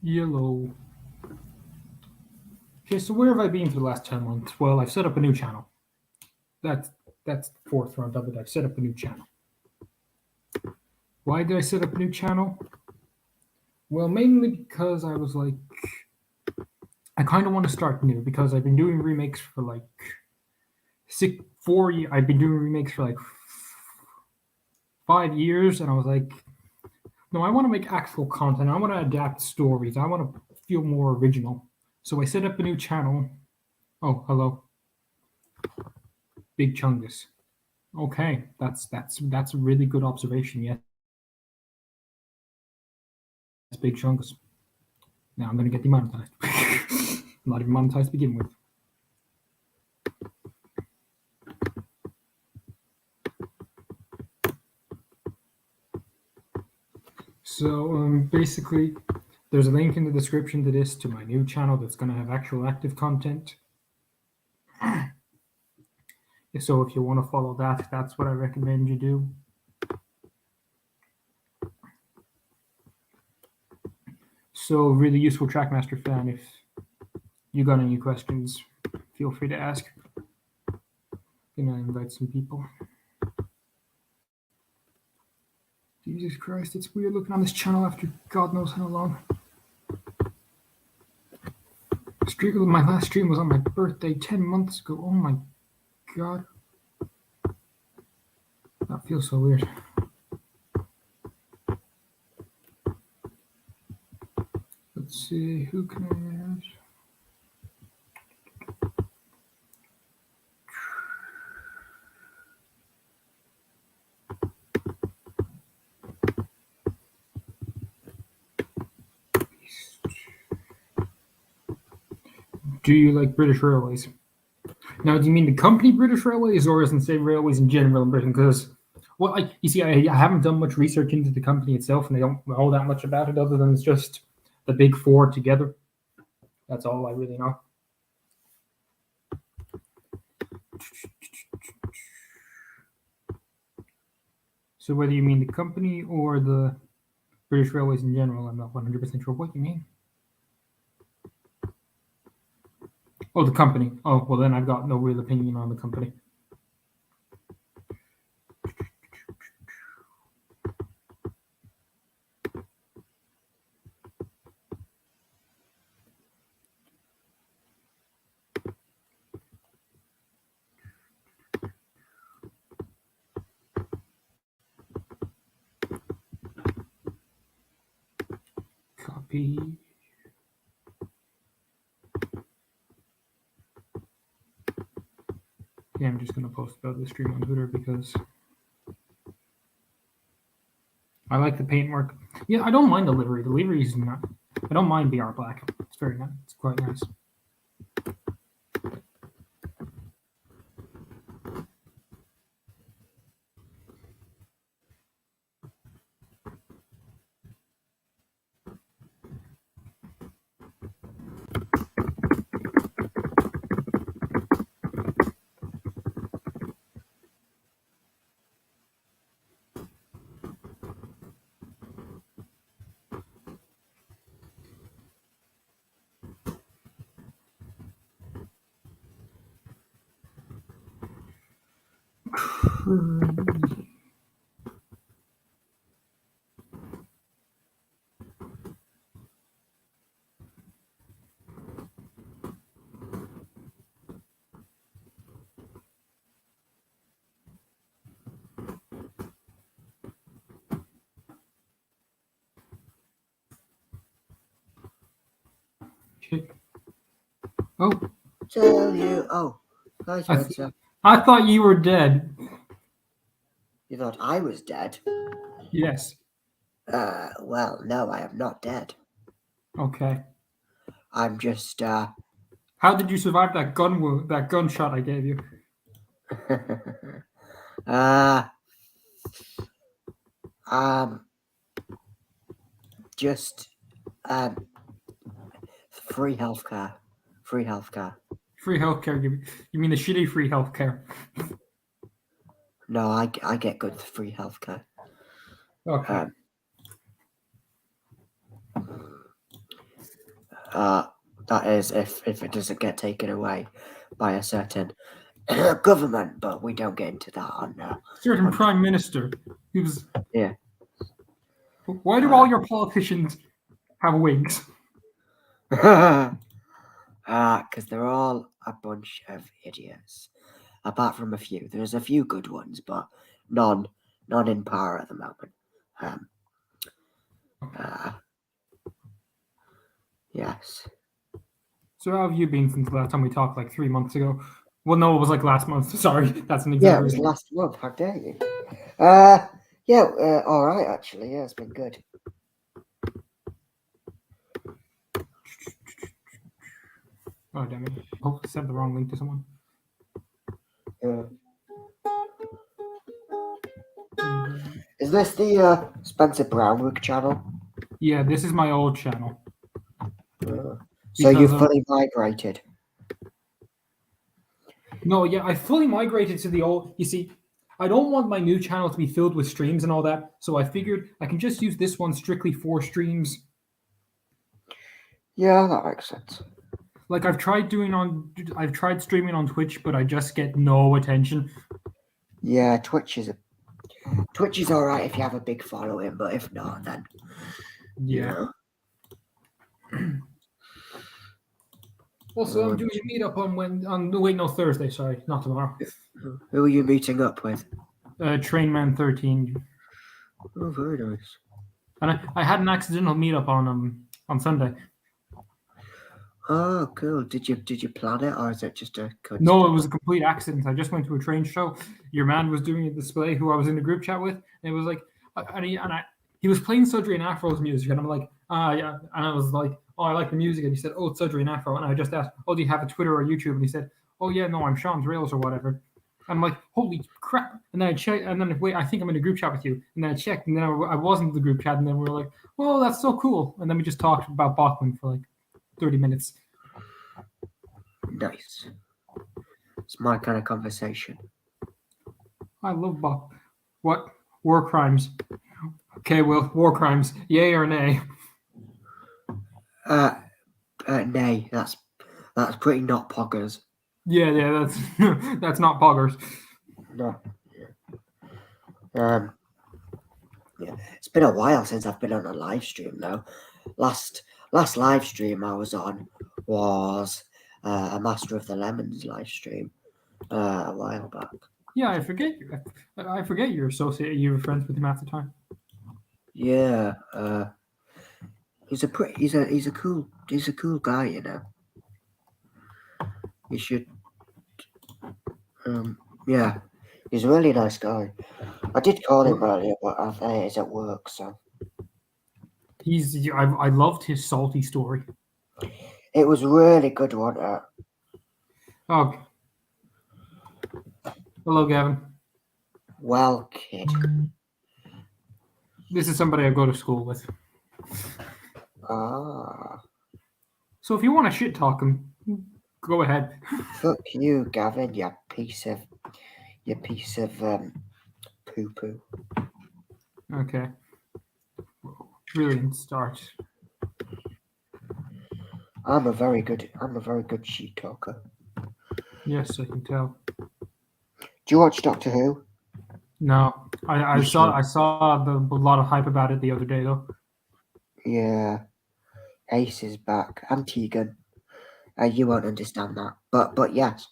Yellow. Okay, so where have I been for the last 10 months? Well, I've set up a new channel. That's the fourth round of it. I've set up a new channel. Why did I set up a new channel? Well, mainly because I was like, I kind of want to start new because I've been doing remakes for like 4 years. I've been doing remakes for like 5 years, and I was like, no, I want to make actual content. I want to adapt stories. I want to feel more original. So I set up a new channel. Oh, hello, Big Chungus. Okay, that's a really good observation. Yes, Big Chungus. Now I'm gonna get demonetized. I'm not even monetized to begin with. So basically, there's a link in the description to this to my new channel that's gonna have actual active content. So if you want to follow that, that's what I recommend you do. So really useful Trackmaster fan. If you got any questions, feel free to ask. Gonna invite some people. Jesus Christ, it's weird looking on this channel after God knows how long. My last stream was on my birthday 10 months ago. Oh my God. That feels so weird. Let's see, who can I add? Do you like British Railways? Now, do you mean the company British Railways, or isn't say railways in general in Britain? Because, well, you see, I haven't done much research into the company itself, and I don't know that much about it other than it's just the big four together. That's all I really know. So whether you mean the company or the British Railways in general, I'm not 100% sure what you mean. Oh, the company. Oh, well, then I've got no real opinion on the company. Copy. Yeah, I'm just going to post about the stream on Twitter because I like the paintwork. Yeah, I don't mind the livery. The livery is not. I don't mind BR black. It's very nice. It's quite nice. Okay. Oh. Tell you. Oh, hi, Spencer. I thought you were dead. You thought I was dead? Yes. Well, no, I am not dead. Okay. I'm just, How did you survive that gunshot I gave you? Just, free healthcare. Free healthcare. Free healthcare. You mean the shitty free healthcare? No, I get good free healthcare. Okay. That is, if it doesn't get taken away by a certain government, but we don't get into that on Certain on- prime minister. He was. yeah. Why do all your politicians have wigs? Because they're all a bunch of idiots. Apart from a few. There's a few good ones, but none in power at the moment. Yes. So how have you been since the last time we talked, like 3 months ago? Well, no, it was like last month. Sorry, that's an Yeah, it was exaggeration. last month. How dare you? All right, actually. Yeah, it's been good. Oh, damn it. I hope I sent the wrong link to someone. Is this the Spencer Brownwick channel? Yeah, this is my old channel. So you Because, fully migrated? No, yeah, I fully migrated to the old. You see, I don't want my new channel to be filled with streams and all that, so I figured I can just use this one strictly for streams. Yeah, that makes sense. Like I've tried streaming on Twitch, but I just get no attention. Yeah, Twitch is all right if you have a big following, but if not, then Yeah. Also, I'm doing a meetup on Thursday. Sorry, not tomorrow. Who are you meeting up with? Trainman 13, Oh, very nice. and I had an accidental meetup on Sunday. Oh, cool. Did you plan it, or is it just a coincidence? No, it was a complete accident. I just went to a train show. Your man was doing a display, who I was in the group chat with, and it was like, he was playing Sudri and Afro's music, and I'm like, yeah, and I was like, oh, I like the music, and he said, oh, it's Sudri and Afro, and I just asked, oh, do you have a Twitter or YouTube? And he said, oh yeah, no, I'm Sean's Rails or whatever. I'm like, holy crap! And then I checked, and then wait, I think I'm in a group chat with you. And then I checked, and then I wasn't in the group chat, and then we were like, oh, that's so cool. And then we just talked about Bachman for like 30 minutes. Nice. It's my kind of conversation. I love Bach. What? War crimes. Okay, well, war crimes. Yay or nay? Nay. That's pretty not poggers. Yeah, that's that's not poggers. No. Yeah, it's been a while since I've been on a live stream though. Last live stream I was on was a Master of the Lemons live stream a while back. Yeah, I forget you're associated. You were friends with him at the time. Yeah, he's a cool guy, you know. You should, yeah, he's a really nice guy. I did call him earlier, but he's at work, so. I loved his salty story. It was really good, wasn't it? Oh, hello, Gavin. Well, kid. This is somebody I go to school with. Ah. So if you want to shit talk him, go ahead. Fuck you, Gavin, you piece of poo poo. Okay. Brilliant start. I'm a very good shit talker. Yes, I can tell. Do you watch Doctor Who? No, I saw a lot of hype about it the other day though. Yeah, Ace is back. And Tegan. You won't understand that, but yes,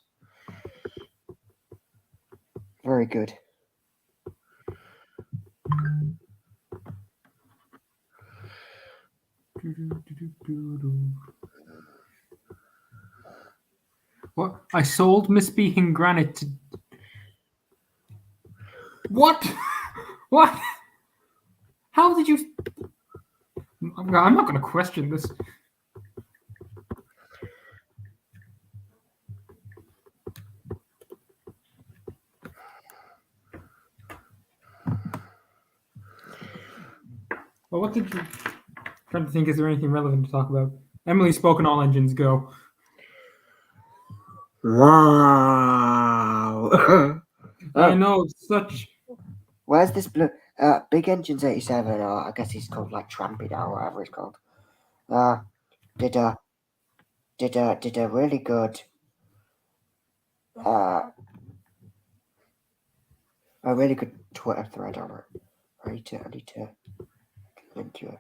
very good. What? I sold misbehaving granite to... What? What? How did you... I'm not going to question this. Well, what did you... trying to think, is there anything relevant to talk about? Emily's spoken, all engines go. Wow. I know, it's such... Where's this blue? Big Engines 87, or I guess he's called like Trampy now, or whatever it's called. Did did a really good Twitter thread on it. I need to link to it.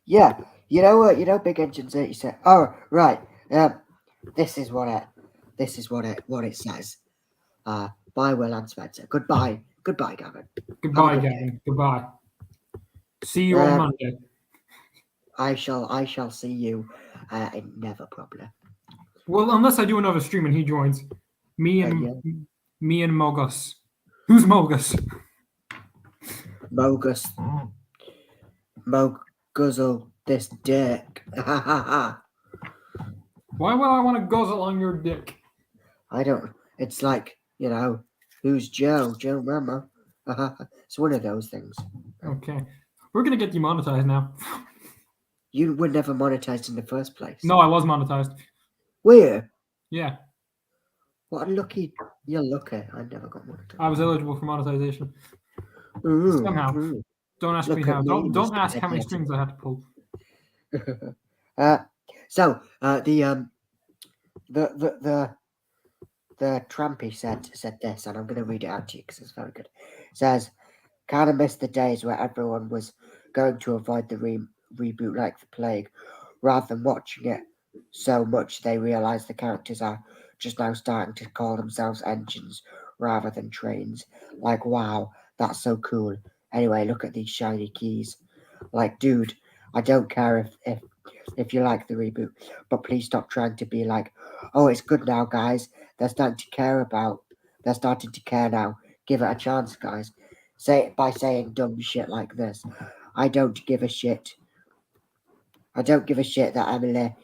Yeah, you know Big Engines 8 said. Oh right. This is what it says. Bye, Will and Spencer. Goodbye, Gavin. Goodbye, good Gavin. Goodbye. See you on Monday. I shall see you never probably. Well, unless I do another stream and he joins. Me and Mogus. Who's Mogus? Mogus. Guzzle this dick. Why would I want to guzzle on your dick? I don't. It's like, who's Joe? Joe Mama. It's one of those things. Okay. We're going to get demonetized now. You were never monetized in the first place. No, I was monetized. Where? Yeah. What a lucky. You're lucky. I never got monetized. I was eligible for monetization. Somehow. Don't ask me how. Don't ask how many strings I had to pull. So the Trampy said this, and I'm going to read it out to you because it's very good. It says, kind of missed the days where everyone was going to avoid the reboot like the plague, rather than watching it so much they realize the characters are just now starting to call themselves engines rather than trains. Like, wow, that's so cool. Anyway, look at these shiny keys. Like, dude, I don't care if you like the reboot, but please stop trying to be like, oh, it's good now, guys. They're starting to care now. Give it a chance, guys. Say it by saying dumb shit like this. I don't give a shit that Emily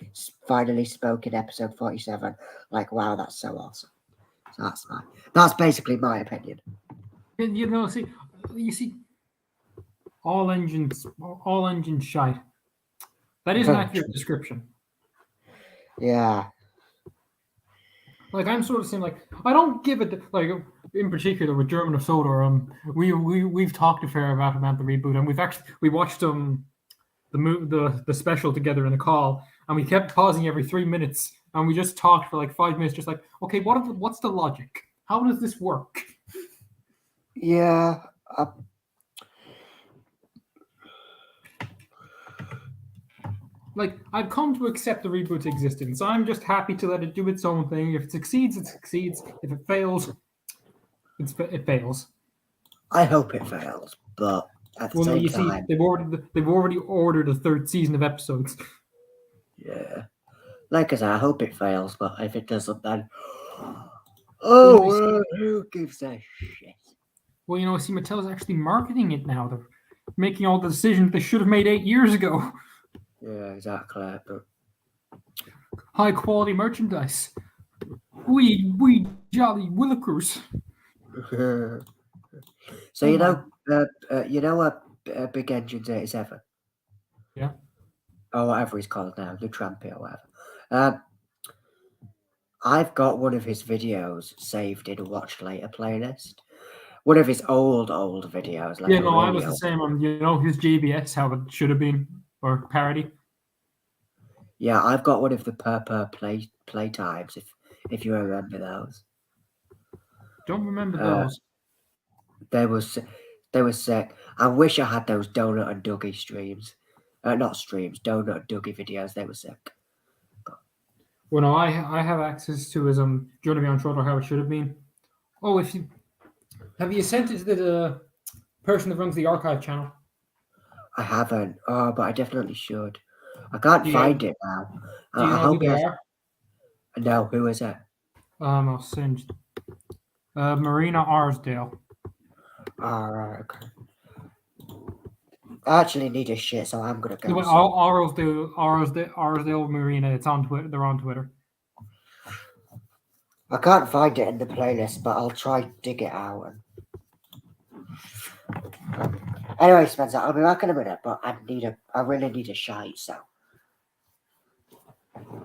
finally spoke in episode 47. Like, wow, that's so awesome. So that's basically my opinion. You see, all engines shite. That is an accurate description. Yeah. Like, I'm sort of saying, like, I don't give it, like, in particular with German of Sodor, we've talked a fair about the reboot, and we watched the special together in a call, and we kept pausing every 3 minutes, and we just talked for like 5 minutes, just like, okay, what's the logic? How does this work? Yeah. Like, I've come to accept the reboot's existence. I'm just happy to let it do its own thing. If it succeeds, it succeeds. If it fails, it fails. I hope it fails, but at the same time, they've already ordered a third season of episodes. Yeah, like I said, I hope it fails, but if it doesn't, then who gives a shit? Well, Mattel's actually marketing it now. They're making all the decisions they should have made 8 years ago. Yeah, exactly. But high quality merchandise. We jolly Willikers. So you know what Big Engines 87? Yeah. Or whatever he's called now, the Trampy or whatever. I've got one of his videos saved in a watch later playlist. One of his old videos. Like I was the same on his JBS, how it should have been, or parody. Yeah, I've got one of the play times if you remember those. Don't remember those. They were sick. I wish I had those Donut and Dougie streams. Not streams, Donut and Dougie videos. They were sick. Well, no, I have access to his Journey Beyond Schroeder, how it should have been. Oh, have you sent it to the person that runs the archive channel? I haven't. Oh, but I definitely should. I can't find it now. Do you know who they are? No, who is it? I'll send Marina Arsdale. Alright, okay. I actually need a shit, so I'm gonna go. Arsdale Marina. It's on Twitter. They're on Twitter. I can't find it in the playlist, but I'll try to dig it out. Anyway, Spencer, I'll be back in a minute, but I really need a shite, so.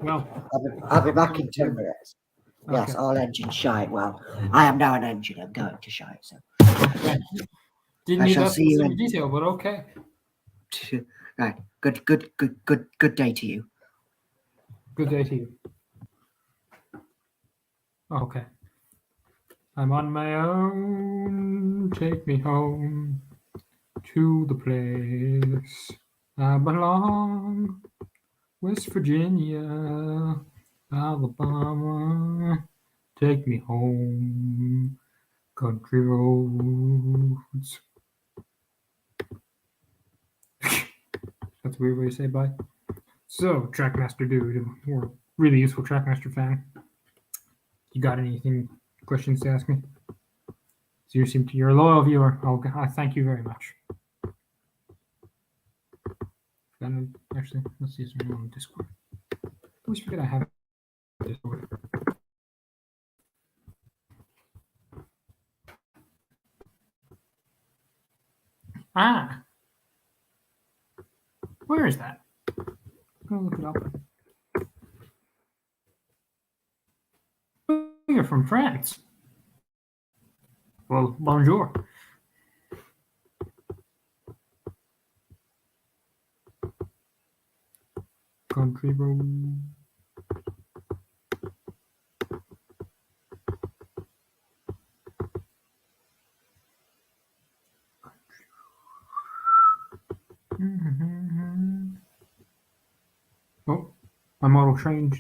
Well, I'll be back in 2 minutes. Okay. Yes, all engine shite. Well, I am now an engine. I'm going to shite, so. Okay. Didn't need that in detail, but okay. Right. Good day to you. Good day to you. Okay. I'm on my own. Take me home to the place I belong. West Virginia, Alabama. Take me home. Country roads. That's a weird way to say bye. So, Trackmaster dude, or really useful Trackmaster fan. You got anything, questions to ask me? So you're a loyal viewer. Okay, I thank you very much. Then actually, let's see if there's anyone on Discord. I always forget I have Discord. Ah, where is that? Go look it up. Oh, you're from France. Well, bonjour. Country road. Oh, my model train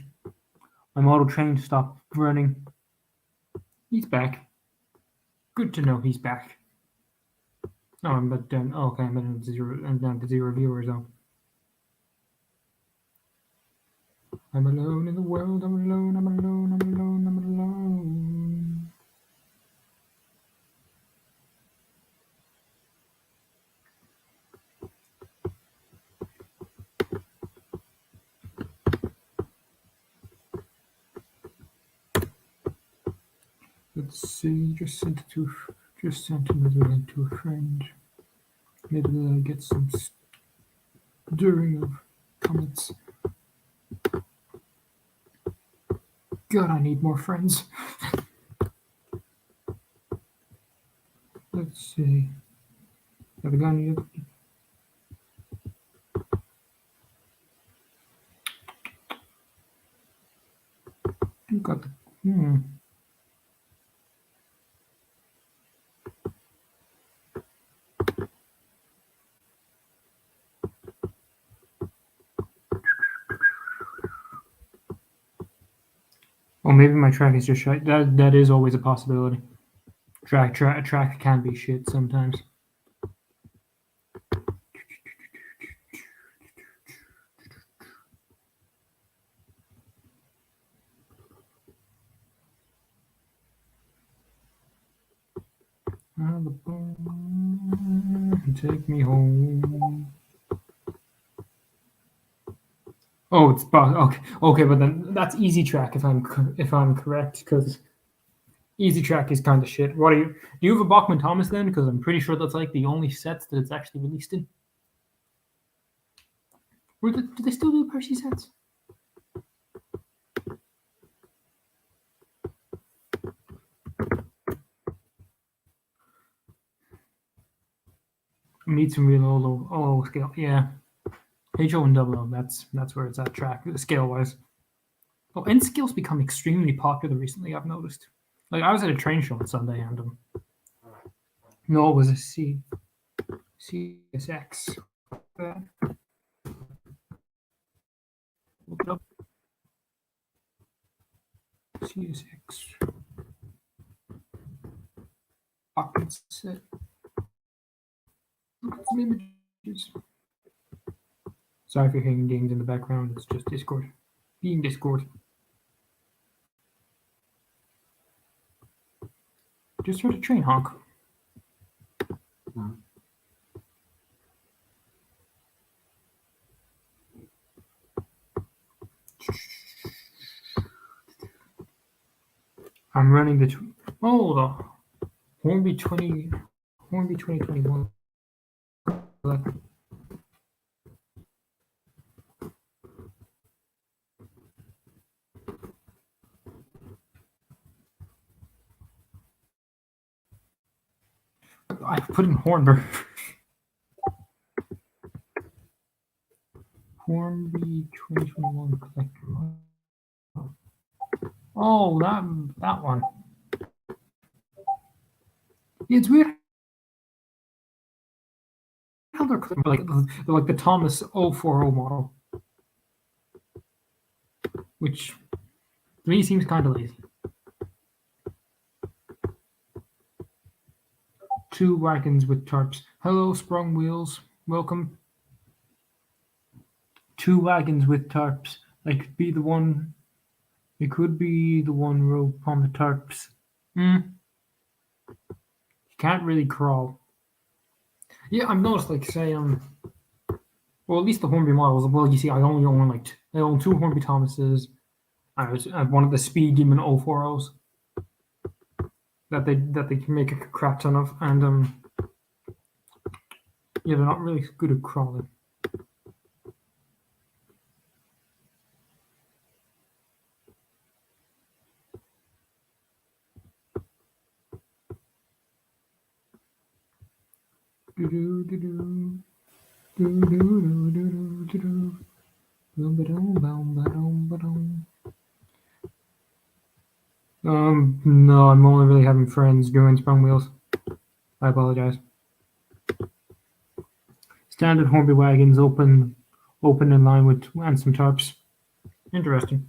stopped running. He's back. Good to know he's back. Oh, I'm but done. Oh, okay, I'm down to zero viewers though. I'm alone in the world. I'm alone. I'm alone. I'm alone. I'm alone. Let's see. Just sent another link to a friend. Maybe I'll get some stirring of comments. God, I need more friends. Let's see. Have I got any other? You got the. Or maybe my track is just shit. That is always a possibility. Track can be shit sometimes. Take me home. Oh, it's okay, but then that's easy track if I'm correct, because easy track is kind of shit. What do you have a Bachman Thomas then? Because I'm pretty sure that's like the only sets that it's actually released in. Do they still do Percy sets? We need some real old scale. Yeah, HO and double O. That's where it's at track scale wise. Oh, N scale's become extremely popular recently. I've noticed. Like I was at a train show on Sunday and no, it was a CSX. Look it up. CSX. Pockets set. Look at some images. Sorry for hearing games in the background. It's just Discord. Being Discord. Just heard a train honk. I'm running the Hornby 2021. I put in Hornberg. Hornby 2021 collector. Oh, that one. Yeah, it's weird how they're like the Thomas 040 model, which to me seems kind of lazy. 2 wagons with tarps. Hello, sprung wheels. Welcome. 2 wagons with tarps. Like be the one. It could be the one rope on the tarps. You can't really crawl. Yeah, I've noticed. Like say well, at least the Hornby models. Well, you see, I own 2 Hornby Thomases. I have one of the Speed Demon 040s that they can make a crap ton of, and yeah, they're not really good at crawling. No, I'm only really having friends doing sprung wheels. I apologize. Standard Hornby wagons open in line with and some tarps. Interesting.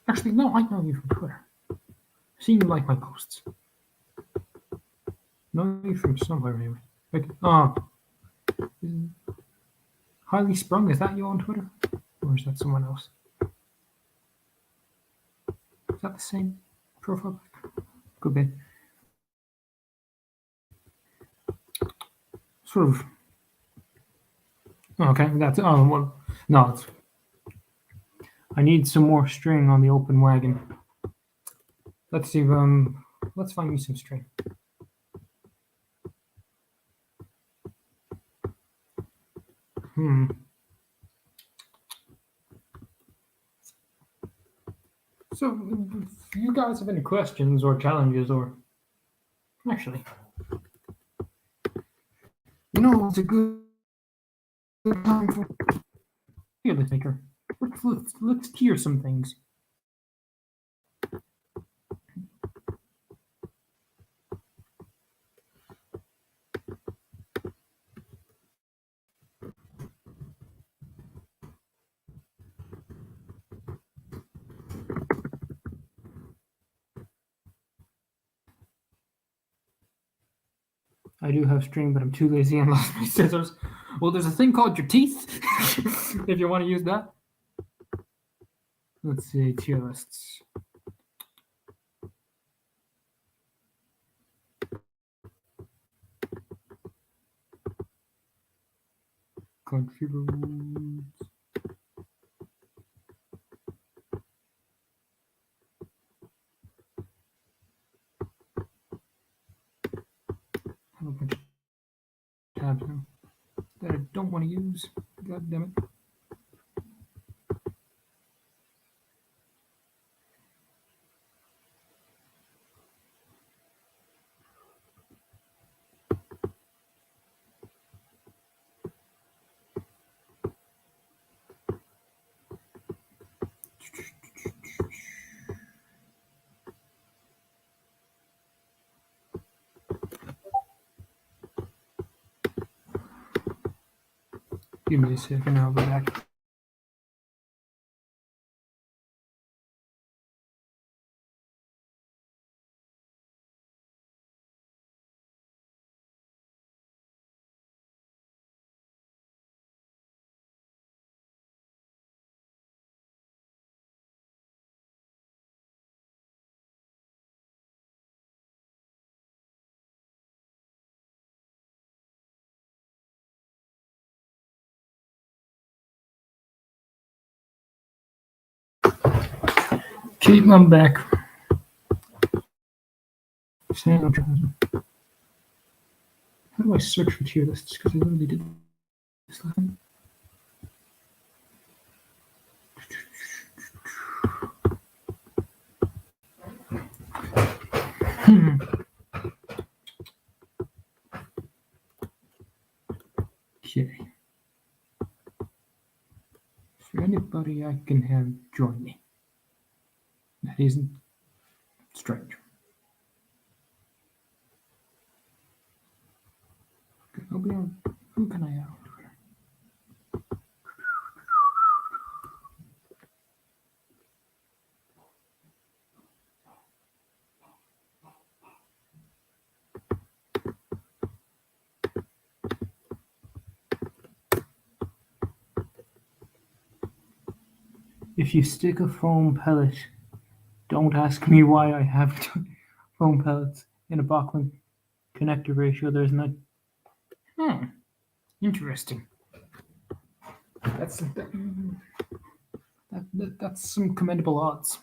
Actually, no, I know you from Twitter. I've seen you like my posts. Know you from somewhere anyway. Like, Highly Sprung, is that you on Twitter? Or is that someone else? Is that the same profile? Could be. Sort of. Okay, that's well. No, it's. I need some more string on the open wagon. Let's see. Let's find me some string. So, if you guys have any questions or challenges, or actually, it's a good time for tier list maker. Let's tier some things. I do have string, but I'm too lazy and lost my scissors. Well, there's a thing called your teeth, if you want to use that. Let's see, tier lists. Country roads. I have a bunch of tabs now that I don't want to use. God damn it. Give me a second, I'll be back. Okay, I'm back. How do I search for tier lists? Because I literally did this last time. Okay. Is there anybody I can have join me? That isn't strange. I'll be on. Who can I out? If you stick a foam pellet, don't ask me why I have foam pellets in a Bachman connector ratio. There's no. Interesting. That's some commendable odds.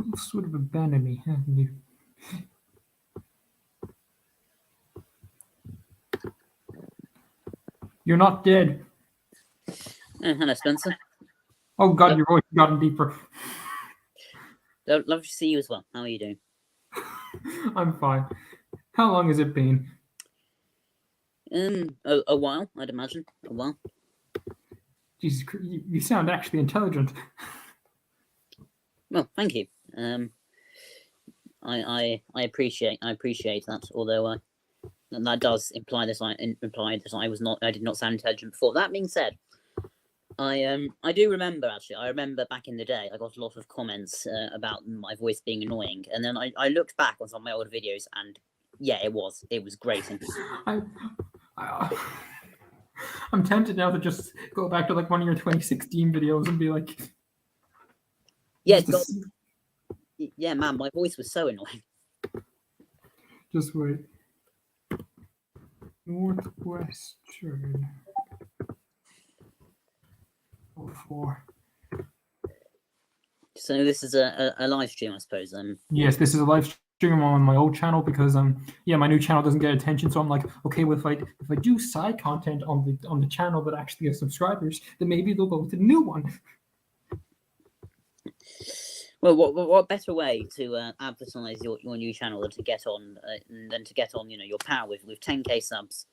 You sort of abandoned me, haven't you? You're not dead. Hello, Spencer. Oh God, Yep. your voice gotten deeper. Love to see you as well. How are you doing? I'm fine. How long has it been? A while, I'd imagine. A while. Jesus, you sound actually intelligent. Well, thank you. I appreciate that. Although that does imply that I did not sound intelligent before. That being said, I do remember actually. I remember back in the day, I got a lot of comments about my voice being annoying, and then I looked back on some of my old videos, and yeah, it was great. I'm tempted now to just go back to like one of your 2016 videos and be like, Yeah, yeah, man, my voice was so annoying. Just wait. Northwestern. 04. So this is a live stream, I suppose. Yes, this is a live stream on my old channel because yeah, my new channel doesn't get attention, so I'm like, okay, well, if I do side content on the channel that actually has subscribers, then maybe they'll go to the new one. Well, what better way to advertise your new channel than to get on your power with 10k subs.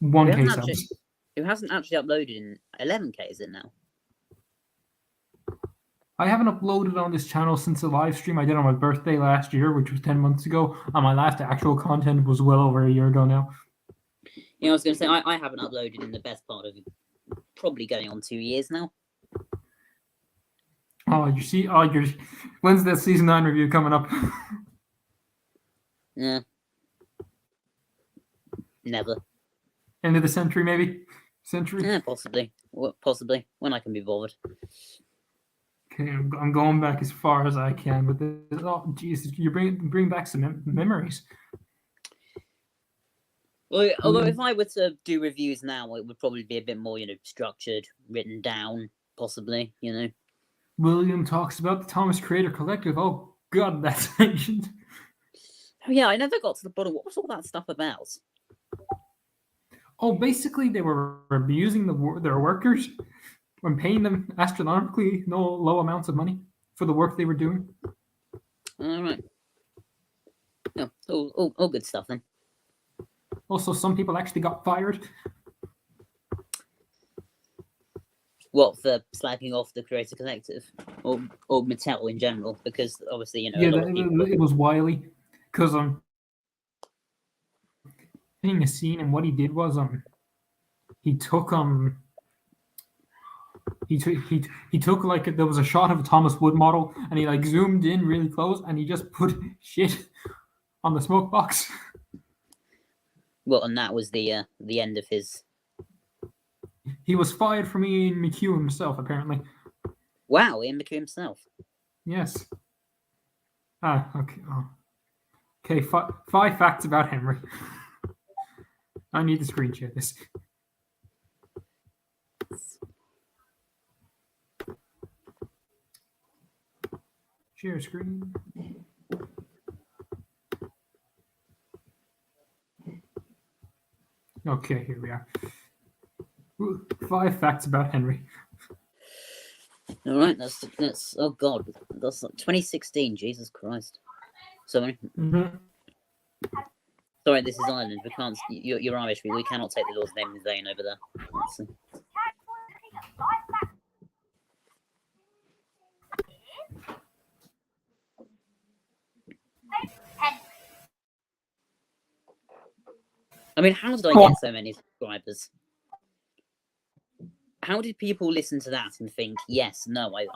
1k subs. Who hasn't actually uploaded in 11k? Is it now? I haven't uploaded on this channel since the live stream I did on my birthday last year, which was 10 months ago, and my last actual content was well over a year ago now. Yeah, I was going to say I haven't uploaded in the best part of probably going on 2 years now. Oh, you see, when's that season 9 review coming up? Yeah. Never. End of the century, maybe? Century? Yeah, possibly. Possibly. When I can be bothered. Okay, I'm going back as far as I can, but oh, Jesus, you bring back some memories. Well, although if I were to do reviews now, it would probably be a bit more, structured, written down, possibly, William talks about the Thomas Creator Collective. Oh, God, that's ancient. Oh, yeah, I never got to the bottom. What was all that stuff about? Oh, basically, they were abusing their workers when paying them astronomically low amounts of money for the work they were doing. All right. Yeah, all good stuff then. Also, some people actually got fired. What, for slagging off the Creator Collective or Mattel in general? Because obviously, Yeah, it was Wiley. Because seeing a scene, and what he did was he took he took like there was a shot of a Thomas Wood model, and he like zoomed in really close, and he just put shit on the smoke box. Well, and that was the end of his. He was fired from Ian McHugh himself, apparently. Wow, Ian McHugh himself. Yes. Okay. Oh. Okay, 5 facts about Henry. I need to screen share this. Share screen. Okay, here we are. 5 facts about Henry. All right, that's oh god, that's 2016. Jesus Christ. Sorry, Mm-hmm. sorry. This is Ireland. We can't. You're Irish. We cannot take the Lord's name in vain over there. Let's see. I mean, how did I get so many subscribers? How did people listen to that and think, yes, no, I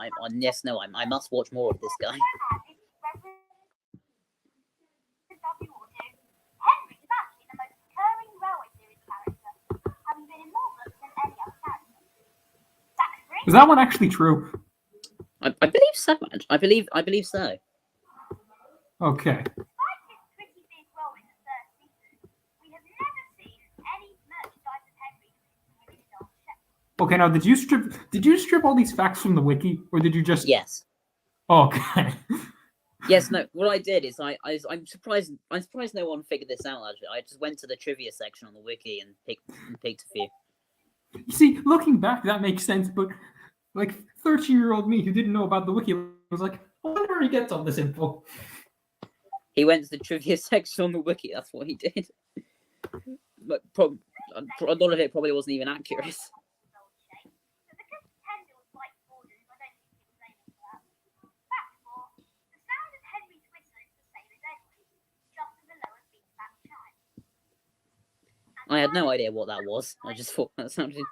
must watch more of this guy? Is that one actually true? I believe so. I believe so. Okay. Okay, now did you strip all these facts from the wiki, or did you just? Yes. Okay. Yes. No. What I did is I'm surprised no one figured this out. Actually, I just went to the trivia section on the wiki and picked a few. You see, looking back, that makes sense, but like 13-year-old me who didn't know about the wiki was like, I wonder where he gets all this info. He went to the trivia section on the wiki. That's what he did. But a lot of it probably wasn't even accurate. I had no idea what that was. I just thought that sounded.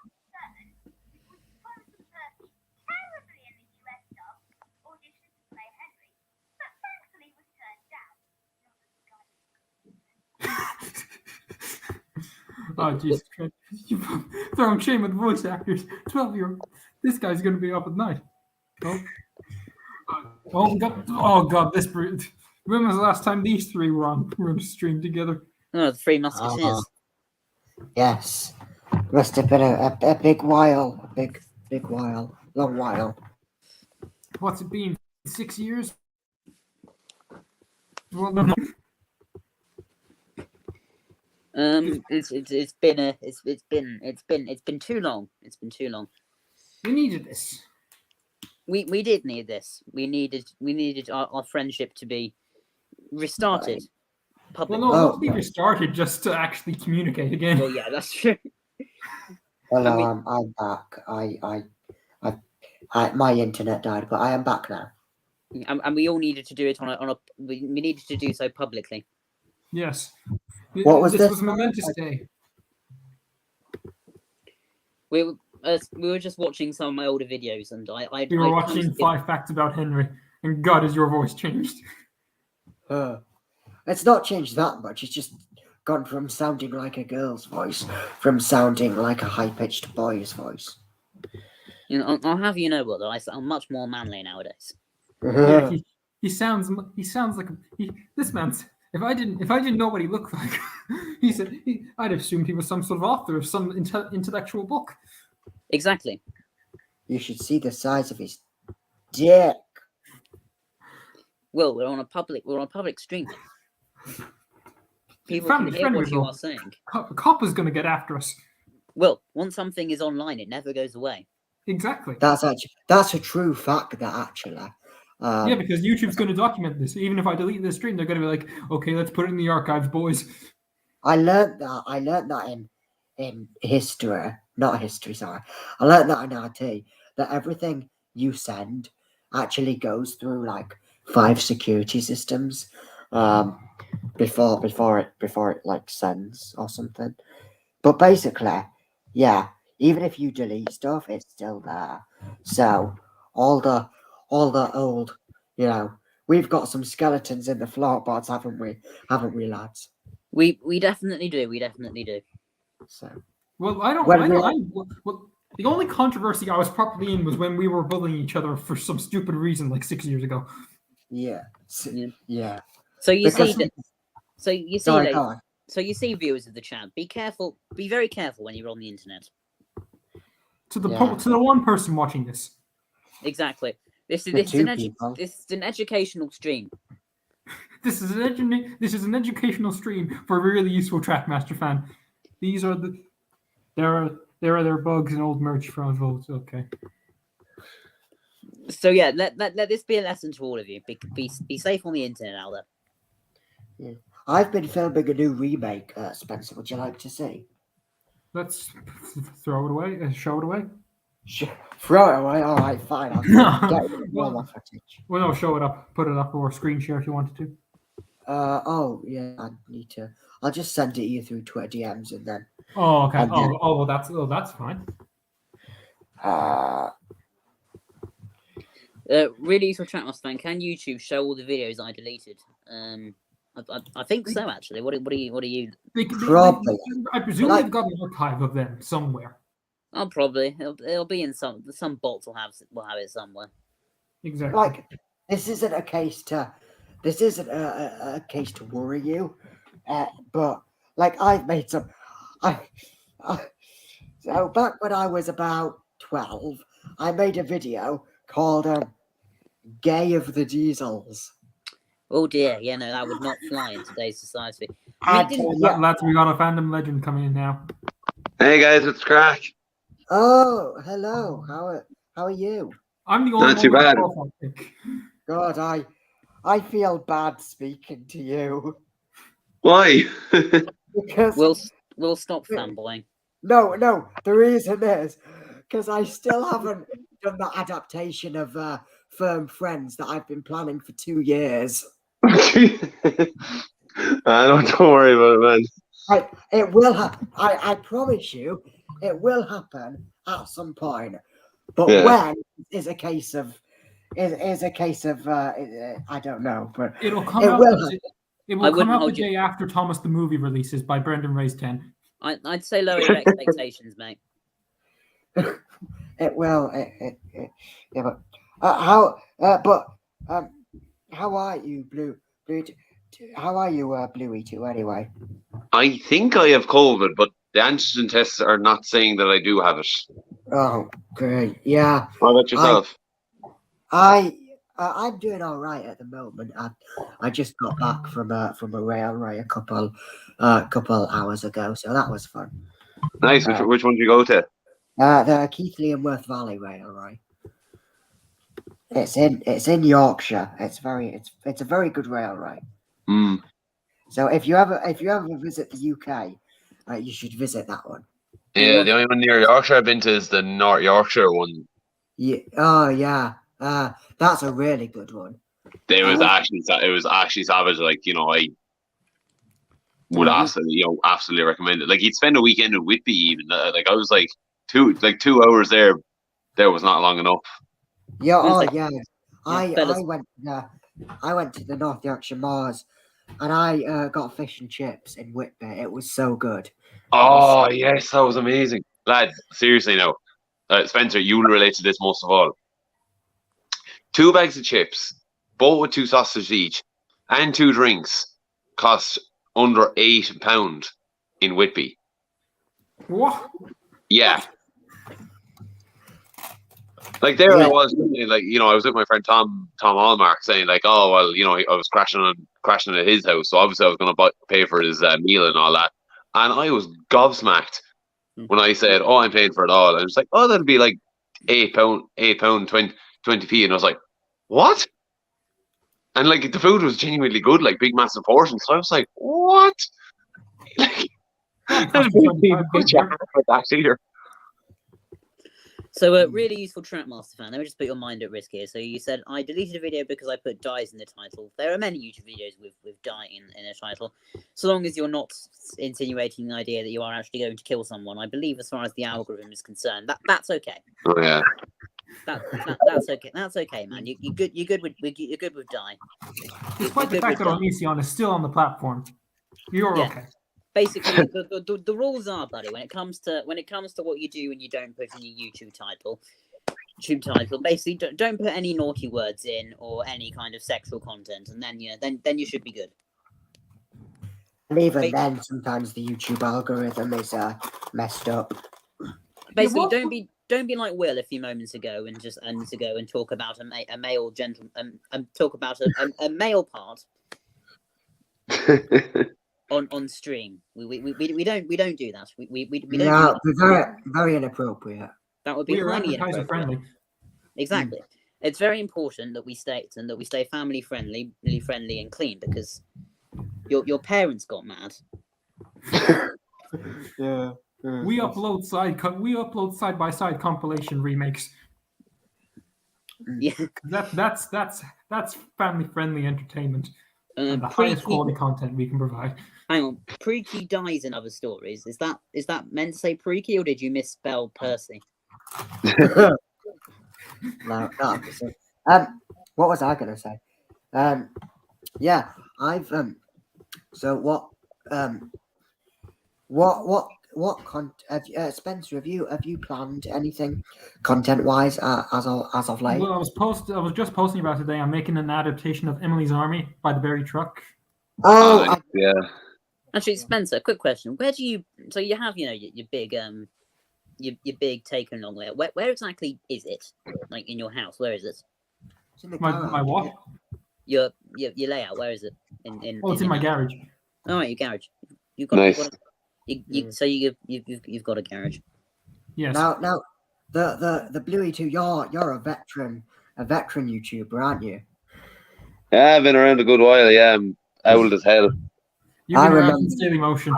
Oh, Jesus Christ. You're throwing shame at the voice actors. 12-year-old. This guy's going to be up at night. Oh, God, this brute. When was the last time these three were on a stream together? Oh, the Three Musketeers. Yes. Must have been a big while. A big while. Long while. What's it been? 6 years? Well, no. It's been too long. It's been too long. We needed this. We did need this. We needed our friendship to be restarted. Well, no, let's be restarted just to actually communicate again. Well, yeah, that's true. Hello, I'm back. My internet died, but I am back now. And we all needed to do it we needed to do so publicly. Yes. What was this? Was a momentous day. We were just watching some of my older videos, and we were watching 5 facts about Henry, and God, has your voice changed? It's not changed that much. It's just gone from sounding like a girl's voice, from sounding like a high-pitched boy's voice. You know, I'll have you know what though, I sound much more manly nowadays. Yeah, he sounds like this man's. If I didn't know what he looked like, I'd assumed he was some sort of author of some intellectual book. Exactly. You should see the size of his dick. Well, we're on a public stream. People can hear what you are saying. Copper's going to get after us. Well, once something is online, it never goes away. Exactly. That's a true fact. That actually. Yeah, because YouTube's going to document this. Even if I delete this stream, they're going to be like, "Okay, let's put it in the archives, boys." I learned that in history, not history. Sorry, I learned that in RT. That everything you send actually goes through like 5 security systems before it like sends or something. But basically, yeah, even if you delete stuff, it's still there. So all the old, we've got some skeletons in the floorboards, haven't we, lads? We definitely do. We definitely do. So well, the only controversy I was properly in was when we were bullying each other for some stupid reason, like 6 years ago. Yeah. Yeah. So you see, viewers of the chat, be careful. Be very careful when you're on the internet. To the one person watching this. Exactly. This The is two an people. this is an educational stream. This is an educational stream for a really useful Trackmaster fan. These are the there are their bugs and old merch from votes. Okay. So yeah, let this be a lesson to all of you. Be safe on the internet out there. I've been filming a new remake, Spencer. Would you like to see? Let's throw it away. Show it away. Throw it away. All right, fine. I'll get rid of all my footage. Well, no, show it up. Put it up or screen share if you wanted to. Oh yeah, I need to. I'll just send it you through Twitter DMs and then. Oh, okay. And then, Well, that's fine. Really useful Trackmaster fan. Can YouTube show all the videos I deleted? I think so actually. What do you? Probably. I presume Like- they've got an archive of them somewhere. Oh, probably. It'll be in some bots will have it somewhere. Exactly. Like this isn't a case to worry you, but like I've made some. So back when I was about 12, I made a video called "Gay of the Diesels." Oh dear, yeah, no, that would not fly in today's society. And, Lads, we got a fandom legend coming in now. Hey guys, it's Crack. Oh, hello. How are you? I'm the only Not too one with a bad. profile pic. God, I feel bad speaking to you Why? because We'll stop fanboying. no, the reason is because I still haven't done the adaptation of Firm Friends that I've been planning for 2 years. Don't worry about it, man. It will happen. I promise you, it will happen at some point. But Yeah. when is a case of I don't know, but It'll come it out. will happen. It I will come wouldn't out the hold you- day after Thomas the movie releases by Brendan Ray's 10. I'd say lower your expectations, mate. It will. Yeah, but how are you, Blue? How are you, Bluey? Too anyway. I think I have COVID, but the antigen tests are not saying that I do have it. Oh, great. Yeah, How about yourself? I'm doing all right at the moment. I just got back from a railway a couple hours ago, so that was fun. Nice. Which one did you go to? The Keighley and Worth Valley Railway. It's in Yorkshire. It's a very good railway. Mm. So if you ever visit the UK, you should visit that one. Yeah, the only one near Yorkshire I've been to is the North Yorkshire one. Yeah. Oh yeah. That's a really good one. It was actually savage. Like, I would absolutely recommend it. Like, you'd spend a weekend in Whitby even. Like, I was like 2 hours there. There was not long enough. Yeah. Oh Like- yeah. fellas. I went to the North Yorkshire Moors, and I got fish and chips in Whitby. It was so good. Oh yes, that was amazing, lad. Seriously, now, Spencer, you'll relate to this most of all. 2 bags of chips, both with 2 sausages each, and 2 drinks, cost under £8 in Whitby. What? Yeah. Like there Yeah. I was, like, I was with my friend Tom Allmark saying like, oh well, I was crashing at his house, so obviously I was going to pay for his meal and all that, and I was gobsmacked when I said, oh, I'm paying for it all, and it's like, oh, that'll be like £8, 20p, and I was like, what? And like the food was genuinely good, like big massive portions, so I was like, what? Like, that'd be much for that here. So, really useful Trackmaster fan. Let me just put your mind at risk here. So, you said, I deleted a video because I put dies in the title. There are many YouTube videos with die in a title. So long as you're not insinuating the idea that you are actually going to kill someone, I believe, as far as the algorithm is concerned, that's okay. Oh yeah. That's okay. That's okay, man. You're good with die. Despite the You're fact good that with die. Onision is still on the platform, you're Yeah. okay. Basically, the rules are, buddy, when it comes to what you do and you don't put in your YouTube title, basically don't put any naughty words in or any kind of sexual content, and then you should be good. And even then, sometimes the YouTube algorithm is messed up. Basically, what- don't be like Will a few moments ago and just to go and talk about a male gentleman talk about a male part on stream. We don't do that. We don't do No, that. very, very inappropriate. That would be We are highly advertiser inappropriate. friendly. Exactly. It's very important that we stay family friendly, really friendly and clean, because your parents got mad. Yeah. We upload side by side compilation remakes. Yeah. That's family friendly entertainment and the highest quality content we can provide. Hang on, Preaky dies in other stories. Is that meant to say Preaky, or did you misspell Percy? No, not opposite. What was I gonna say? Yeah, I've So Spencer, have you planned anything content wise as of late? Well, I was just posting about today. I'm making an adaptation of Emily's Army by the Berry Truck. Oh, yeah. Actually, Spencer, quick question: where do you? So you have your big your big taken long layout. Where exactly is it? Like in your house? Where is it? it's in the My garage. what? Your layout. Where is it? It's in my garage. All right, your garage. You've got Nice. so you've got a garage. Yes. Now, the Bluey 2, you're a veteran YouTuber, aren't you? Yeah, I've been around a good while. Yeah, I'm old as hell. You've been around since Daily Motion.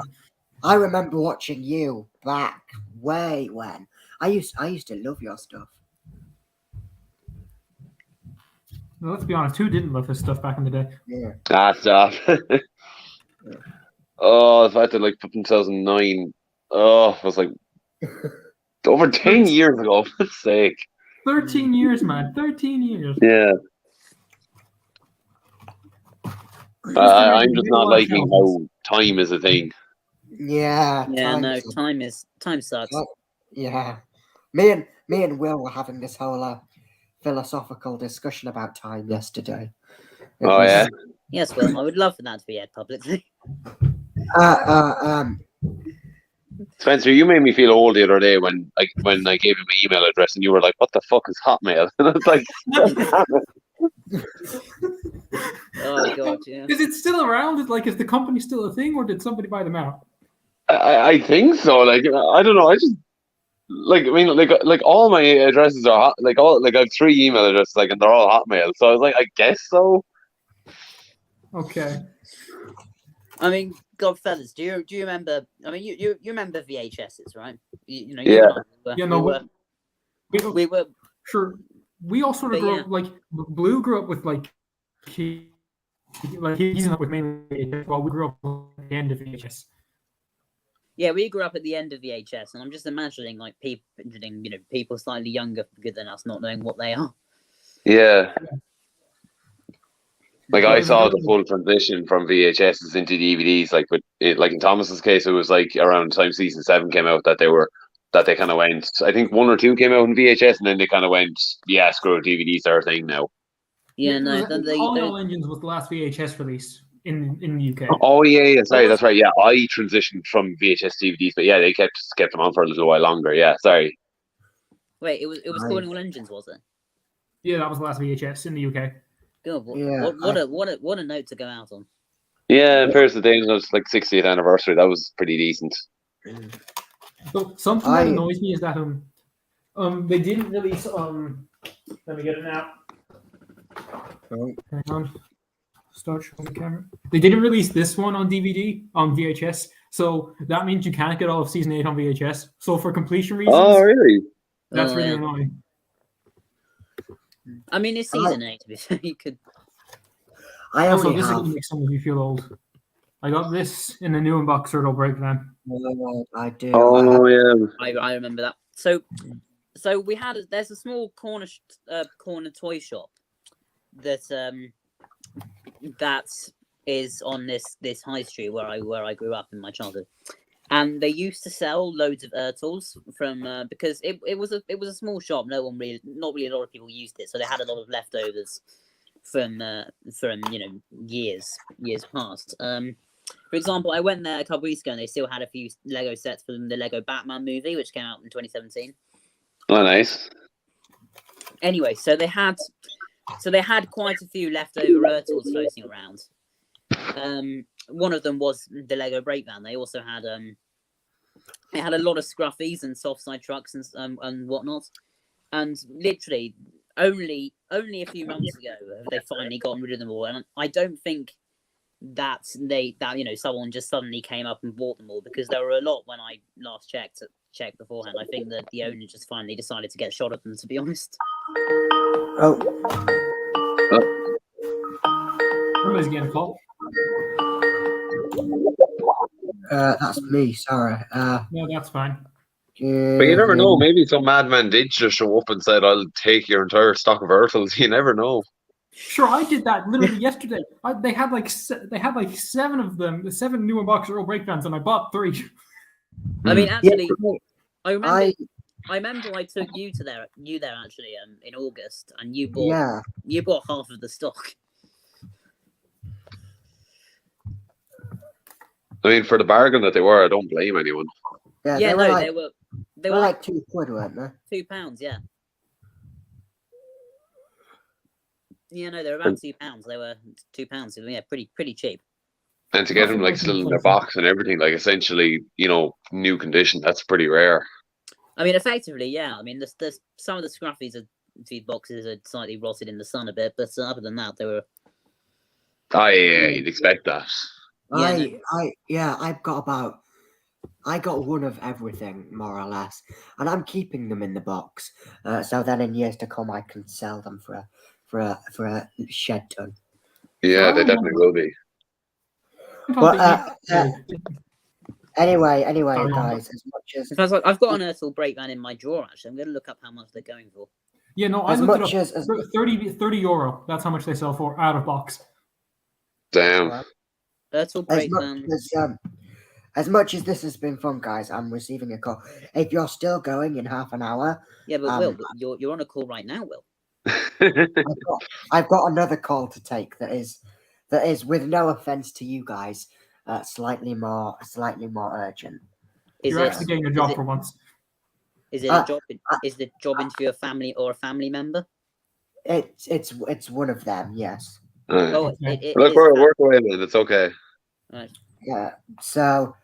I remember watching you back way when. I used to love your stuff. Well, let's be honest. Who didn't love his stuff back in the day? Yeah. Ah, stop. Oh, the fact that like 2009. Oh, it was like over 10 years ago. For fuck's sake. 13 years, man. 13 years. Yeah. I'm just not liking how time is a thing. Yeah. Yeah, time sucks. Yeah. Me and Will were having this whole philosophical discussion about time yesterday. Yeah. Yes, Will, I would love for that to be aired publicly. Spencer, you made me feel old the other day when I gave you my email address and you were like, "What the fuck is Hotmail?" And I was like, Oh god, yeah. Is it still around? Is the company still a thing, or did somebody buy them out? I think so. Like I don't know. I just like all my addresses are I have 3 email addresses and they're all Hotmail. So I was like, I guess so. Okay. I mean, God, fellas, do you remember? I mean, you remember VHSs, right? Yeah. We were Sure. We all sort of grew up Blue grew up with he's up with mainly VHS, while we grew up at the end of VHS. Yeah, we grew up at the end of VHS, and I'm just imagining people slightly younger than us not knowing what they are. Yeah. I saw the full transition from VHSs into DVDs. In Thomas's case, it was around the time season 7 came out that they kind of went. I think 1 or 2 came out in VHS, and then they kind of went, yeah, screw it, DVDs are a thing now. Yeah, no. Calling All Engines was the last VHS release in the UK. Oh yeah, sorry, that's right. Yeah, I transitioned from VHS to DVDs, but yeah, they kept them on for a little while longer. Yeah, sorry. Wait, it was Calling All Engines, was it? Yeah, that was the last VHS in the UK. God, what a note to go out on. Yeah, in Paris the Danes was 60th anniversary. That was pretty decent. So something that annoys me is that they didn't release let me get it now. Hang on. Start showing the camera. They didn't release this one on DVD on VHS, so that means you can't get all of season 8 on VHS. So for completion reasons, really? That's really annoying. I mean, it's season 8. You could. This is going to make some of you feel old. I got this in the new unbox turtle breakdown. I do. Oh yeah. I remember that. So there's a small corner toy shop that is on this high street where I grew up in my childhood, and they used to sell loads of Ertls from because it was a small shop. Not really a lot of people used it, so they had a lot of leftovers from years past. For example, I went there a couple weeks ago and they still had a few Lego sets from the Lego Batman movie, which came out in 2017. Oh, nice. Anyway, so they had quite a few leftover Ertls floating around. One of them was the Lego brake van. They also had it had a lot of scruffies and soft side trucks and whatnot. And literally, only a few months ago have they finally gotten rid of them all. And I don't think that someone just suddenly came up and bought them all, because there were a lot when I last checked beforehand. I think that the owner just finally decided to get a shot at them, to be honest. Oh, Somebody's getting a call. that's me. Sorry. No, that's fine. But you never know. Maybe some madman did just show up and said, "I'll take your entire stock of Ertls." You never know. Sure, I did that literally yesterday. They had like 7 of them, the 7 new unboxed Earl brake vans, and I bought 3. I mean, actually, Yeah, I remember I took you there actually in August, and you bought half of the stock. I mean, for the bargain that they were, I don't blame anyone. yeah, Yeah, they were no, like, they were like £2, weren't they? £2, yeah. Yeah, no, they were about £2. They were £2, so yeah, pretty cheap. And to get them like still in their box and everything, like essentially, new condition, that's pretty rare. I mean, effectively, yeah. I mean, there's some of the scruffies of the boxes are slightly rotted in the sun a bit, but other than that, they were. Oh yeah, you'd expect that. I got one of everything, more or less, and I'm keeping them in the box. So then in years to come, I can sell them for a shed ton. Yeah, they definitely will be. But anyway, Sorry, guys, as much as In fact, I've got an Ertl brake van in my drawer. Actually, I'm going to look up how much they're going for. Yeah, no, I as looked much it up. as 30 euro. That's how much they sell for out of box. Damn. Ertl brake van. As much as this has been fun, guys, I'm receiving a call. If you're still going in half an hour, Yeah, but Will, you're on a call right now, Will. I've got another call to take that is, with no offense to you guys, slightly more urgent. You're actually getting a job for once. Is it a job? Is the job into your family or a family member? It's one of them, yes. Oh, Okay. Look, work away, man. It's okay. Right. Yeah. So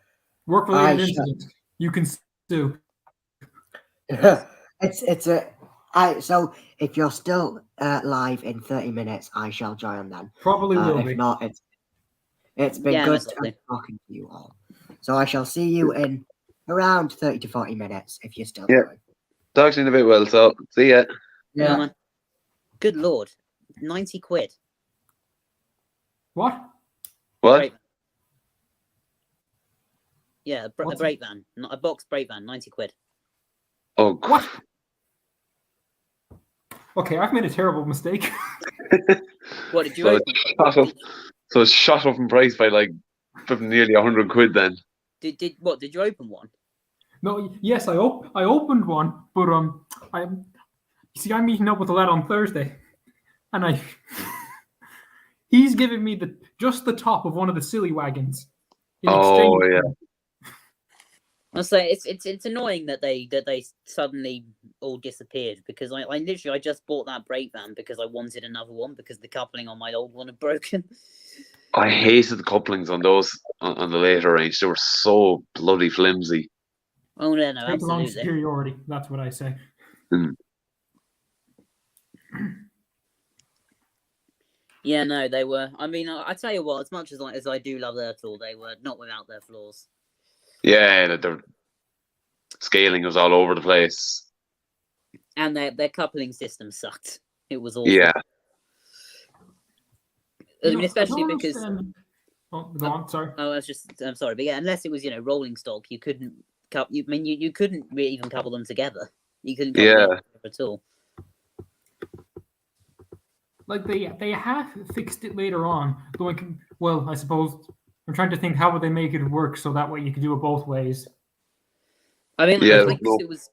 Work-related incident. You can sue. So if you're still live in 30 minutes, I shall join then. Probably will be. If not, it's been good talking to you all. So I shall see you in around 30 to 40 minutes if you're still going. Talk to you in a bit, Will. So see ya. Yeah, man. Good lord, 90 quid. What? What? Yeah, a brake van, not a box brake van, 90 quid. Oh, what? Okay, I've made a terrible mistake. What did you open? So it's shot up in price by like nearly 100 quid then. Did you open one? No, yes, I opened one, but I'm meeting up with the lad on Thursday, and he's giving me just the top of one of the silly wagons. Oh yeah. I'll say it's annoying that they suddenly all disappeared, because I just bought that brake van because I wanted another one because the coupling on my old one had broken. I hated the couplings on those on the later range. They were so bloody flimsy. Oh no, Take along absolutely. superiority. That's what I say. Yeah, no, they were. I mean, I tell you what, as much as I do love Ertl, they were not without their flaws. Yeah, their scaling was all over the place. And their coupling system sucked. It was awful. Yeah. I mean, especially because. Oh, go on. Sorry. Oh, I'm sorry, but yeah, unless it was rolling stock, you couldn't you couldn't really even couple them together. You couldn't couple them together at all. Like they have fixed it later on. Well, I suppose I'm trying to think how would they make it work so that way you could do it both ways. I mean, I guess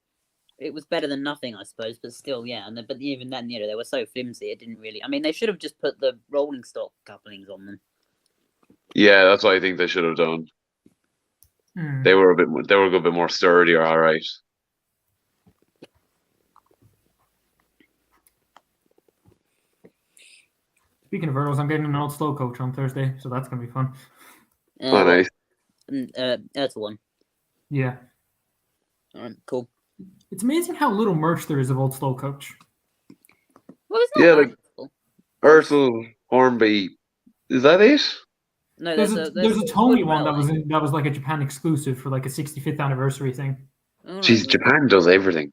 it was better than nothing, I suppose, but still, yeah. But even then, they were so flimsy. It didn't really. I mean, they should have just put the rolling stock couplings on them. Yeah, that's what I think they should have done. They were a good bit more sturdy, or all right. Speaking of hurdles, I'm getting an old slow coach on Thursday, so that's gonna be fun. Oh, nice. Ertl one. Yeah, All right, cool. it's amazing how little merch there is of old slow coach. Well, it's not Yeah, that like difficult. Ursel, Hornby. Is that it? No, There's a Tomy Wood one that Railway. was like a Japan exclusive for like a 65th anniversary thing. All right, Jeez, Japan does everything.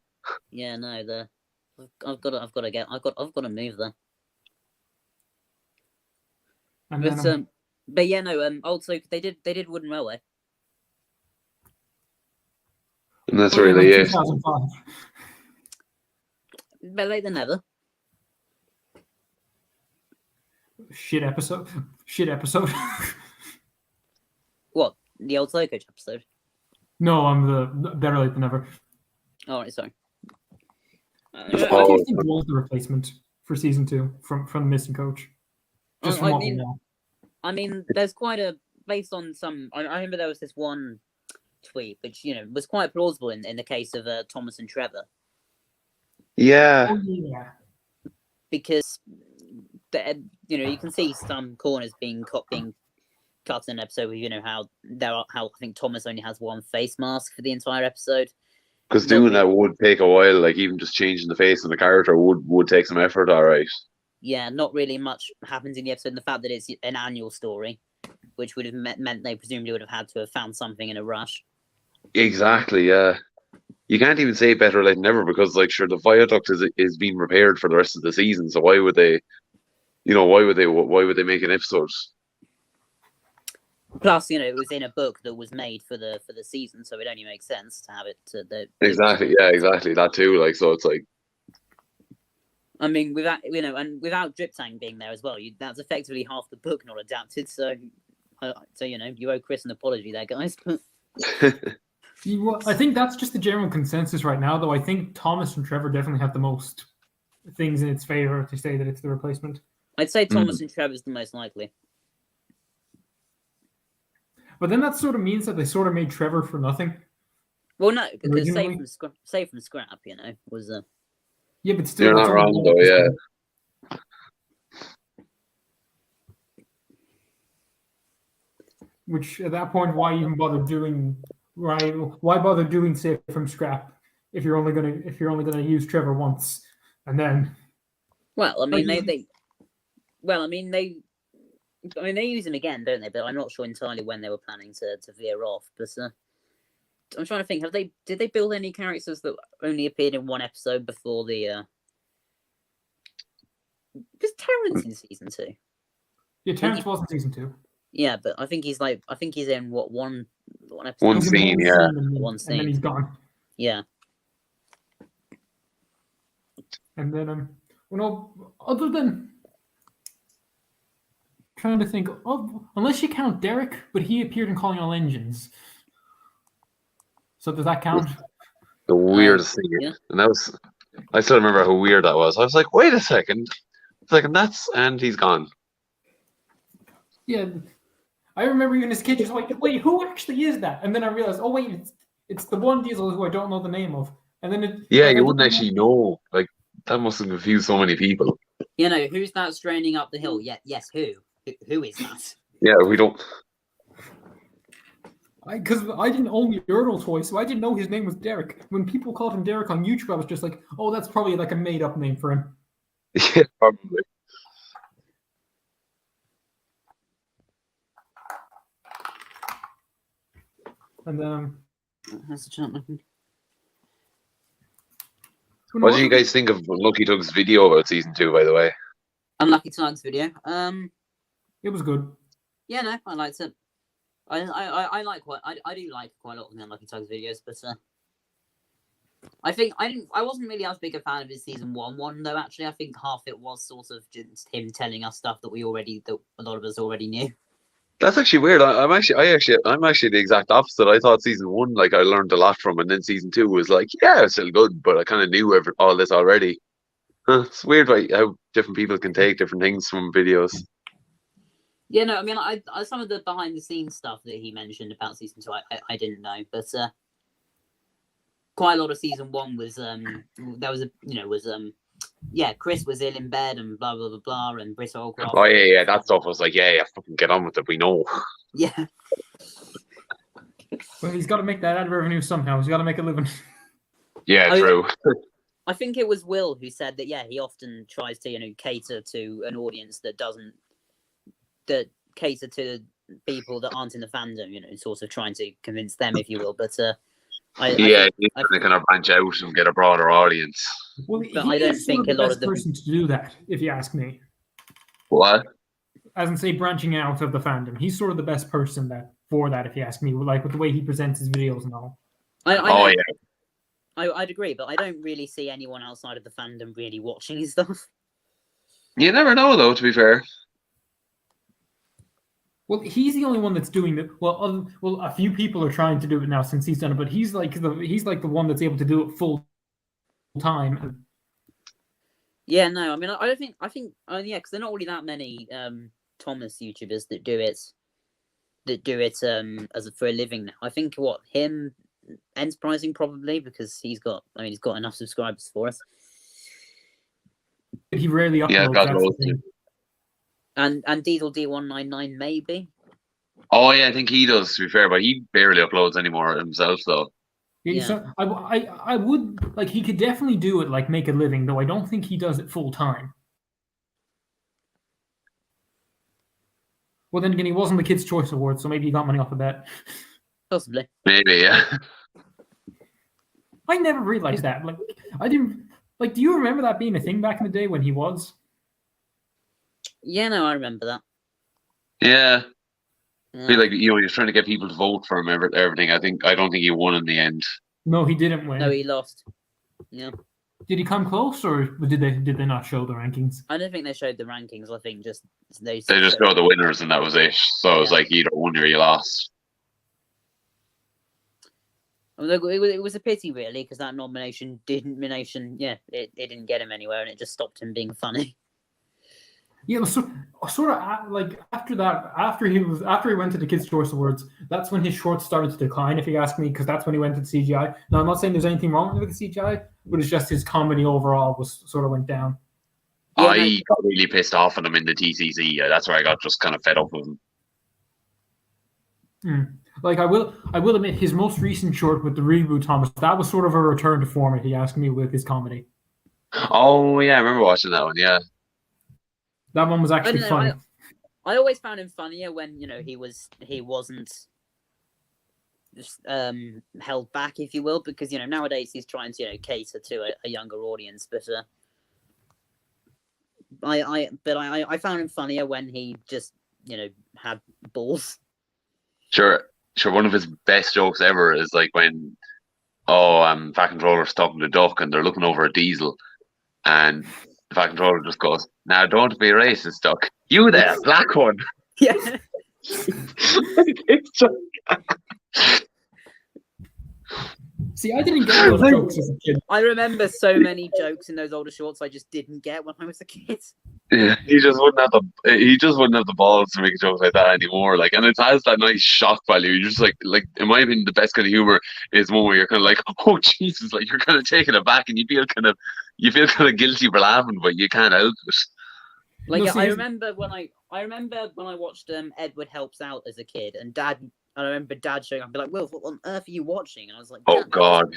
Yeah, no, I've got to move there. And But then but yeah, no, also they did Wooden Railway. And that's oh, yeah, really like it. 2005. Better late than never. Shit episode. Shit episode. What, the old Slow Coach episode? No, I'm the better late than never. Oh, right, sorry. What do you think was the replacement for season 2 from the missing coach? Just from what we know. I mean, there's quite a based on some. I remember there was this one tweet which was quite plausible in the case of Thomas and Trevor. Yeah. Oh, yeah. Because you can see some corners being cut in an episode with how I think Thomas only has one face mask for the entire episode. Because doing that would take a while. Like even just changing the face of the character would take some effort. All right. Yeah, not really much happens in the episode. And the fact that it's an annual story, which would have meant they presumably would have had to have found something in a rush. Exactly. Yeah. You can't even say better late than never because, like, sure, the viaduct is being repaired for the rest of the season. So why would they? Why would they make an episode? Plus, it was in a book that was made for the season, so it only makes sense to have it. Exactly. Yeah. Exactly. That too. Like, so it's like. I mean, without without Drip Tank being there as well, that's effectively half the book not adapted. So you owe Chris an apology there, guys. I think that's just the general consensus right now, though. I think Thomas and Trevor definitely have the most things in its favor to say that it's the replacement. I'd say Thomas and Trevor is the most likely. But then that sort of means that they sort of made Trevor for nothing. Well, no, because Originally? Save from Scrap, was Yeah, but still, You're not wrong though. Yeah. Which at that point, why even bother doing? Right? Why bother doing Save from Scrap if you're only gonna use Trevor once, and then? Well, I mean they use him again, don't they? But I'm not sure entirely when they were planning to veer off. But I'm trying to think. Did they build any characters that only appeared in one episode before the? Was Terrence in season 2? Yeah, Terrence was in season 2. Yeah, but I think he's in one episode. One scene, yeah. One scene. And then he's gone. Yeah. And then other than trying to think of, unless you count Derek, but he appeared in Calling All Engines. So does that count? The weirdest thing. Yeah. And I still remember how weird that was. I was like, wait a second. And he's gone. Yeah. I remember even as a kid just like, wait, who actually is that? And then I realized, oh wait, it's the one Diesel who I don't know the name of. And then you wouldn't actually know. Like that must have confused so many people. Who's that straining up the hill? Yeah, yes, who? Who is that? Yeah, we don't. Because I didn't own the Urdal toy, so I didn't know his name was Derek. When people called him Derek on YouTube, I was just like, oh, that's probably like a made-up name for him. Yeah, probably. And then That's the chant. What do you guys think of Lucky Tug's video about season 2? By the way, Unlucky Tugs video. It was good. Yeah, no, I liked it. I do like quite a lot of the Unlucky Tugs videos, but I think I wasn't really as big a fan of his season 1 one though. Actually, I think half it was sort of just him telling us stuff that a lot of us already knew. that's actually weird. I'm actually the exact opposite. I thought season 1, like, I learned a lot from, and then season 2 was like, yeah, it's still good, but I kind of knew all this already. It's weird, like, how different people can take different things from videos. Yeah, no, I mean, I some of the behind the scenes stuff that he mentioned about season 2, I didn't know, but quite a lot of season 1 was yeah, Chris was ill in bed and blah blah blah blah, and Britt Holcroft. Oh yeah, that stuff was like, yeah, fucking get on with it. We know. Yeah, Well, he's got to make that ad revenue somehow. He's got to make a living. Yeah, I mean, true. I think it was Will who said that. Yeah, he often tries to cater to an audience that cater to people that aren't in the fandom. Sort of trying to convince them, if you will. But I think, he's trying to kind of branch out and get a broader audience. Well, But he I don't is sort think of a the lot best of the person to do that, if you ask me. What? As in, say, branching out of the fandom. He's sort of the best person for that, if you ask me. Like with the way he presents his videos and all. I'd agree, but I don't really see anyone outside of the fandom really watching his stuff. You never know, though. To be fair. Well, he's the only one that's doing it. Well, a few people are trying to do it now since he's done it, but he's like the one that's able to do it full time. Yeah, no, I mean, I think, yeah, because there are not really that many Thomas YouTubers that do it for a living now. I think him, Enterprising probably, because he's got enough subscribers for us. He rarely uploads. Yeah, God knows. And Diesel D199 maybe. Oh yeah, I think he does. To be fair, but he barely uploads anymore himself, though. Yeah. So I would like he could definitely do it, like make a living, though I don't think he does it full time. Well, then again, he wasn't the Kids' Choice Award, so maybe he got money off of that. Possibly. Maybe, yeah. I never realized that. Like, I didn't. Like, do you remember that being a thing back in the day when he was? Yeah, no, I remember that. Yeah. Yeah. I feel like he was trying to get people to vote for him. Everything. I don't think he won in the end. No, he didn't win. No, he lost. Yeah. Did he come close, or did they not show the rankings? I don't think they showed the rankings. I think they just showed the winners, and that was it. So it was like either won or you lost. It was a pity, really, because that nomination didn't get him anywhere, and it just stopped him being funny. Yeah, sort of like after he went to the Kids' Choice Awards, that's when his shorts started to decline, if you ask me, because that's when he went to the CGI. Now, I'm not saying there's anything wrong with the CGI, but it's just his comedy overall went down. Yeah, I got really pissed off at him in the TCC. That's where I got just kind of fed up with him. Like I will admit, his most recent short with the reboot, Thomas, that was sort of a return to form, if you ask me, with his comedy. Oh yeah, I remember watching that one. Yeah. That one was actually funny. I always found him funnier when he wasn't just held back, if you will, because nowadays he's trying to cater to a younger audience. But I found him funnier when he just had balls. Sure. One of his best jokes ever is like when Fat Controller's talking to Duck and they're looking over a diesel, and the Fat Controller just goes, "Now don't be racist, Duck. You there, black one." Yeah. It's just... See, I didn't get those jokes as a kid. I remember so many jokes in those older shorts I just didn't get when I was a kid. Yeah, he just wouldn't have the balls to make jokes like that anymore. Like, and it has that nice shock value. You're just like in my opinion, the best kind of humor is one where you're kind of like, oh Jesus, like you're kind of taking it back, and you feel kind of guilty for laughing, but you can't help it. Like, I remember when I watched Edward Helps Out as a kid, and I remember Dad showing up and be like, "Will, what on earth are you watching?" And I was like, "Oh God!"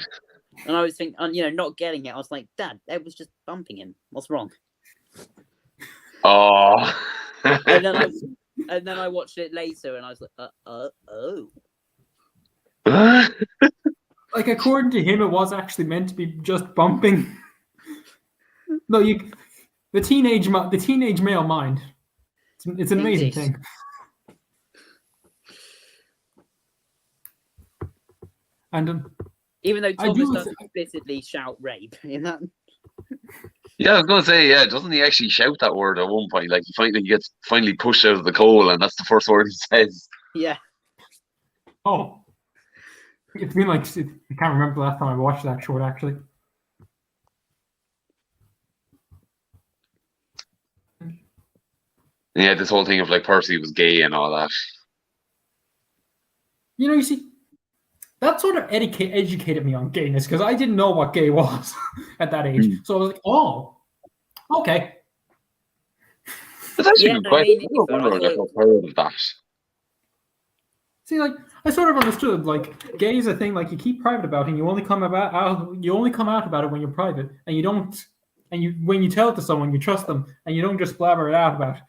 And I was thinking, not getting it. I was like, "Dad, Ed was just bumping him. What's wrong?" Oh. and then I watched it later, and I was like, oh. Like, according to him, it was actually meant to be just bumping. No, the teenage male mind. It's an amazing thing. And even though Thomas doesn't explicitly shout rape in that. Yeah, I was gonna say, doesn't he actually shout that word at one point? Like he gets pushed out of the coal, and that's the first word he says. Yeah. Oh, it's been like I can't remember the last time I watched that short, actually. Yeah, this whole thing of like Percy was gay and all that. You see, that sort of educated me on gayness, because I didn't know what gay was at that age. So I was like, oh, Okay. That's actually Yeah, a good no, question. me I don't neither. I wonder if thought- I've heard of that. See, like I sort of understood, like gay is a thing like you keep private about, and you only come out about it when you're private, and you don't, and you when you tell it to someone, you trust them, and you don't just blabber it out about it.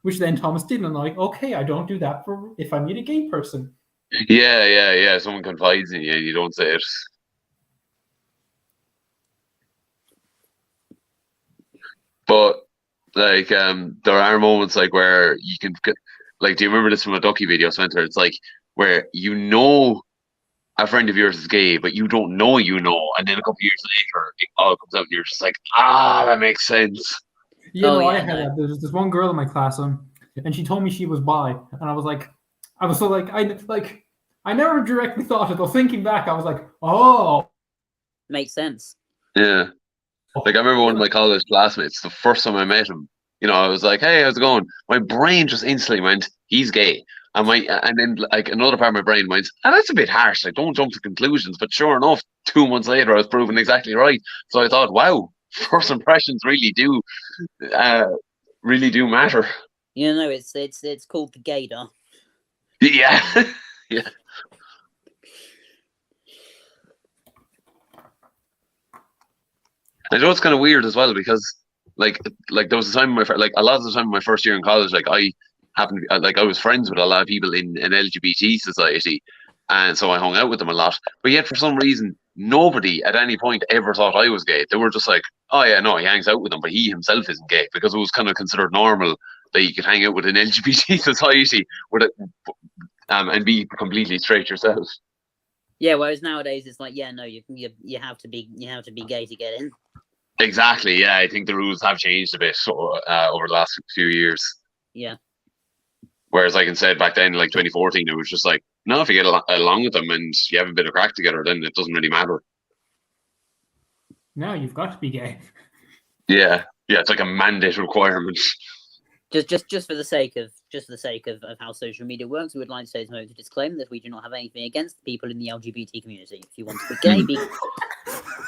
Which then Thomas did, and I'm like, okay, I don't do that for if I meet a gay person. Yeah. Someone confides in you and you don't say it. But like, there are moments like where you can, like, do you remember this from a Ducky video, Spencer? It's like where you know a friend of yours is gay, but you don't know and then a couple of years later, it all comes out, and you're just like, that makes sense. You know, I yeah, had no. that. There's this one girl in my class, and she told me she was bi, and I was like, I never directly thought it, but thinking back, I was like, oh, Makes sense. Yeah. Like, I remember one of my college classmates, the first time I met him, I was like, hey, how's it going? My brain just instantly went, he's gay. And then like another part of my brain went, that's a bit harsh. Like, don't jump to conclusions. But sure enough, 2 months later, I was proven exactly right. So I thought, wow, first impressions really do matter. You know, it's called the gaydar. Yeah. Yeah. I know it's kind of weird as well because, like there was a time in a lot of the time in my first year in college, like I happened to be, I was friends with a lot of people in an LGBT society, and so I hung out with them a lot. But yet, for some reason, nobody at any point ever thought I was gay. They were just like, "Oh yeah, no, he hangs out with them, but he himself isn't gay," because it was kind of considered normal that you could hang out with an LGBT society with it, and be completely straight yourself. Yeah, whereas nowadays it's like, yeah, no, you have to be gay to get in. Exactly. Yeah, I think the rules have changed a bit over the last few years. Yeah. Whereas, like I said, back then, like 2014, it was just like, no, if you get along with them and you have a bit of crack together, then it doesn't really matter. now you've got to be gay. Yeah, it's like a mandate requirement. Just for the sake of how social media works, we would like to take a moment to disclaim that we do not have anything against people in the LGBT community. If you want to be gay, be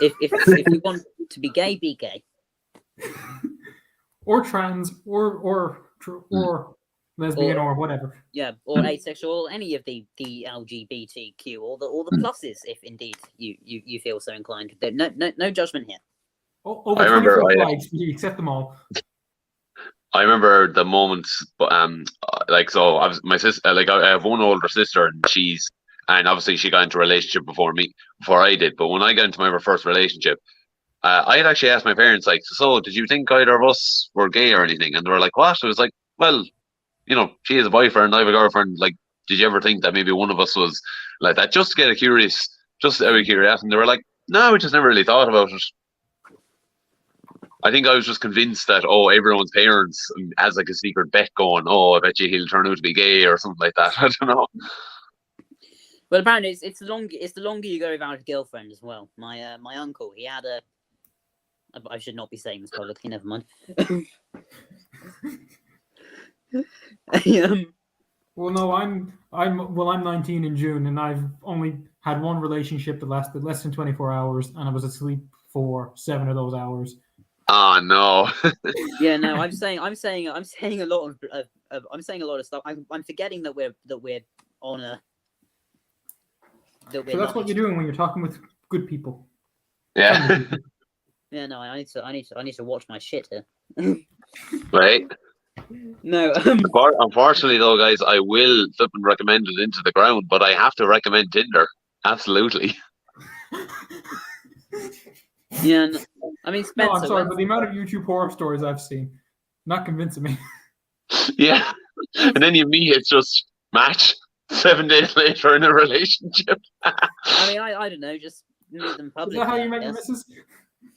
if you want to be gay, be gay. Or trans, or lesbian, or whatever. Yeah, or asexual, any of the LGBTQ, or the pluses, if indeed you feel so inclined. No judgment here. Over 24 flags, you accept them all. I remember the moment, so I was my sister. Like, I have one older sister, and obviously she got into a relationship before I did. But when I got into my first relationship, I had actually asked my parents, like, so did you think either of us were gay or anything? And they were like, what? I was like, well, she has a boyfriend, I have a girlfriend. Like, did you ever think that maybe one of us was like that? Just out of curiosity. And they were like, no, we just never really thought about it. I think I was just convinced that, everyone's parents has like a secret bet going, I bet you he'll turn out to be gay or something like that. I don't know. Well, apparently it's the longer you go without a girlfriend as well. My uncle, he had a. I should not be saying this publicly. Never mind. Well, no, I'm 19 in June, and I've only had one relationship that lasted less than 24 hours, and I was asleep for 7 of those hours. Oh no. Yeah, no, I'm saying a lot of stuff. I'm forgetting that we're on a. So that's what you're doing when you're talking with good people. Yeah. Yeah, no, I need to watch my shit here. Right. No. Unfortunately, though, guys, I will flip and recommend it into the ground, but I have to recommend Tinder. Absolutely. Yeah, no, I mean, Spencer. No, I'm sorry, but the amount of YouTube horror stories I've seen, not convincing me. Yeah, and then you meet, it's just match 7 days later in a relationship. I mean, I don't know, just meet them publicly. Is that how you met your missus?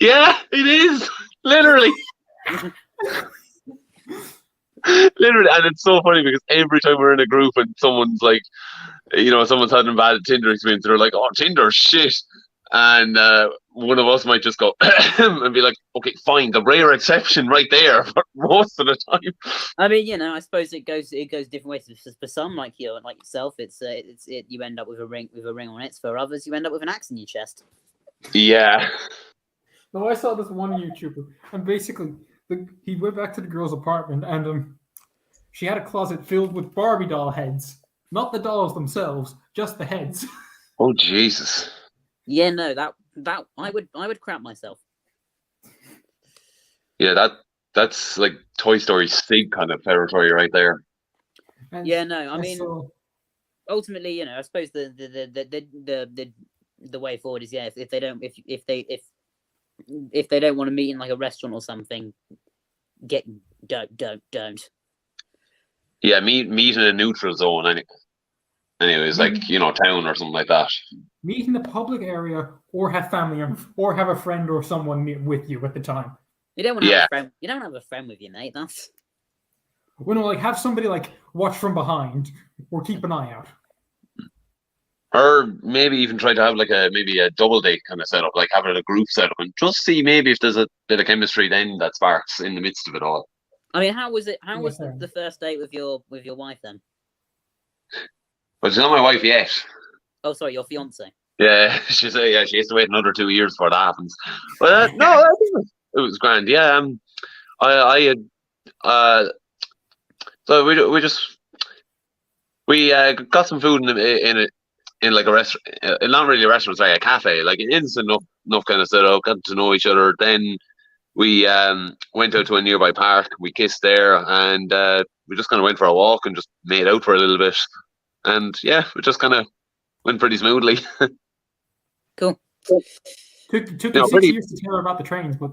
Yeah, it is. Literally. Literally, and it's so funny because every time we're in a group and someone's like, someone's had a bad Tinder experience, they're like, "Oh, Tinder shit," and one of us might just go and be like, "Okay, fine, the rare exception right there," but most of the time. I mean, I suppose it goes different ways. For some, like yourself, it's you end up with a ring on it. For others, you end up with an axe in your chest. Yeah. No, I saw this one YouTuber, and basically he went back to the girl's apartment, and she had a closet filled with Barbie doll heads. Not the dolls themselves, just the heads. Oh Jesus. Yeah, no, that I would crap myself. Yeah, that's like Toy Story Sig kind of territory right there. And Yeah, no, I mean, so, ultimately, you know, I suppose the way forward is, yeah, if they don't want to meet in like a restaurant or something, don't. Yeah, meet in a neutral zone. Anyways, like town or something like that. meet in the public area, or have family, or have a friend or someone with you at the time. You don't want to have a friend. You don't have a friend with you, mate. That's Like have somebody like watch from behind or keep an eye out. Or maybe even try to have like maybe a double date kind of setup, like having a group setup, and just see maybe if there's a bit of chemistry then that sparks in the midst of it all. I mean, how was it? How Yeah, was fair. the first date with your wife then? But she's not my wife yet. Oh, sorry, your fiance. Yeah, she has to wait another 2 years before that happens. But no, I think it was grand. Yeah, I had so we got some food in like a restaurant, not really a restaurant, sorry, a cafe, like an instant enough kind of setup, got to know each other. Then we went out to a nearby park. We kissed there, and we just kind of went for a walk and just made out for a little bit. And yeah, it just kind of went pretty smoothly. Cool. Took You me know, 6 pretty. years to tell her about the trains, but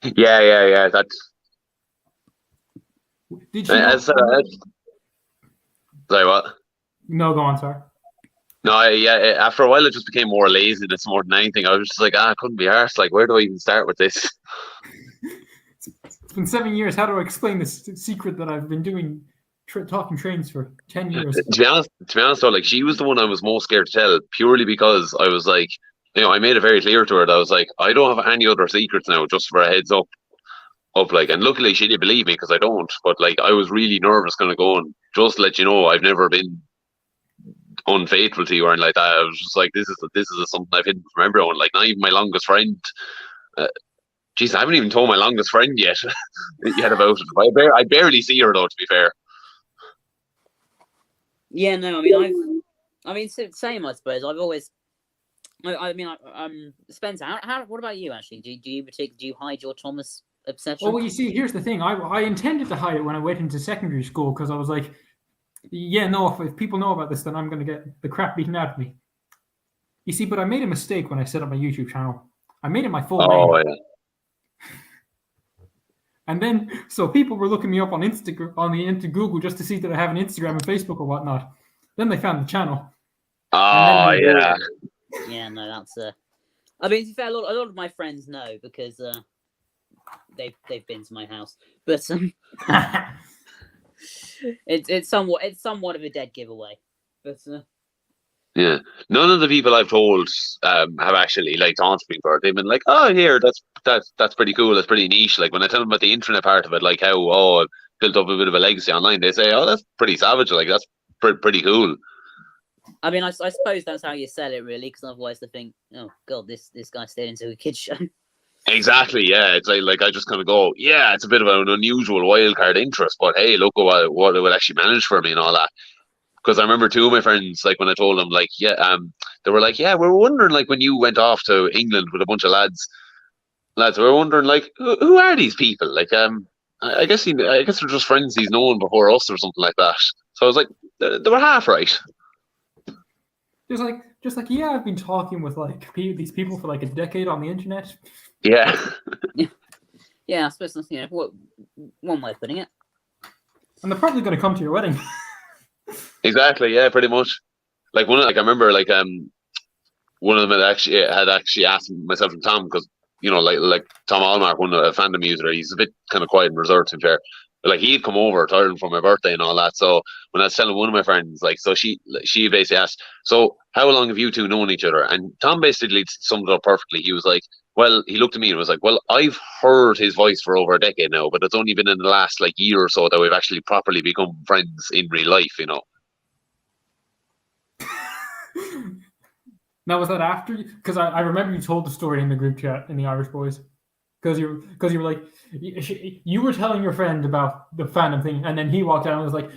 Yeah. That's did she know? sorry, what? No, go on, sorry. No, after a while, it just became more laziness more than anything. I was just like, I couldn't be arsed. Like, where do I even start with this? It's been 7 years. How do I explain this secret that I've been doing, talking trains for 10 years? To be honest, though, like she was the one I was most scared to tell, purely because I was like, I made it very clear to her that I was like, I don't have any other secrets now, just for a heads up, like, and luckily she did believe me because I don't. But like, I was really nervous, going to go and just let you know I've never been unfaithful to you or anything like that. I was just like, this is something I've hidden from everyone. Like, not even my longest friend. Jeez, I haven't even told my longest friend yet about it. I barely see her though, to be fair. Yeah, no, I mean, same, I suppose. I've always, Spencer, what about you actually? Do you hide your Thomas obsession? Oh, well, you see, here's the thing. I intended to hide it when I went into secondary school because I was like, yeah, no, if people know about this, then I'm going to get the crap beaten out of me. You see, but I made a mistake when I set up my YouTube channel. I made it my full name. Yeah. And then, so people were looking me up on Instagram, into Google just to see that I have an Instagram and Facebook or whatnot. Then they found the channel. Oh, yeah. Yeah, no, that's I mean, to be fair, a lot of my friends know because they've been to my house, but it's somewhat of a dead giveaway, but yeah, none of the people I've told have actually like taunted me for it. They've been like, "Oh, here, that's pretty cool. That's pretty niche." Like when I tell them about the internet part of it, like how I've built up a bit of a legacy online, they say, "Oh, that's pretty savage. Like that's pretty cool." I mean, I suppose that's how you sell it, really, because otherwise they think, "Oh God, this guy stayed into a kids show." Exactly. Yeah, it's like I just kind of go, "Yeah, it's a bit of an unusual wild card interest, but hey, look what it would actually manage for me and all that." Because I remember two of my friends, like when I told them, like, they were like, "Yeah, we were wondering, like, when you went off to England with a bunch of lads, we were wondering, like, who are these people? Like, I guess they're just friends he's known before us or something like that." So I was like, they were half right. Just like, yeah, I've been talking with like these people for like a decade on the internet. Yeah. Yeah, I suppose that's one way of putting it. And they're probably going to come to your wedding. Exactly. Yeah, pretty much. Like I remember, like one of them had actually asked myself and Tom because like Tom Allmark, one of a fandom user, he's a bit kind of quiet and reserved to be fair. But like he'd come over to Ireland for my birthday and all that. So when I was telling one of my friends, like, so she basically asked, "So how long have you two known each other?" And Tom basically summed it up perfectly. He was like, "Well," he looked at me and was like, "Well, I've heard his voice for over a decade now, but it's only been in the last like year or so that we've actually properly become friends in real life, you know." Now, was that after you? Because I remember you told the story in the group chat in the Irish Boys. because you were like you were telling your friend about the fandom thing, and then he walked out and was like,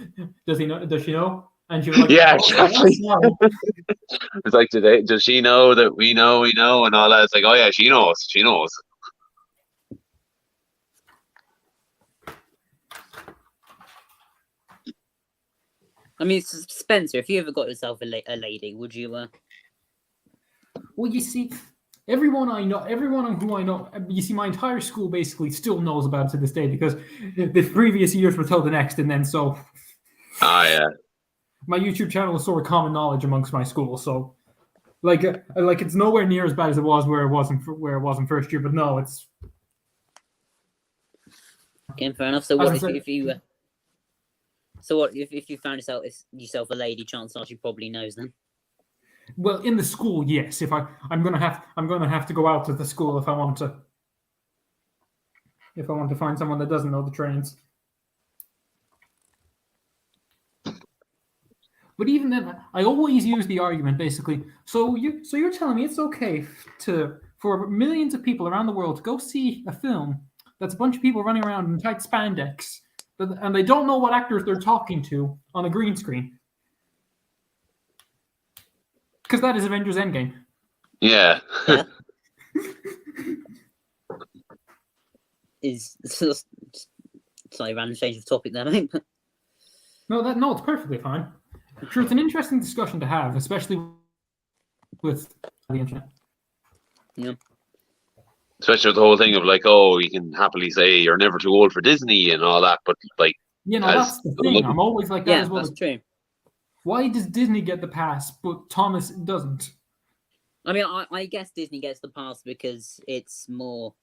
"Does he know? Does she know?" And she was like, Yeah, "Oh, exactly. no." It's like, does she know that we know, and all that? It's like, oh yeah, she knows. She knows. I mean, Spencer, if you ever got yourself a lady, would you? Well, you see, everyone who I know, you see, my entire school basically still knows about it to this day because the previous years were told the next, and then so Ah, yeah. my YouTube channel is sort of common knowledge amongst my school. So, like it's nowhere near as bad as it was where it wasn't first year. But no, it's Okay, fair enough. So As what I if said- you? So what if you found yourself a lady? Chances are she probably knows then. well in the school, yes. If I'm gonna have to go out to the school if I want to find someone that doesn't know the trains. But even then, I always use the argument basically. So you're telling me it's okay for millions of people around the world to go see a film that's a bunch of people running around in tight spandex, and they don't know what actors they're talking to on a green screen, because that is Avengers Endgame. Yeah. Yeah. Sorry, random change of topic there, mate. No, it's perfectly fine. Sure, it's an interesting discussion to have, especially with the internet. Yeah. Especially with the whole thing of like, oh, you can happily say you're never too old for Disney and all that, but like, You know, As- that's the thing. I'm always like that Yeah, as well. that's true. Why does Disney get the pass, but Thomas doesn't? I mean, I guess Disney gets the pass because it's more.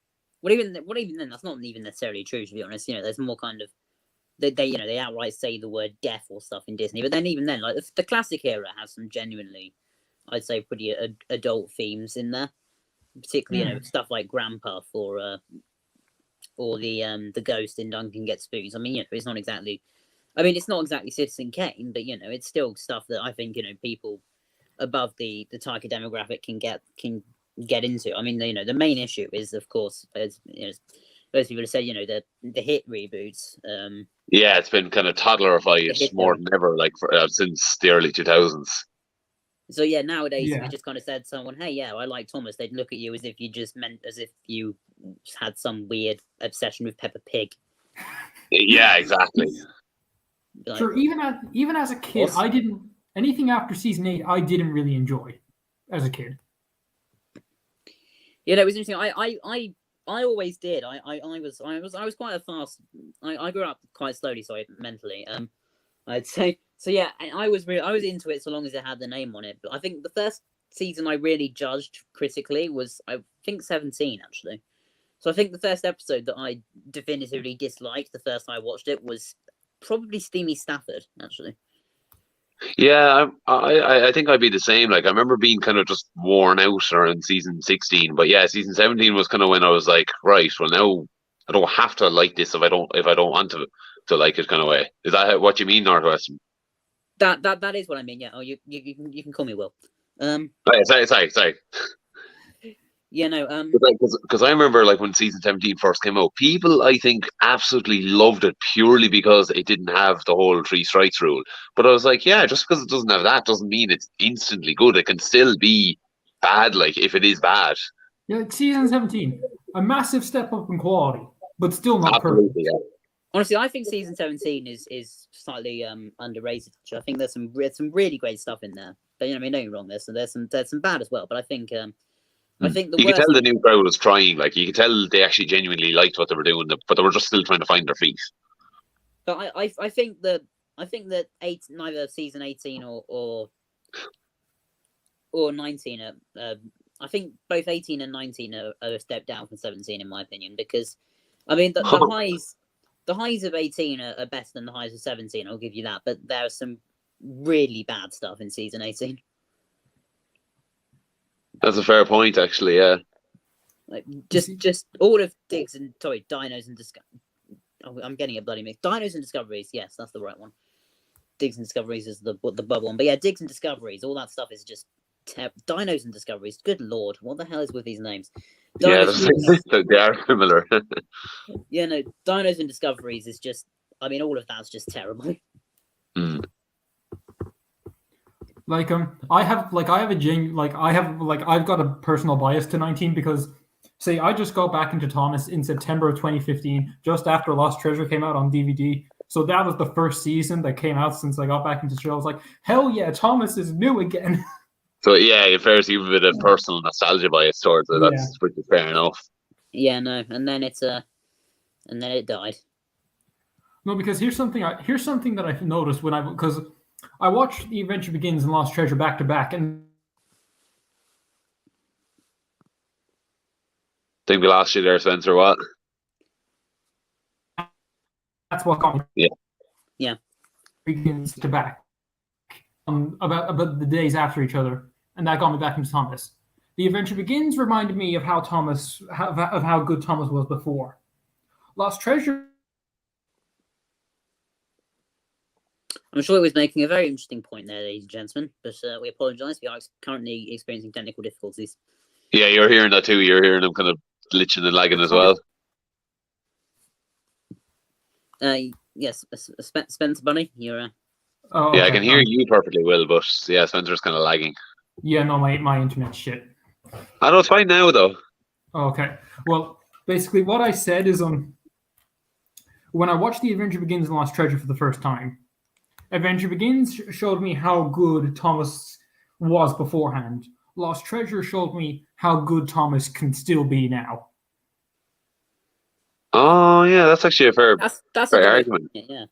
Well, even then, that's not even necessarily true. To be honest, there's more kind of they outright say the word death or stuff in Disney. But then even then, like the classic era has some genuinely, I'd say, pretty adult themes in there. Particularly, stuff like Grandpa or the ghost in Duncan Gets Spoons. I mean, it's not exactly. I mean, it's not exactly Citizen Kane, but it's still stuff that I think people above the target demographic can get into. I mean, the main issue is, of course, as most people have said, the hit reboots. yeah, it's been kind of toddlerified more than ever, like since the early 2000s. So yeah, nowadays if Yeah. you just kind of said to someone, "Hey, yeah, I like Thomas," they'd look at you as if you just meant as if you had some weird obsession with Peppa Pig. Yeah, exactly. Like, Sure, even as a kid, Awesome. I didn't anything after season 8. I didn't really enjoy as a kid. it was interesting. I always did. I was quite a fast. I grew up quite slowly, so mentally. I'd say so. Yeah, I was into it so long as it had the name on it. But I think the first season I really judged critically was I think 17 actually. So I think the first episode that I definitively disliked the first time I watched it was probably Steamy Stafford actually. Yeah, I think I'd be the same. Like, I remember being kind of just worn out around season 16, but yeah, season 17 was kind of when I was like, right, well now I don't have to like this if I don't want to like it, kind of way. Is that what you mean, Northwestern? That is what I mean. Yeah. Oh, you can call me Will. Sorry. Yeah. No. Because I remember like when season 17 first came out, people I think absolutely loved it purely because it didn't have the whole 3 strikes rule. But I was like, yeah, just because it doesn't have that doesn't mean it's instantly good. It can still be bad, like if it is bad. Yeah, like season 17, a massive step up in quality, but still not perfect. Absolutely, yeah. Honestly, I think season 17 is slightly underrated. Actually. I think there's some really great stuff in there. But I mean, don't get me wrong. There's some bad as well. But I think the You could tell the new crowd was trying. Like, you could tell they actually genuinely liked what they were doing, but they were just still trying to find their feet. But I think that neither season 18 or 19 I think both 18 and 19 are a step down from 17 in my opinion, because I mean the highs of 18 are better than the highs of 17. I'll give you that, but there are some really bad stuff in season 18. That's a fair point, actually. Yeah. Like just all of Dinos and I'm getting a bloody mix. Dinos and Discoveries, yes, that's the right one. Digs and Discoveries is the bubble one, but yeah, Digs and Discoveries, all that stuff is just Dinos and Discoveries. Good lord, what the hell is with these names? Yeah, Dinos they are similar. yeah, no, Dinos and Discoveries is just. I mean, all of that's just terrible. Mm. Like I've got a personal bias to 19 because say I just got back into Thomas in September of 2015, just after Lost Treasure came out on DVD. So that was the first season that came out since I got back into the show. I was like, hell yeah, Thomas is new again. So yeah, it fares you a bit of personal nostalgia bias towards it. Yeah. That's which is fair enough. Yeah, no, and then it died. No, because here's something that I've noticed because I watched The Adventure Begins and Lost Treasure back to back, and Think we lost you there, Spencer. What? that's what got me. Yeah. Begins to back, about the days after each other, and that got me back into Thomas. The Adventure Begins reminded me of how good Thomas was before. Lost Treasure. I'm sure it was making a very interesting point there, ladies and gentlemen, but we apologise. We are currently experiencing technical difficulties. Yeah, you're hearing that too. You're hearing them kind of glitching and lagging as well. Yes, Spencer Bunny, you're. Oh, Yeah, I okay. can hear you perfectly well, but yeah, Spencer's kind of lagging. Yeah, no, my internet's shit. I know it's fine now though. Okay. Well, basically, what I said is when I watched The Adventure Begins and Lost Treasure for the first time, Adventure Begins showed me how good Thomas was beforehand. Lost Treasure showed me how good Thomas can still be now. Oh yeah, that's actually a fair That's a fair good argument. yeah.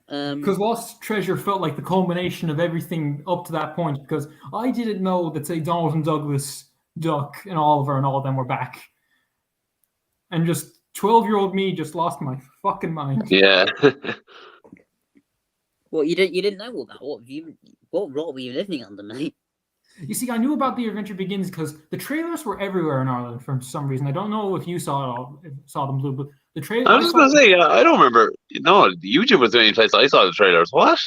Because Lost Treasure felt like the culmination of everything up to that point. Because I didn't know that, say, Donald and Douglas, Duck, and Oliver, and all of them were back, and just 12-year-old me just lost my fucking mind. Yeah. Well, you didn't know all that. What role were you living under, mate? You see, I knew about The Adventure Begins because the trailers were everywhere in Ireland for some reason. I don't know if you saw them, Blue, but the trailer. I was just gonna say, I don't remember. No, YouTube was the only place I saw the trailers. What?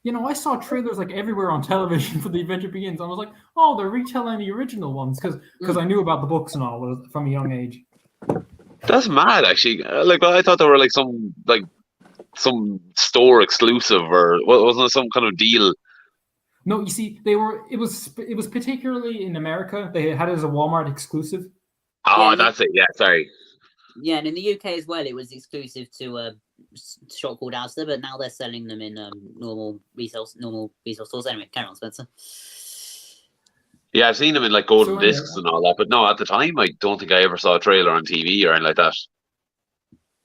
You know, I saw trailers like everywhere on television for The Adventure Begins. I was like, oh, they're retelling the original ones because I knew about the books and all from a young age. That's mad, actually. Like, I thought they were like some store exclusive, or wasn't it some kind of deal? No, you see, it was particularly in America. They had it as a Walmart exclusive. Oh, Yeah, that's it. Yeah, sorry. Yeah, and in the UK as well, it was exclusive to a shop called Asda, but now they're selling them in normal retail stores. Anyway, carry on, Spencer. Yeah, I've seen them in like golden discs and all that, but no, at the time, I don't think I ever saw a trailer on TV or anything like that.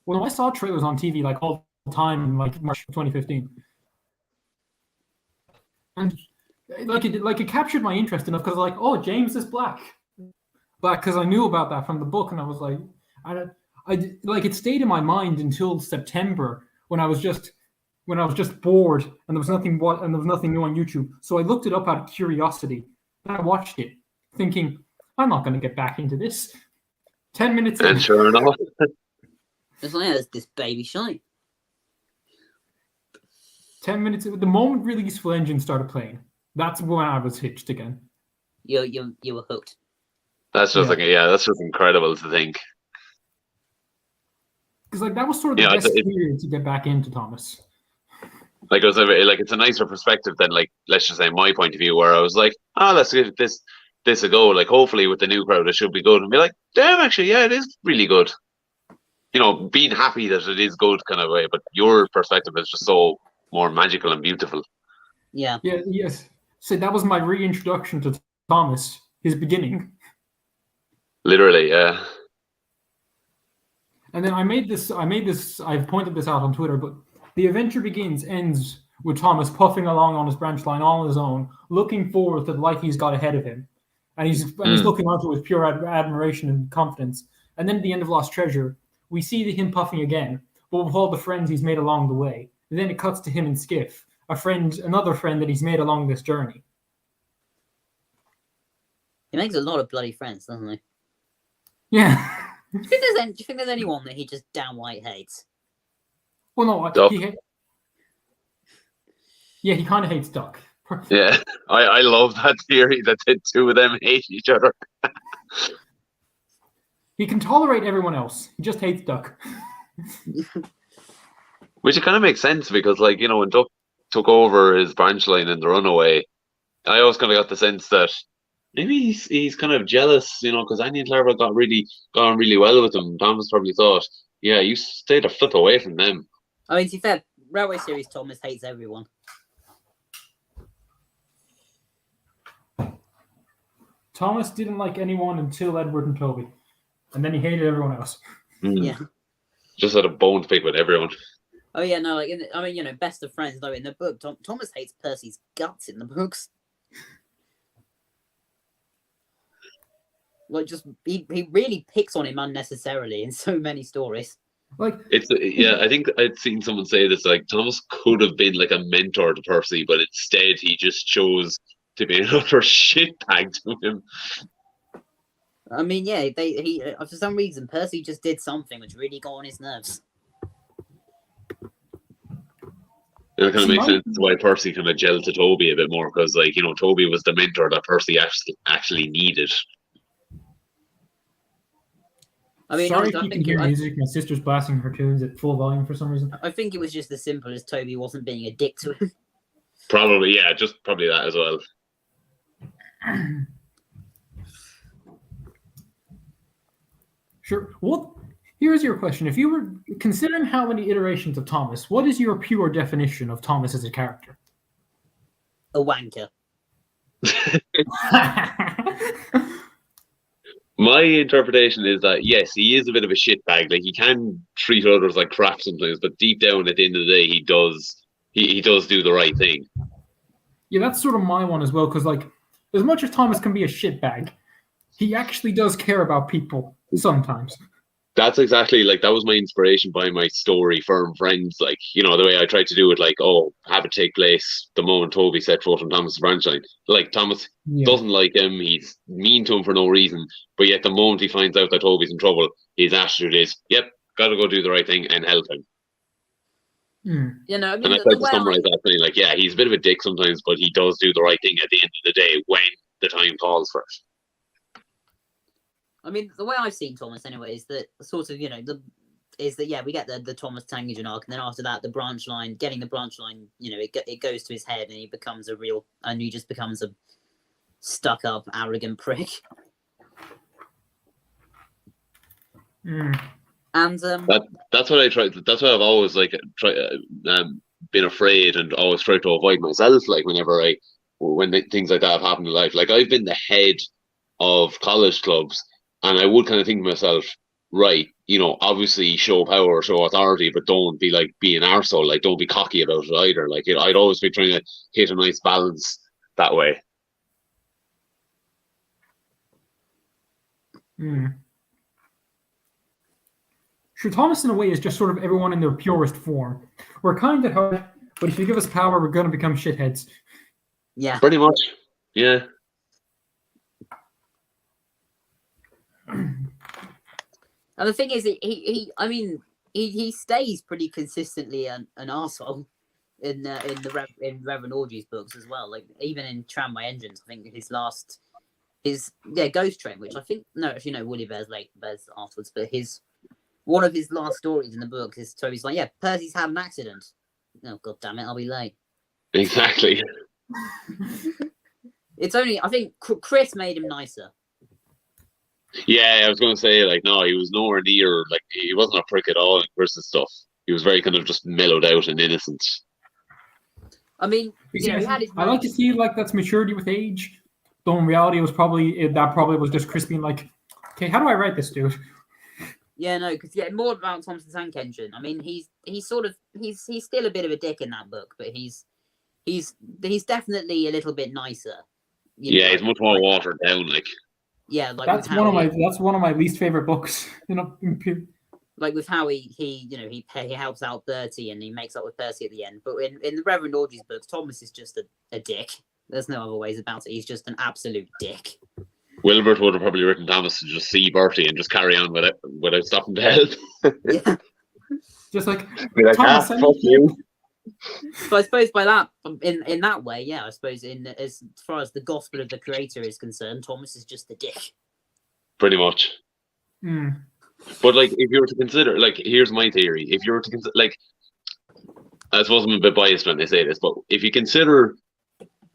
Well, I saw trailers on TV like all the time in like March 2015. And it captured my interest enough because like, oh, James is black because I knew about that from the book, and I was like, I like it stayed in my mind until September when I was just bored and there was nothing new on YouTube. So I looked it up out of curiosity and I watched it, thinking I'm not going to get back into this. 10 minutes in, And sure enough, It's like, there's this baby shite. 10 minutes in, the moment Releaseful Engine started playing, that's when I was hitched again. You were hooked. that's just that's just incredible to think. Because like that was sort of the best period to get back into Thomas. Like it was it's a nicer perspective than like, let's just say, my point of view, where I was like, let's give this a go. Like hopefully with the new crowd it should be good, and be like, damn, actually, yeah, it is really good. You know, being happy that it is good kind of way, but your perspective is just so more magical and beautiful. Yeah. Yeah, yes. So that was my reintroduction to Thomas, his beginning. Literally, yeah. And then I've pointed this out on Twitter, but The Adventure Begins ends with Thomas puffing along on his branch line on his own, looking forward to the life he's got ahead of him. And he's looking onto it with pure admiration and confidence. And then at the end of Lost Treasure, we see him puffing again, but with all the friends he's made along the way. And then it cuts to him and Skiff, another friend that he's made along this journey. He makes a lot of bloody friends, doesn't he? Yeah. Do you think there's anyone that he just downright hates? Well, no, Duck. he kind of hates Duck. Yeah, I love that theory that the two of them hate each other. He can tolerate everyone else. He just hates Duck. Which it kind of makes sense because, like, you know, when Duck took over his branch line in the Runaway, I always kind of got the sense that maybe he's kind of jealous, you know, because Annie and Clara got on really well with him. Thomas probably thought, yeah, you stayed a foot away from them. I mean, to be fair, Railway Series Thomas hates everyone. Thomas didn't like anyone until Edward and Toby. And then he hated everyone else. Yeah. Just had a bone to pick with everyone. Oh yeah, no, like I mean, you know, best of friends though in the book. Thomas hates Percy's guts in the books. Like, just he really picks on him unnecessarily in so many stories. Like, It's I think I'd seen someone say this, like, Thomas could have been like a mentor to Percy, but instead he just chose to be another shitbag to him. I mean, yeah, he for some reason Percy just did something which really got on his nerves. And it kind of makes sense why Percy kind of gelled to Toby a bit more, because, like, you know, Toby was the mentor that Percy actually needed. I mean, sorry if you can hear music. My sister's blasting her tunes at full volume for some reason. I think it was just as simple as Toby wasn't being a dick to him. Probably, yeah, just probably that as well. Sure. Well, here's your question. If you were considering how many iterations of Thomas, what is your pure definition of Thomas as a character? A wanker. My interpretation is that, yes, he is a bit of a shitbag. Like, he can treat others like crap sometimes, but deep down at the end of the day, he does do the right thing. Yeah, that's sort of my one as well, because, like, as much as Thomas can be a shitbag, he actually does care about people sometimes. That's exactly, like, that was my inspiration behind my story, Firm Friends. Like, you know, the way I tried to do it, like, have it take place the moment Toby set foot on Thomas' branch line. Like, Thomas doesn't like him, he's mean to him for no reason, but yet the moment he finds out that Toby's in trouble, his attitude is, yep, gotta go do the right thing and help him. You know, I mean, and I tried to summarize that saying, like, yeah, he's a bit of a dick sometimes, but he does do the right thing at the end of the day when the time calls for it. I mean, the way I've seen Thomas anyway is that sort of, you know, we get the Thomas Tangian arc, and then after that, getting the branch line, you know, it goes to his head, and he just becomes a stuck-up, arrogant prick. And that's what I tried. That's what I've always been afraid and always tried to avoid myself. Like, when things like that have happened in life, like, I've been the head of college clubs. And I would kind of think to myself, right, you know, obviously show power, show authority, but don't be an arsehole. Like, don't be cocky about it either. Like, I'd always be trying to hit a nice balance that way. Sure, Thomas in a way is just sort of everyone in their purest form. We're kind at heart, but if you give us power, we're going to become shitheads. Yeah. Pretty much. Yeah. And the thing is, he stays pretty consistently an arsehole in Reverend Orgy's books as well. Like, even in Tram My Engines, I think Ghost Train, which I think Woolly Bear's afterwards, but one of his last stories in the book is Toby's like, yeah, Percy's had an accident. Oh, god damn it, I'll be late. Exactly. It's only, I think Chris made him nicer. Yeah, I was going to say, like, no, he was nowhere near, like, he wasn't a prick at all in Chris's stuff. He was very kind of just mellowed out and innocent. I mean, you know, he had his I like to see, like, that's maturity with age. Though in reality, that probably was just Chris being like, okay, how do I write this, dude? Yeah, no, because more about Thompson Tank Engine. I mean, he's still a bit of a dick in that book, but he's definitely a little bit nicer. He's much more watered down, like. Yeah, like that's one of my least favorite books. You know, like with how he helps out Bertie and he makes up with Percy at the end. But in the Reverend Orgy's books, Thomas is just a dick. There's no other ways about it. He's just an absolute dick. Wilbert would have probably written Thomas to just see Bertie and just carry on without stopping to help. Yeah. Just like Thomas, fuck you. But I suppose by that, in that way, yeah, I suppose as far as the gospel of the creator is concerned, Thomas is just the dick. Pretty much. Mm. But like, if you were to consider, like, here's my theory: if you were to consider, like, I suppose I'm a bit biased when they say this, but if you consider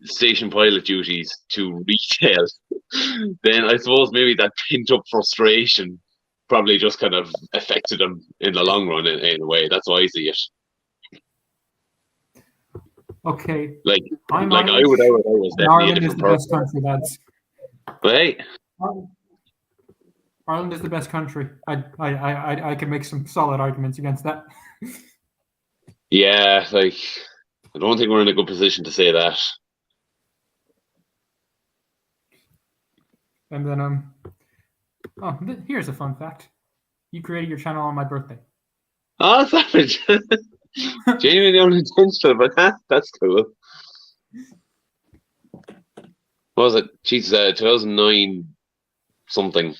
station pilot duties to retail, then I suppose maybe that pent up frustration probably just kind of affected them in the long run in a way. That's how I see it. Okay. Like, I'm like Irish, I was and definitely a Ireland is different the person. best country, lads. But hey, Ireland is the best country. I can make some solid arguments against that. yeah, like, I don't think we're in a good position to say that. And then here's a fun fact: you created your channel on my birthday. Oh, savage! Genuinely unintentional, but that's cool. What was it? Jeez, 2009 something.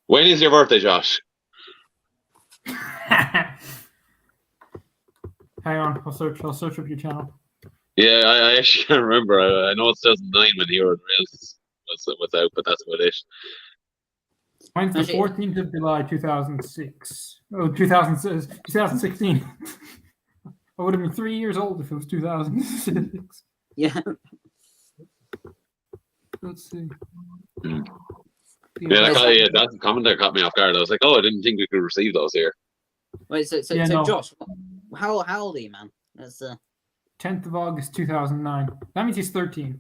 When is your birthday, Josh? Hang on, I'll search up your channel. Yeah, I actually can't remember. I know it's 2009 when Hero Rails was out, but that's about it. Mine's the Actually- 14th of July, 2006. Oh, 2016. I would have been 3 years old if it was 2006. Yeah. Let's see. Yeah, that comment there caught me off guard. I was like, oh, I didn't think we could receive those here. Wait, so Yeah, no. Josh, how old are you, man? That's 10th of August, 2009. That means he's 13.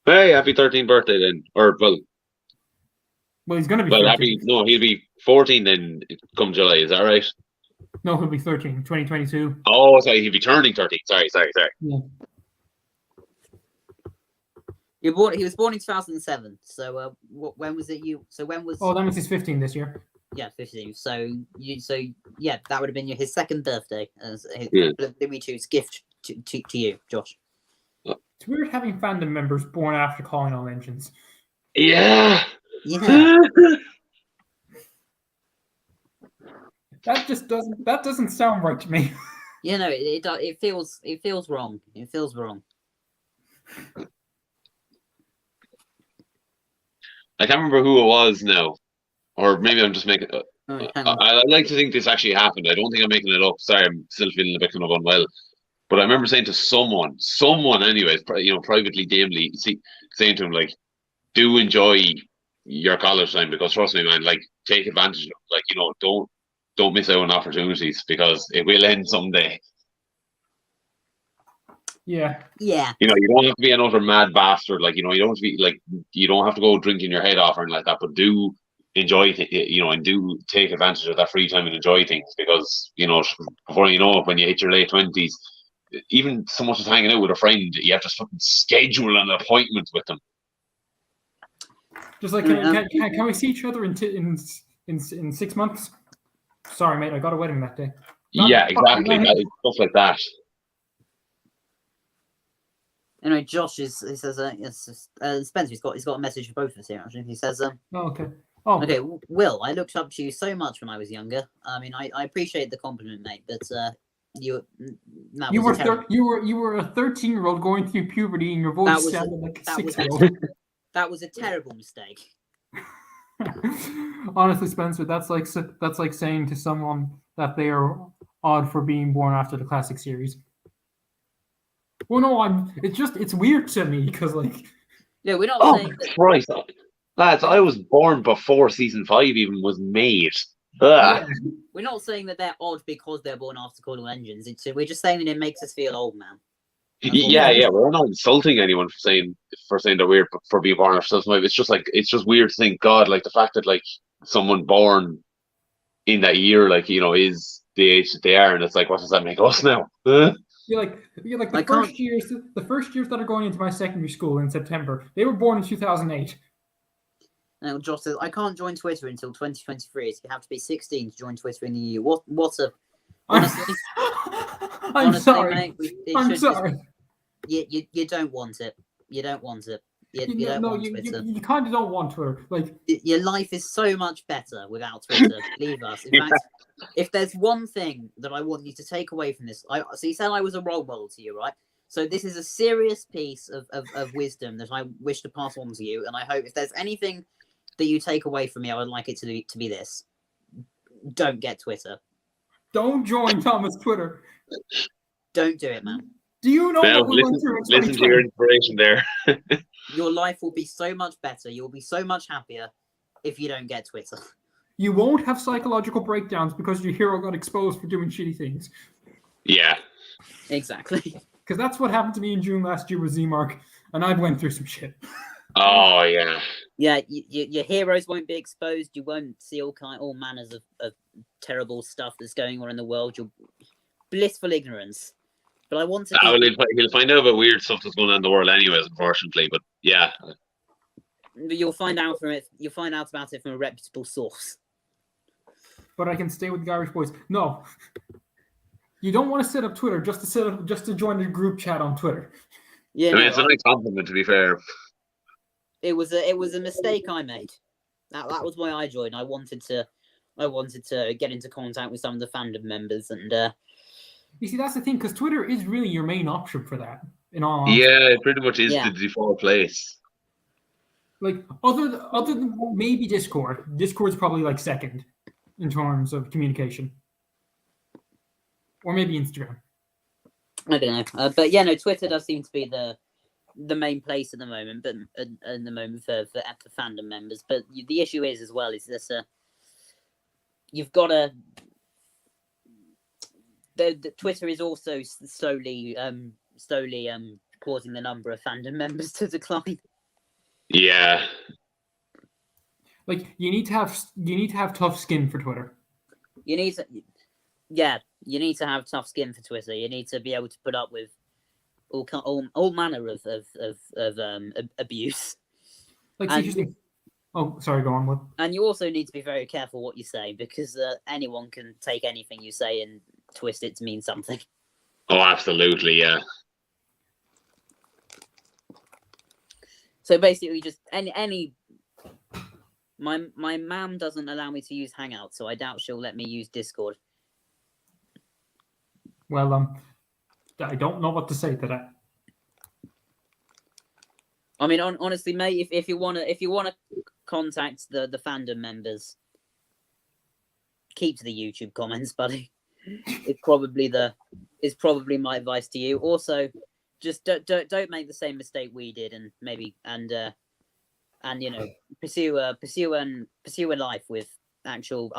Hey, happy 13th birthday then. Or, well, Well, he's going to be well, 13. he'll be 14 then come July. Is that right? No, he'll be 13, 2022. Oh, sorry, he'll be turning 13. Sorry. Yeah. he was born in 2007. So when was it you? So when was? Oh, that means he's 15 this year. Yeah, 15. So yeah, that would have been his second birthday as Yeah. Louis2's gift to you, Josh. It's weird having fandom members born after calling all engines. Yeah. Yeah. That doesn't sound right to me. You know, it feels wrong. It feels wrong. I can't remember who it was now. Or maybe I'm just making... Oh, hang on. I'd like to think this actually happened. I don't think I'm making it up. Sorry, I'm still feeling a bit kind of unwell. But I remember saying to someone anyways, privately, damnly, saying to him, like, do enjoy your college time, because trust me, man, like, take advantage of it. Like, don't miss out on opportunities, because it will end someday. Yeah. Yeah. You don't have to be another mad bastard. Like, you don't have to be like, you don't have to go drinking your head off or anything like that, but do enjoy and do take advantage of that free time and enjoy things, because before you know it, when you hit your late 20s, even so much as hanging out with a friend, you have to fucking schedule an appointment with them. Just like, can we see each other in 6 months? Sorry, mate, I got a wedding that day. Yeah, exactly. Stuff like that. Anyway, Josh he says Spencer, he's got a message for both of us here. Actually, he says, Oh, okay. Oh, okay, Will, I looked up to you so much when I was younger. I mean, I appreciate the compliment, mate, but you were a 13-year-old going through puberty, and your voice sounded like a 6-year-old. That was a terrible mistake. Honestly, Spencer, that's like saying to someone that they are odd for being born after the classic series. Well, no, it's weird to me because, like, yeah, we're not saying that. Christ, lads, I was born before season 5 even was made. Yeah. We're not saying that they're odd because they're born after Cordal Engines. We're just saying that it makes us feel old, man. Yeah, we're not insulting anyone for saying they're weird for being born after season 5. It's just weird to think, God, like the fact that like someone born in that year, like is the age that they are, and it's like, what does that make us now? You're like the first years that are going into my secondary school in September, they were born in 2008. Now, Josh says, I can't join Twitter until 2023. So you have to be 16 to join Twitter in the EU. What a... Honestly... I'm sorry. Mate, I'm sorry. You don't want it. You don't want it. You don't want Twitter. You kind of don't want Twitter. Like, your life is so much better without Twitter. Believe us. In fact, if there's one thing that I want you to take away from this, so you said I was a role model to you, right? So this is a serious piece of wisdom that I wish to pass on to you, and I hope if there's anything that you take away from me, I would like it to be this: don't get Twitter. Don't join Thomas Twitter. Don't do it, man. Do you know Now, what we went through in listen to your 2020? inspiration there. Your life will be so much better. You'll be so much happier if you don't get Twitter. You won't have psychological breakdowns because your hero got exposed for doing shitty things. Yeah. Exactly. Because that's what happened to me in June last year with Z-Mark, and I went through some shit. Oh, yeah. Yeah, your heroes won't be exposed. You won't see all manners of terrible stuff that's going on in the world. You're blissful ignorance. But I want to. Well, he'll find out about weird stuff that's going on in the world, anyways. Unfortunately, but yeah. You'll find out from it. You'll find out about it from a reputable source. But I can stay with the Irish boys. No, you don't want to set up Twitter just to join the group chat on Twitter. Yeah, I mean, it's a nice compliment, to be fair. It was a mistake I made. That was why I joined. I wanted to get into contact with some of the fandom members, and you see, that's the thing, because Twitter is really your main option for that. In all honesty. Yeah, it pretty much is Yeah. the default place. Like other than maybe Discord. Discord's probably like second in terms of communication, or maybe Instagram. I don't know. But yeah, no, Twitter does seem to be the main place at the moment, but in the moment for fandom members. But the issue is as well is this: you've got to. The Twitter is also slowly causing the number of fandom members to decline. Yeah. Like you need to have tough skin for Twitter. You need to have tough skin for Twitter. You need to be able to put up with all manner of abuse. Like And- seriously. Oh, sorry. Go on. What? And you also need to be very careful what you say, because anyone can take anything you say and twist it to mean something. Oh, absolutely, yeah. So basically, just any. My mum doesn't allow me to use Hangout, so I doubt she'll let me use Discord. Well, I don't know what to say to that. I mean, honestly, mate, if you wanna contact the fandom members, keep to the YouTube comments, buddy. It's probably my advice to you. Also, just don't make the same mistake we did, and pursue a life with actual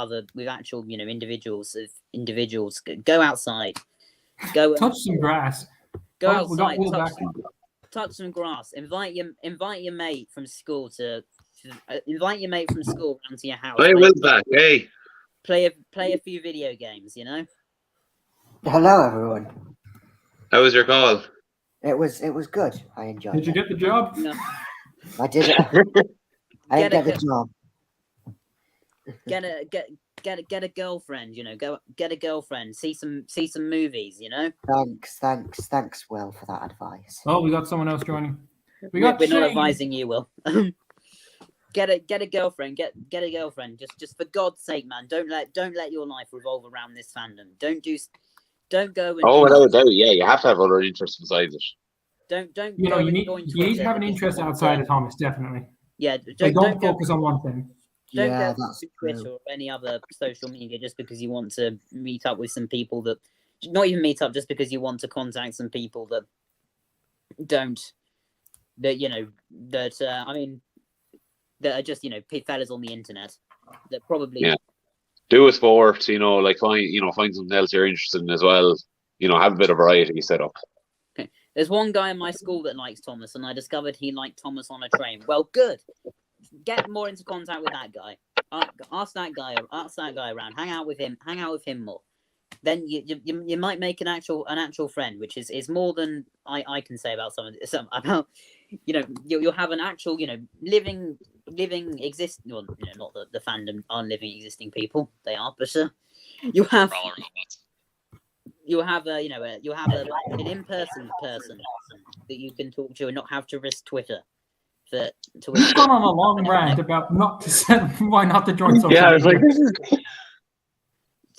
individuals. Go outside. Go Touch some grass. Go Oh, we got outside. Will back. Touch some grass. Invite your mate from school around to your house. Hey, Will's back. Hey. Play a few video games. You know. Hello, everyone. How was your call? It was good. I enjoyed Did you it. get the job? No. I did it. I didn't get the job. Get a girlfriend. You know. Go get a girlfriend. See some movies. You know. Thanks, Will, for that advice. Oh, we got someone else joining. We're not advising you, Will. Get a girlfriend. Get a girlfriend. Just for God's sake, man. Don't let your life revolve around this fandom. Don't go and. Oh, without a doubt, yeah. You have to have other interests besides it. Don't. You know, go you and need join to have an Twitter interest because outside of Thomas, definitely. Yeah, Like, don't go focus on one thing. Don't Yeah, go that's to Twitter true. or any other social media just because you want to meet up with some people that, not even meet up, just because you want to contact some people that that are just fellas on the internet that probably Yeah. Do a sport, like find something else you're interested in as well. Have a bit of variety set up. There's one guy in my school that likes Thomas, and I discovered he liked Thomas on a train. Well, good. Get more into contact with that guy. Ask that guy around. Hang out with him more. Then you might make an actual friend, which is more than I can say about about you'll have an actual living well, not that the fandom aren't living existing people, they are, but you'll have an in-person person that you can talk to and not have to risk Twitter We've gone on a long rant about why not to join social Yeah, it's media. like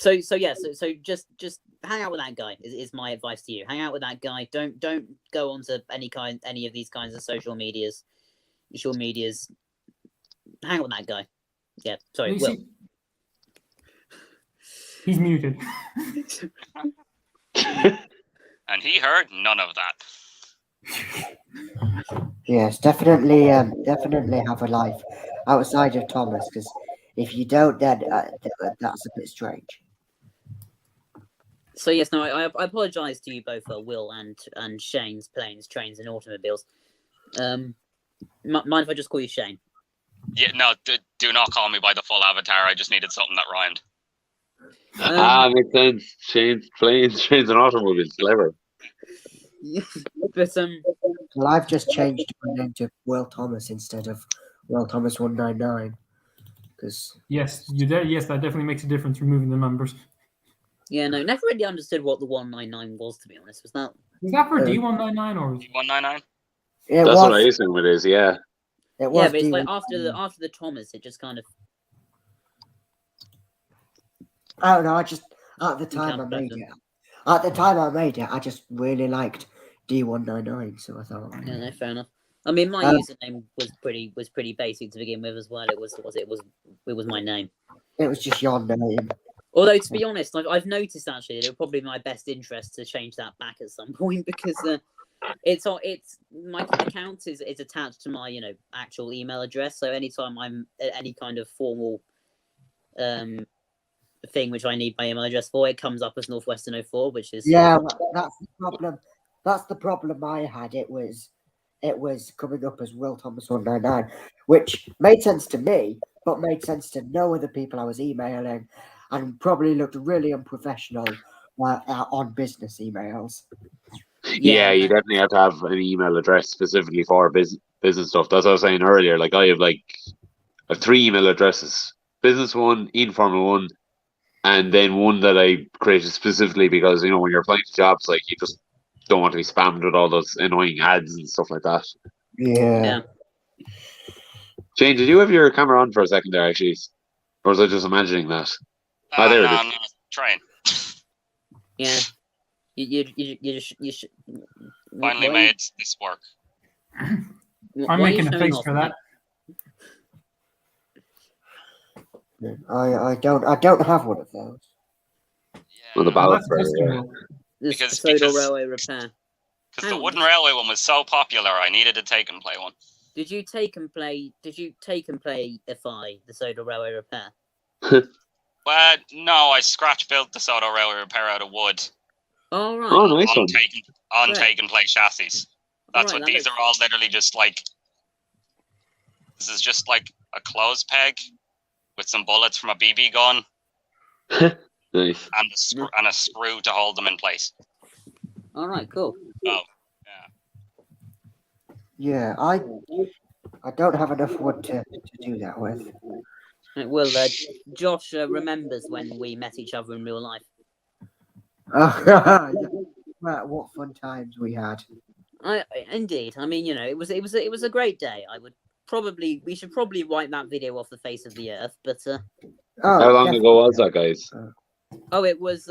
So just hang out with that guy is my advice to you. Hang out with that guy. Don't go onto any of these kinds of social medias. Hang out with that guy. Yeah, sorry, You Will. see, he's muted. And he heard none of that. Yes, definitely have a life outside of Thomas, because if you don't, then that's a bit strange. So yes, no, I apologise to you both, Will and Shane's planes, trains, and automobiles. Mind if I just call you Shane? Yeah, no, do not call me by the full avatar. I just needed something that rhymed. Makes sense. Chains, planes, trains, and automobiles. Clever. But Well, I've just changed my name to Will Thomas instead of Will Thomas 199, because Yes, you did. Yes, that definitely makes a difference. Removing the numbers. yeah, no, never really understood what the 199 was, to be honest. Was that? Is that for D199 or? 199. it That's was. what I assume it is. Yeah. It was. Yeah, but it's like D199. after the Thomas, it just kind of. I don't know. I just at the time I sounds made better. it. At the time I made it, I just really liked D199, so I thought. Yeah, no, fair enough. I mean, my Um, username was pretty basic to begin with as well. It was my name. It was just your name. Although to be honest, I've noticed actually that it would probably be my best interest to change that back at some point because it's my account is attached to my actual email address. So anytime I'm at any kind of formal thing which I need my email address for, it comes up as Northwestern04, which is Yeah, well, that's the problem. That's the problem I had. It was coming up as Will Thomas 199, which made sense to me, but made sense to no other people I was emailing, and probably looked really unprofessional on business emails. Yeah, you definitely have to have an email address specifically for business stuff. That's what I was saying earlier. Like I have 3 email addresses: business one, informal one, and then one that I created specifically because when you're applying to jobs, like you just don't want to be spammed with all those annoying ads and stuff like that. Yeah. Shane, did you have your camera on for a second there, actually, or was I just imagining that? There it No, is. I'm not trying. Yeah. You should Finally made this work. I'm making a face for that. I don't have one of those. On the Yeah, ballot That's for questionable. This Because- Soda because- Railway repair. because the wooden railway one was so popular, I needed to take and play one. Did you take and play FI, the Soda Railway repair? Well, no, I scratch built the Soda railway repair out of wood All right. Oh, nice on one. take Right. and play chassis. That's Right, what that these looks- are all literally just like. This is just like a clothes peg with some bullets from a BB gun Nice. and a screw to hold them in place. All right. Cool. Oh, Yeah, I don't have enough wood to do that with. Right, well, Josh remembers when we met each other in real life. Yeah. Right, what fun times we had. Indeed. I mean, it was a great day. We should probably wipe that video off the face of the earth. But How long definitely. ago was that, guys? it was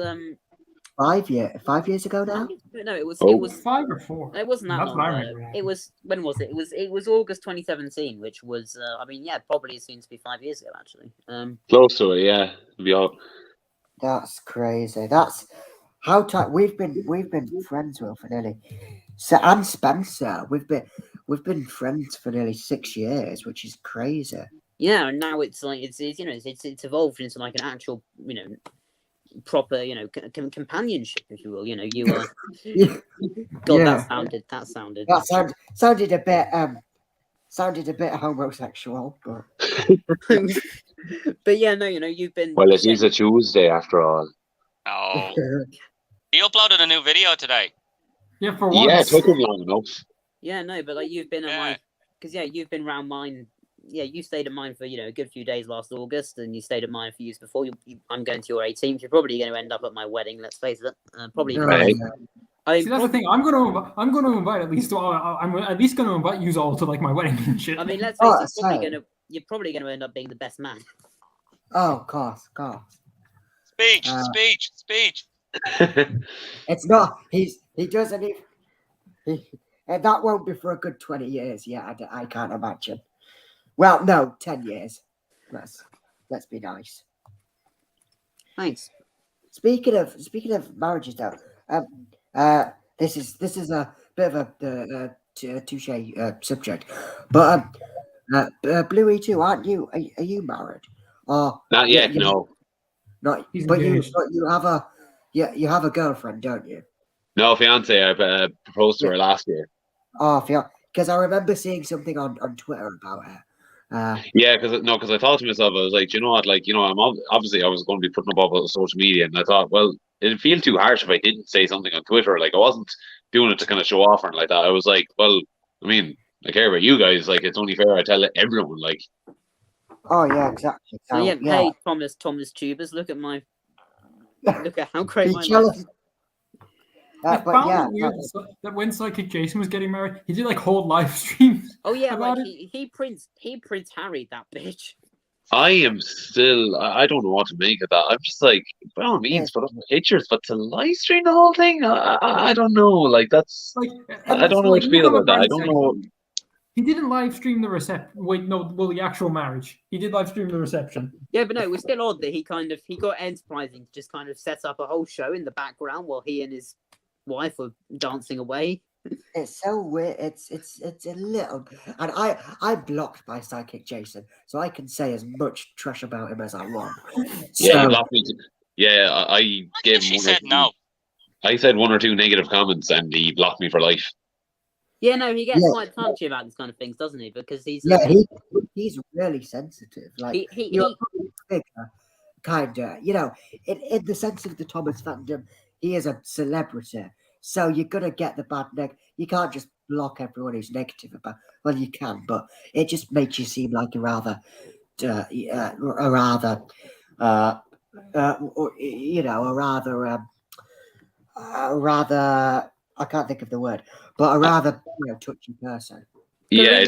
5 years ago now. no, it was Oh. it was 5 or 4. it wasn't that That's long what I ago. remember. It was when was it? It was August 2017, which was probably soon to be 5 years ago actually. Close to it, yeah. It'd be all... That's crazy. That's how we've been friends with for nearly. So and Spencer, we've been friends for nearly 6 years, which is crazy. Yeah, and now it's like it's evolved into like an actual proper companionship, if you will. You are. Yeah. God, Yeah. that sounded. That sounded a bit homosexual, but But yeah, no, you've been. Well, it is a Tuesday after all. oh. He uploaded a new video today. Yeah, for Yeah, it once. took him long enough. Yeah, no, but like you've been at Yeah. mine because you've been around mine. Yeah, you stayed at mine for a good few days last August, and you stayed at mine a few years before. I'm going to your 18th. You're probably going to end up at my wedding. Let's face it. Probably. Right. I See, that's the thing. I'm going to invite at least. I'm at least going to invite you all to like my wedding and shit. I mean, let's face it. Oh, You're probably going to end up being the best man. Oh, of course. Speech. It's not. He doesn't even. And that won't be for a good 20 years. Yeah, I can't imagine. Well, no, 10 years. Let's be nice. Thanks. Speaking of marriages, though, this is a bit of a touche subject, but Bluey too, aren't you? Are you married? Or Not yet, no. not? He's But engaged. you have a you have a girlfriend, don't you? No, fiance. I proposed to her last year. Oh, because I remember seeing something on Twitter about her. Yeah, because I thought to myself, I was like, you know what, like, I'm obviously I was going to be putting up all over social media, and I thought, well, it'd feel too harsh if I didn't say something on Twitter. Like, I wasn't doing it to kind of show off or anything like that. I was like, well, I mean, I care about you guys. Like, it's only fair I tell everyone. Like, Oh yeah, exactly. So yeah, hey Thomas Tubers, look at how great Be my life jealous. is. I But found yeah, it weird that when Psychic Jason was getting married, he did like whole live streams. Oh yeah, about like it. he Prince Harry that bitch. I am still, I don't know what to make of that. I'm just like, by all means, put up the pictures, but to live stream the whole thing, I don't know. Like, that's, Like, I don't know what to feel about that. I don't know. He didn't live stream the reception. Wait, no, well, the actual marriage. He did live stream the reception. Yeah, but no, it was still odd that he got enterprising to just kind of set up a whole show in the background while he and his wife were dancing away. it's so weird. It's a little, and I'm blocked by Psychic Jason, so I can say as much trash about him as I want. Yeah, you So, blocked me. Yeah, I Why gave did she him said no? I said one or two negative comments, and he blocked me for life. Yeah, no, he gets Yeah. quite touchy about this kind of things, doesn't he? Because he's yeah, he's really sensitive. Like you're a public figure, kind of. In the sense of the Thomas fandom, he is a celebrity, so you're gonna get the bad You can't just block everyone who's negative about. Well, you can, but it just makes you seem like a rather, a rather. I can't think of the word, but a rather touchy person. Yeah,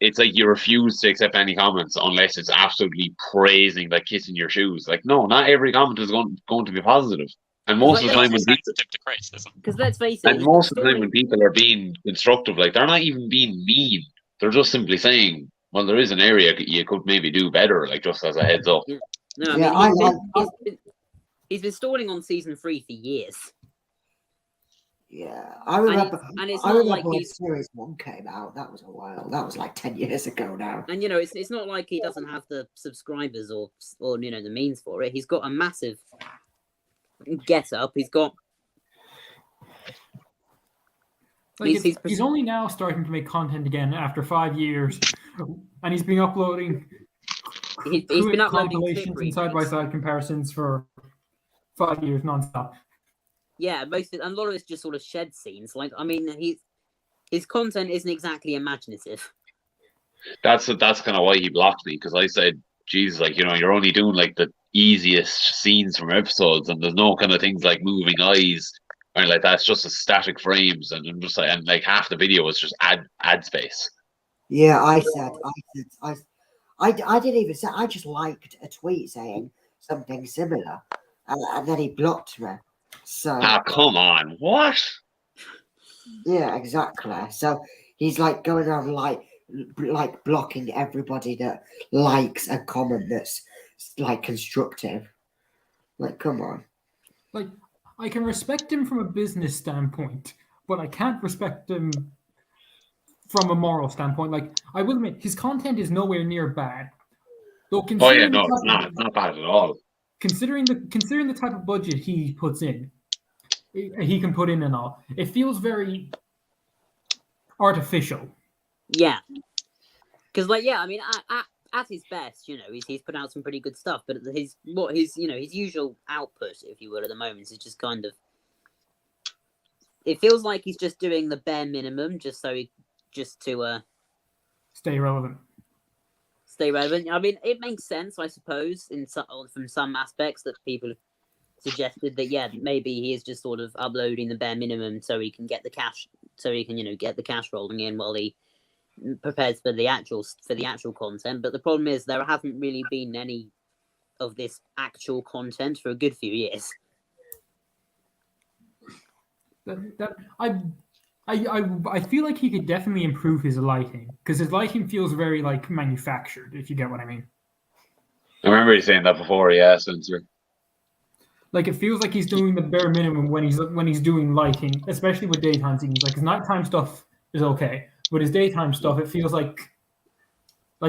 it's like you refuse to accept any comments unless it's absolutely praising, like kissing your shoes. Like, no, not every comment is going to be positive. And most of the time when people, sensitive to criticism. Because let's face it, and most of the time when people are being constructive, like they're not even being mean. They're just simply saying, well, there is an area you could maybe do better, like just as a heads up. No, I mean he's been stalling on season 3 for years. Yeah, I remember. And it's I not remember like when Series 1 came out. That was a while. That was like 10 years ago now. And it's not like he doesn't have the subscribers or the means for it. He's got a massive get up. He's got. Like he's only now starting to make content again after 5 years, and he's been uploading. He's been uploading compilations and side-by-side comparisons for 5 years nonstop. Yeah, a lot of it's just sort of shed scenes. Like, I mean, his content isn't exactly imaginative. That's kind of why he blocked me, because I said, Jesus, like, you're only doing like the easiest scenes from episodes, and there's no kind of things like moving eyes or like that. It's just a static frames, and I'm just like, and like half the video was just ad space. Yeah, I didn't even say. I just liked a tweet saying something similar, and then he blocked me. So come on, what? Yeah, exactly. So he's like going around like blocking everybody that likes a comment that's like constructive. Like, come on. Like, I can respect him from a business standpoint, but I can't respect him from a moral standpoint. Like, I will admit, his content is nowhere near bad. Though Oh yeah, no, it's not bad at all. Considering the type of budget he puts in, he can put in and all, it feels very artificial. Yeah, because I mean, at his best, he's put out some pretty good stuff, but his usual output, if you will, at the moment is just kind of. It feels like he's just doing the bare minimum, just to stay relevant. Stay relevant. I mean, it makes sense, I suppose, from some aspects that people have suggested that maybe he is just sort of uploading the bare minimum so he can get the cash, get the cash rolling in while he prepares for the actual content. But the problem is there haven't really been any of this actual content for a good few years. I feel like he could definitely improve his lighting because his lighting feels very like manufactured. If you get what I mean. I remember you saying that before, yeah, Spencer. Like it feels like he's doing the bare minimum when he's doing lighting, especially with daytime scenes. Like his nighttime stuff is okay, but his daytime stuff, it feels like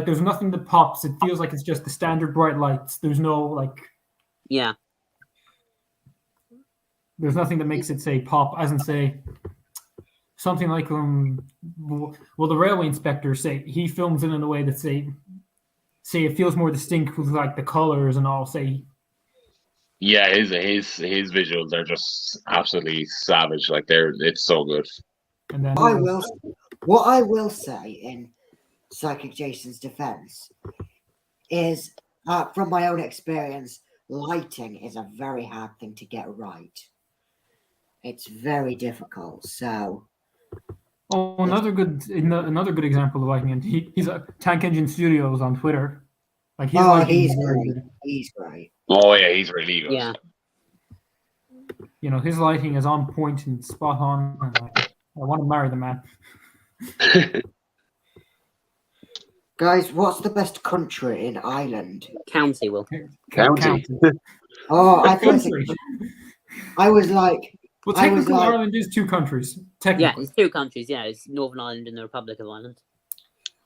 there's nothing that pops. It feels like it's just the standard bright lights. There's no like Yeah. There's nothing that makes it say pop, as in say something like well the railway inspector say he films it in a way that say it feels more distinct with like the colors and all. Say Yeah, his visuals are just absolutely savage. Like it's so good. And then what I will say in Psychic Jason's defense is, from my own experience, lighting is a very hard thing to get right. It's very difficult. So, another good example of lighting, and he's at Tank Engine Studios on Twitter. Like he's great. He's great. Oh yeah, he's really good. Yeah. You know, his lighting is on point and spot on. And I want to marry the man. Guys, what's the best country in Ireland? County will. County. Oh, I thought Country. I was like, Well, technically, Ireland is two countries. Technically. Yeah, it's two countries. Yeah, it's Northern Ireland and the Republic of Ireland.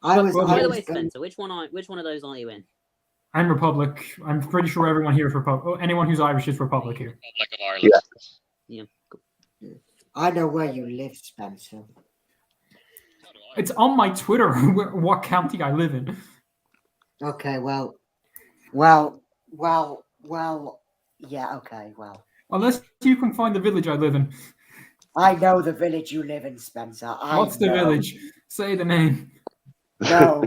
I was. By the way, Spencer, which one of those are you in? I'm Republic. I'm pretty sure everyone here is Republic. Oh, anyone who's Irish is Republic here. Republic of Ireland. Yeah. Cool. I know where you live, Spencer. It's on my Twitter what county I live in. Okay, well, yeah, okay, well. Unless you can find the village I live in. I know the village you live in, Spencer. What's the village? Say the name. No,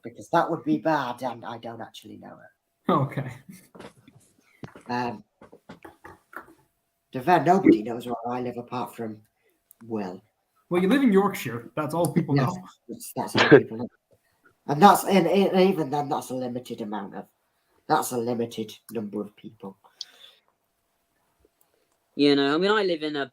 because that would be bad, and I don't actually know it. Okay. Devin, nobody knows where I live apart from Will. Well, you live in Yorkshire. That's all people know. That's all people know. And that's and even then, that's a limited amount of. That's a limited number of people. You know, I mean, I live in a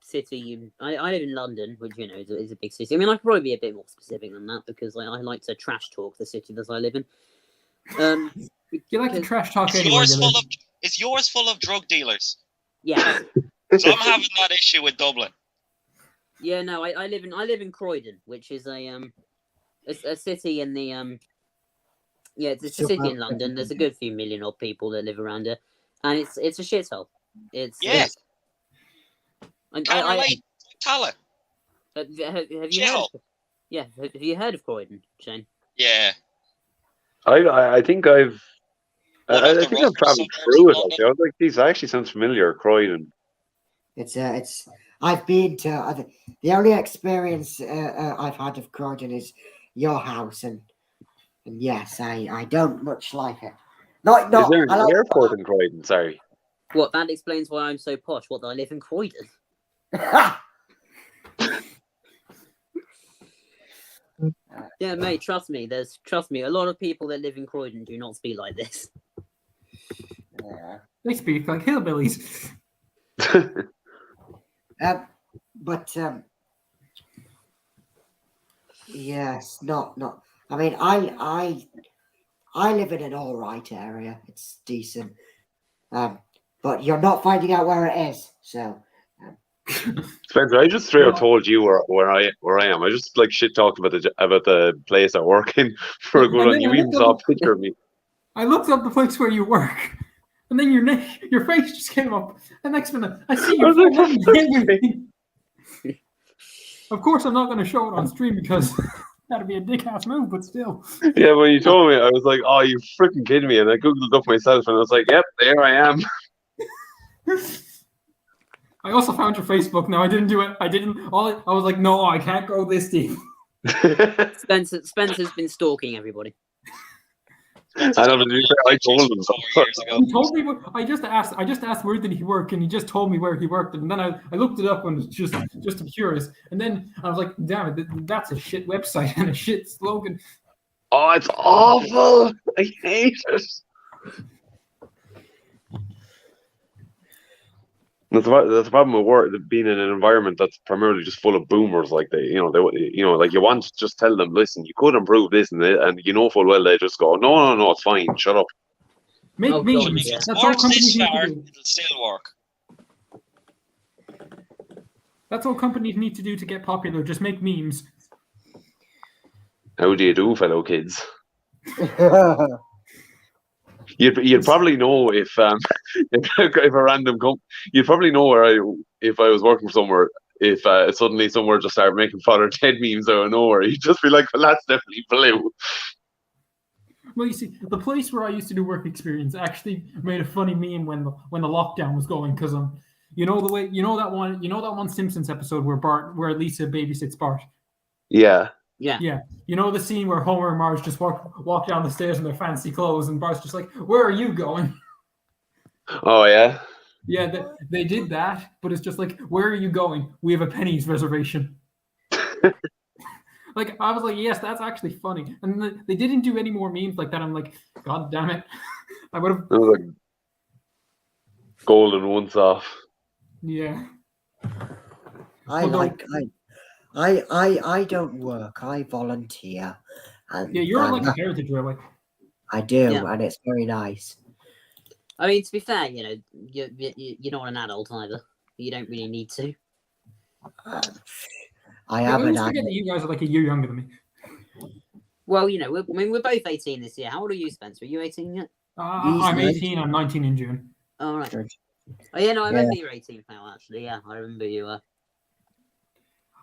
city. I live in London, which is a big city. I mean, I could probably be a bit more specific than that because I like to trash talk the city that I live in. You like to trash talk Is anywhere. yours full of drug dealers? Yeah. So I'm having that issue with Dublin. Yeah, no, I live in Croydon, which is a city in the it's a city in London. There's a good few million odd people that live around it, and it's a shithole. It's Can't relate. Tala. Have you heard? Yeah, have you heard of Croydon, Shane? Yeah. I think I've One of the I think I've rougher traveled suburbs through of it. London. Actually. I was like, these actually sounds familiar. Croydon. It's. I've been to the only experience I've had of Croydon is your house, and yes, I don't much like it. Not. Is there I an like airport in Croydon? Sorry. What, that explains why I'm so posh. What, that I live in Croydon? Yeah, mate, trust me. A lot of people that live in Croydon do not speak like this. Yeah. They speak like hillbillies. But yes, not. I mean, I live in an all right area. It's decent. But you're not finding out where it is. So, Spencer, I just straight up told you where I am. I just like shit talked about the place I work in for a good one. You even saw a picture of me. I looked up the place where you work, and then your face just came up. And next minute, I see I was like, you. Of course, I'm not going to show it on stream because that'd be a dick-ass move, but still. Yeah, when you told me, I was like, "Oh, you freaking kidding me!" And I googled up myself, and I was like, "Yep, there I am." I also found your Facebook. No, I didn't do it. I was like, no, I can't go this deep. Spencer's been stalking everybody. I told him. 4 years ago. He told me. I just asked where did he work, and he just told me where he worked, and then I looked it up and was just to be curious, and then I was like, damn it, that's a shit website and a shit slogan. Oh, it's awful. I hate it. That's the problem with work, being in an environment that's primarily just full of boomers. Like like you want to just tell them, listen, you could improve this and you know full well they just go, no, it's fine, shut up. Make Oh, God, memes. If yeah. it's That's all worked companies this need far, to do. it'll still work. That's all companies need to do to get popular. Just make memes. How do you do, fellow kids? You'd probably know if if a random you'd probably know if I was working somewhere, if suddenly somewhere just started making Father Ted memes out of nowhere, you'd just be like, well, that's definitely blue. Well, you see, the place where I used to do work experience actually made a funny meme when the lockdown was going, because you know that one Simpsons episode where Lisa babysits Bart. Yeah. Yeah, you know the scene where Homer and Marge just walk down the stairs in their fancy clothes, and Bart's just like, "Where are you going?" Oh yeah. Yeah, they did that, but it's just like, "Where are you going? We have a pennies reservation." Like, I was like, yes, that's actually funny. And they didn't do any more memes like that. I'm like, God damn it. I would have. It was like golden once off. Yeah. I don't work. I volunteer. And Yeah, you're like a heritage railway. I do, Yeah. and it's very nice. I mean, to be fair, you're not an adult either. You don't really need to. I I am an always forget that you guys are like a year younger than me. Well, we're both 18 this year. How old are you, Spencer? Are you 18 yet? I'm 18. I'm 19 in June. All right. Oh yeah, no, I remember you're 18 now. Actually, yeah, I remember you.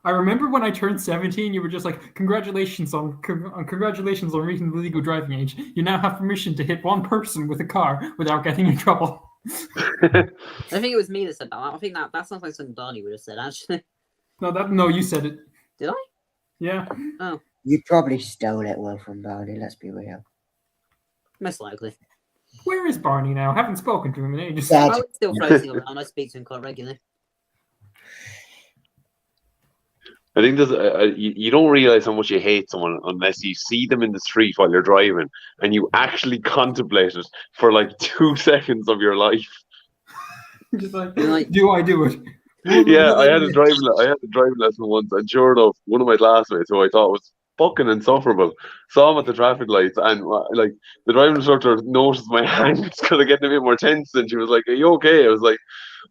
I remember when I turned 17, you were just like, congratulations on reaching the legal driving age. You now have permission to hit one person with a car without getting in trouble. I think it was me that said that. I think that sounds like something Barney would have said, actually. No, you said it. Did I? Yeah. Oh, You probably stole it, Will, from Barney. Let's be real. most likely. Where is Barney now? I haven't spoken to him in ages. Dead. Oh, it's still floating around. I speak to him quite regularly. I think you don't realize how much you hate someone unless you see them in the street while you're driving and you actually contemplate it for like 2 seconds of your life. Just like, Like- do I do it? Yeah, I had a driving lesson once, and sure enough, one of my classmates, who I thought was fucking insufferable, saw him at the traffic lights, and like the driving instructor noticed my hands kind of getting a bit more tense, and she was like, "Are you okay?" I was like,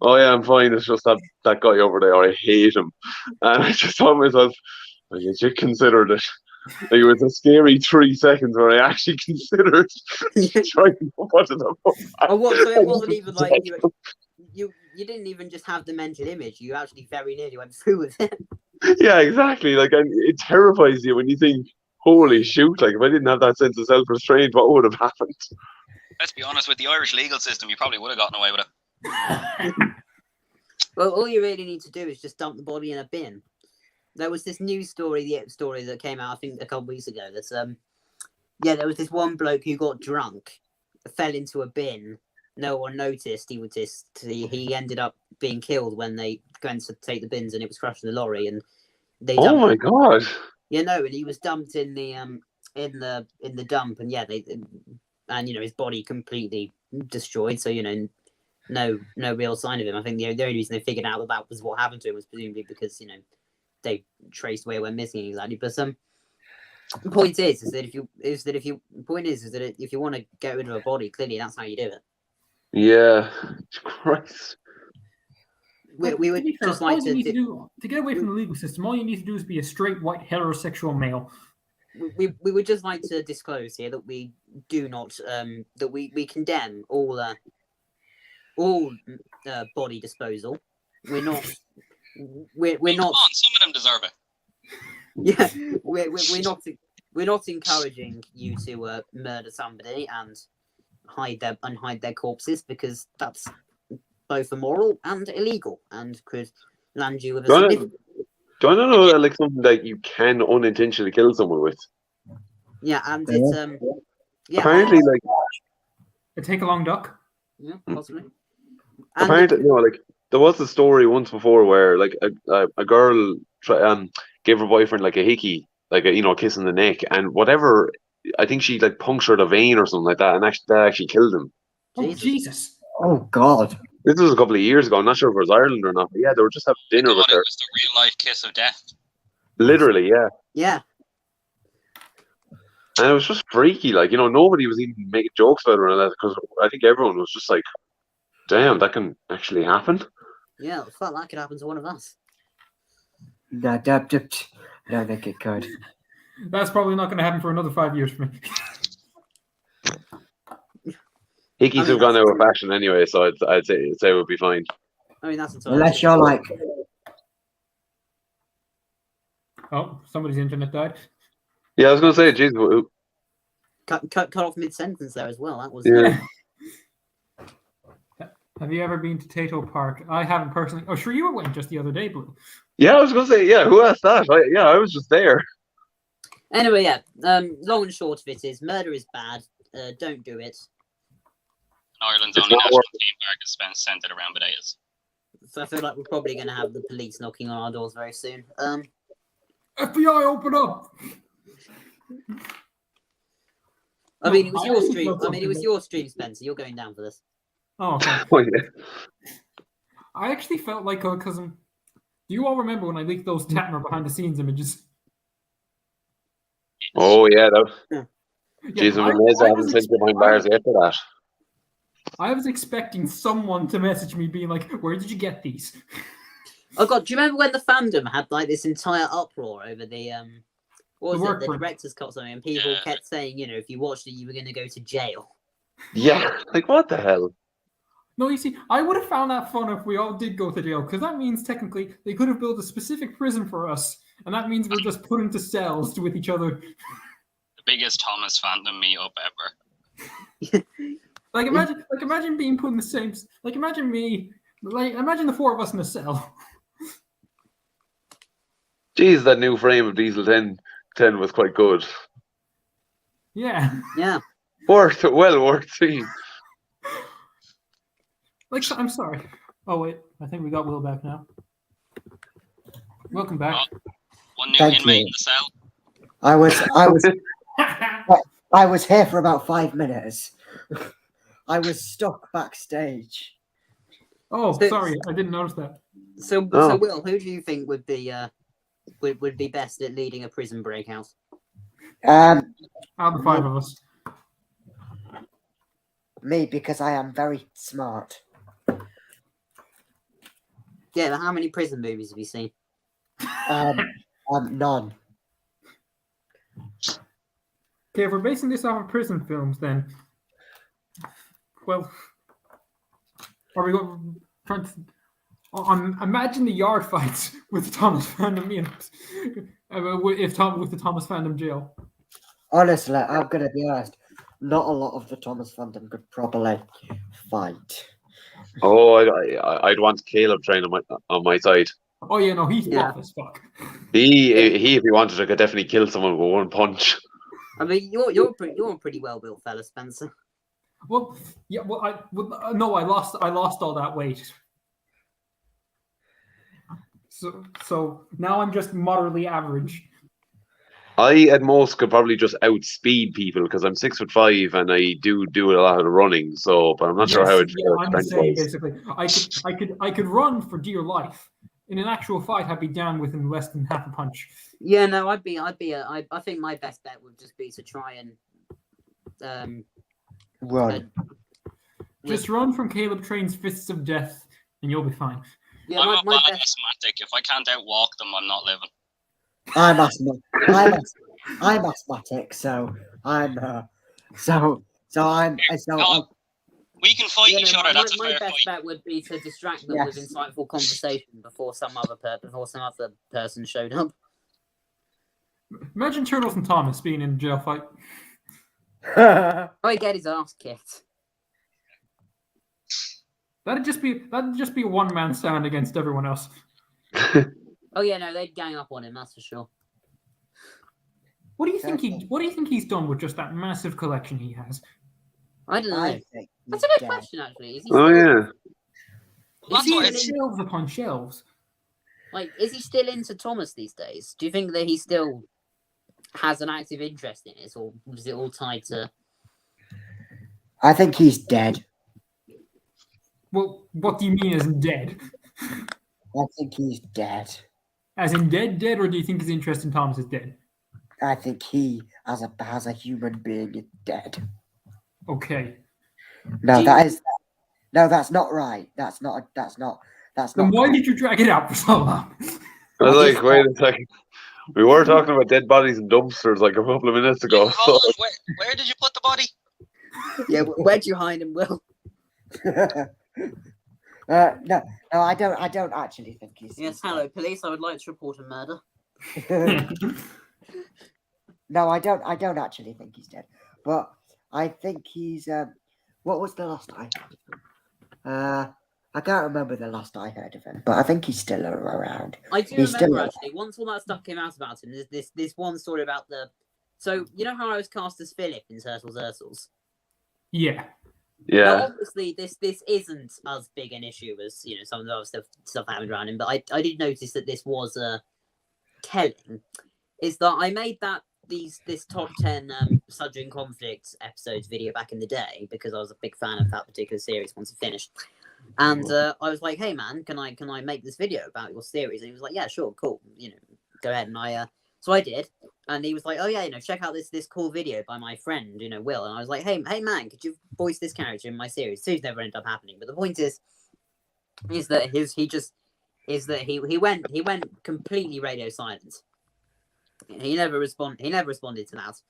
"Oh yeah, I'm fine. It's just that guy over there. I hate him," and I just thought to myself, "I legit considered it." Like, it was a scary 3 seconds where I actually considered trying to put it up. Oh, what? So it wasn't even like you didn't even just have the mental image. You actually very nearly went through with it. Yeah, exactly. Like, and it terrifies you when you think, "Holy shoot! Like, if I didn't have that sense of self-restraint, what would have happened?" Let's be honest, with the Irish legal system, you probably would have gotten away with it. Well, all you really need to do is just dump the body in a bin. There was this news story, the story that came out, I think, a couple weeks ago. That there was this one bloke who got drunk, fell into a bin. No one noticed. He ended up being killed when they went to take the bins, and it was crushing the lorry. And they Oh my god! and he was dumped in the dump, and his body completely destroyed. So no real sign of him. I think the only reason they figured out that was what happened to him was presumably because they traced where he went missing exactly. But the point is that if you want to get rid of a body, clearly that's how you do it. Yeah, Christ. We would just like to get away from the legal system. All you need to do is be a straight white heterosexual male. We would just like to disclose here that we do not that we condemn all body disposal. We're not. We're Come not. on, some of them deserve it. Yeah, we're not encouraging you to murder somebody and hide their corpses, because that's both immoral and illegal and could land you with a significant. Do I not know that, like, something that you can unintentionally kill someone with? Yeah, and it's Apparently, like, A take a long duck. yeah, possibly. apparently, like, there was a story once before where, like, a girl gave her boyfriend like a hickey, like a kiss in the neck, and whatever I think she like punctured a vein or something like that, and that actually killed him. Oh, Jesus. Jesus. Oh God. This was a couple of years ago. I'm not sure if it was Ireland or not, but yeah, they were just having dinner with God, it her. was the real life kiss of death. Literally, yeah. Yeah. And it was just freaky. Like, nobody was even making jokes about her and that, because I think everyone was just like, damn, that can actually happen. Yeah, it felt like it happened to one of us. No, I don't think it could. That's probably not going to happen for another 5 years for me. Hickeys have gone out of fashion anyway, so I'd say it would be fine. I mean, that's entirely Unless true. you're like, Oh, somebody's internet died. Yeah, I was going to say, geez, Cut off mid-sentence there as well. That was... Yeah. Have you ever been to Tato Park? I haven't personally. Oh, sure, you went just the other day, Blue. Yeah, I was going to say, yeah, who asked that? I was just there. Anyway, yeah. Long and short of it is, murder is bad. Don't do it. Ireland's It's only not national worth theme park is centered around potatoes. So I feel like we're probably going to have the police knocking on our doors very soon. FBI, open up! I mean, it was I your also stream. thought I mean, it was something your stream, Spencer. You're going down for this. Oh, okay. Oh, yeah. I actually felt like, because do you all remember when I leaked those Detmer behind the scenes images? Oh, yeah. Yeah, Jeez, I'm amazed I haven't sent you behind bars after that. I was expecting someone to message me being like, where did you get these? Oh God, do you remember when the fandom had like this entire uproar over the what was it, the director's cut or something, and people kept saying, if you watched it, you were going to go to jail. Yeah, like what the hell? No, you see, I would have found that fun if we all did go to jail, because that means technically they could have built a specific prison for us, and that means we're just put into cells with each other. The biggest Thomas fandom meetup ever. Imagine being put in the same. Imagine the four of us in a cell. Jeez, that new frame of Diesel 10 was quite good. Yeah. Yeah. Well worth seeing. I'm sorry. Oh wait, I think we got Will back now. Welcome back. One new Thank inmate you. in the cell. I was here for about 5 minutes. I was stuck backstage. Oh, sorry, I didn't notice that. So Will, who do you think would be best at leading a prison breakout? Out of the five of us. Me, because I am very smart. Yeah, but how many prison movies have you seen? None. Okay, if we're basing this off of prison films, then, well, are we going to imagine the yard fights with Thomas Fandom, with the Thomas Fandom jail. Honestly, I'm gonna be honest. Not a lot of the Thomas Fandom could properly fight. Oh, I'd want Caleb train on my side. Oh yeah, no, he's buff as fuck. He if he wanted to, could definitely kill someone with one punch. I mean, you're a pretty well built fella, Spencer. Well, yeah. Well, I lost all that weight. So now I'm just moderately average. I at most could probably just outspeed people because I'm 6'5" and I do a lot of the running. So, but I'm not sure how it. I'm the same basically. I could run for dear life. In an actual fight, I'd be down within less than half a punch. Yeah, no, I think my best bet would just be to try and Run. Just run from Caleb Train's fists of death, and you'll be fine. Yeah, I'm a bad asthmatic. If I can't outwalk them, I'm not living. I'm asthmatic, so We can fight each other. That's a my fair best fight. bet would be to distract them with insightful conversation before some other person showed up. Imagine Turtles and Thomas being in a jail fight. Oh, he get his ass kicked. That'd just be a one-man stand against everyone else. Oh yeah, no, they'd gang up on him. That's for sure. What do you think he's done with just that massive collection he has? I don't know. That's a good question, actually. Is he Shelves upon shelves. Like, is he still into Thomas these days? Do you think that he still has an active interest in it, or was it all tied to? I think he's dead. Well, what do you mean as in dead? I think he's dead. As in dead, or do you think his interest in Thomas is dead? I think he, as a human being, is dead. Okay. No, Do that's not right. That's not. Then why did you drag it out for so long? I was like, wait a second. We were talking about dead bodies in dumpsters like a couple of minutes ago. Hold on, where did you put the body? Yeah, where'd you hide him, Will? No, I don't actually think he's. Yes, hello, police. I would like to report a murder. No, I don't actually think he's dead, but I think he's. What was the last I heard of him? I can't remember the last I heard of him, but I think he's still around. I do He's remember still- actually. Once all that stuff came out about him, there's this one story about the. So you know how I was cast as Philip in Turtles Urtles? Yeah. Now, Yeah. obviously, this isn't as big an issue as some of the other stuff happened around him, but I did notice that this was telling. Is that I made this top 10 Sudden Conflict episodes video back in the day because I was a big fan of that particular series once it finished, and I was like, hey man, can I make this video about your series? And he was like, yeah, sure, cool, go ahead. And so I did. And he was like, "Oh yeah, check out this cool video by my friend, Will." And I was like, "Hey man, could you voice this character in my series?" Two's never ended up happening. But the point is that he went completely radio silent. He never responded to that.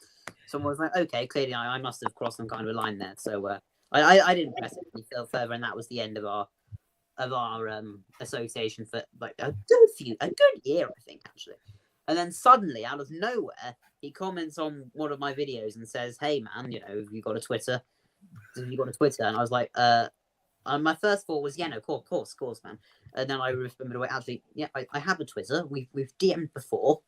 Someone was like, "Okay, clearly I must have crossed some kind of a line there." So I didn't press it any further, and that was the end of our association for like a good year, I think, actually. And then suddenly, out of nowhere, he comments on one of my videos and says, "Hey man, have you got a Twitter? Have you got a Twitter?" And I was like, my first thought was, "Yeah, no, of course, man." And then I remembered, "Wait, actually, yeah, I have a Twitter. We've DM'd before."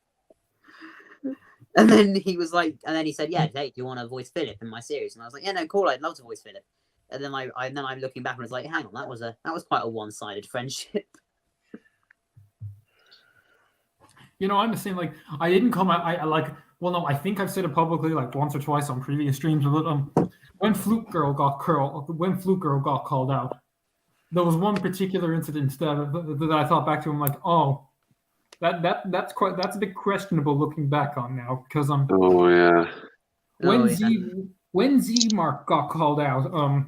And then he was like, and then he said, "Yeah, hey, do you want to voice Philip in my series?" And I was like, "Yeah, no, cool. I'd love to voice Philip." And then I'm looking back and it's like, "Hang on, that was quite a one-sided friendship." I'm the same. Like, I didn't come out. I think I've said it publicly like once or twice on previous streams. But when Fluke Girl got called out, there was one particular incident that I thought back to. I'm like, oh, that's a bit questionable looking back on now because Oh yeah. when Z Mark got called out,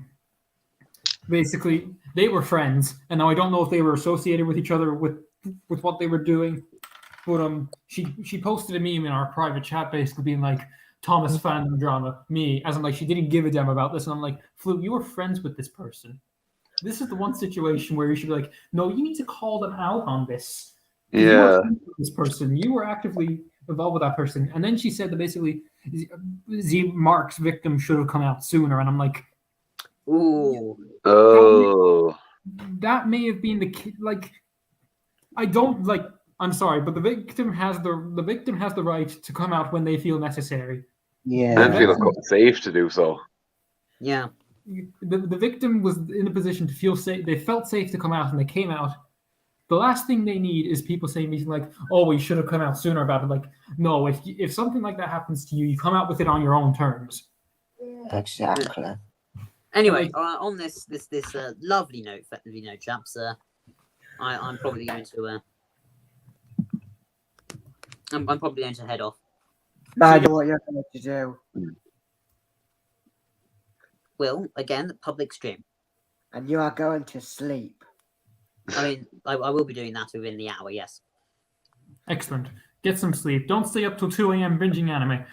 basically they were friends, and now I don't know if they were associated with each other with what they were doing. But she posted a meme in our private chat basically being like, Thomas fandom drama, me, as I'm like, she didn't give a damn about this. And I'm like, Flu, you were friends with this person. This is the one situation where you should be like, no, you need to call them out on this. You were friends with this person. You were actively involved with that person. And then she said that basically Z Mark's victim should have come out sooner. And I'm like, ooh. Oh. That may have been I don't like. I'm sorry, but the victim has the right to come out when they feel necessary. Yeah. And feel safe to do so. Yeah. The victim was in a position to feel safe. They felt safe to come out, and they came out. The last thing they need is people saying anything like, "Oh, we should have come out sooner about it." Like, no, if something like that happens to you, you come out with it on your own terms. Exactly. Anyway, on this lovely note, chaps, I'm probably going to. I'm probably going to head off. I know what you're going to do. Will, again, public stream. And you are going to sleep. I mean, I will be doing that within the hour, yes. Excellent. Get some sleep. Don't stay up till 2 a.m. binging anime.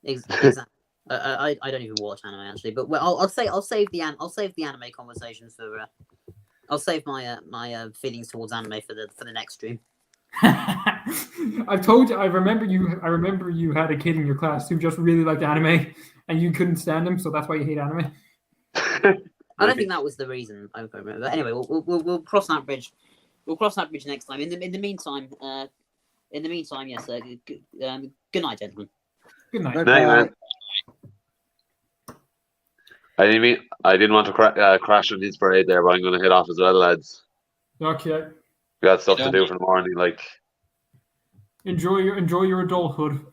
Exactly. I don't even watch anime actually, but I'll save the anime conversations for. I'll save my feelings towards anime for the next stream. I've told you. I remember you had a kid in your class who just really liked anime, and you couldn't stand him, so that's why you hate anime. I don't think that was the reason. I don't remember. But anyway, we'll cross that bridge. We'll cross that bridge next time. In the meantime, yes. Good night, gentlemen. Good night. Night, man. I didn't want to crash on his parade there, but I'm going to head off as well, lads. Okay. We got stuff to do for the morning. Like, enjoy your adulthood.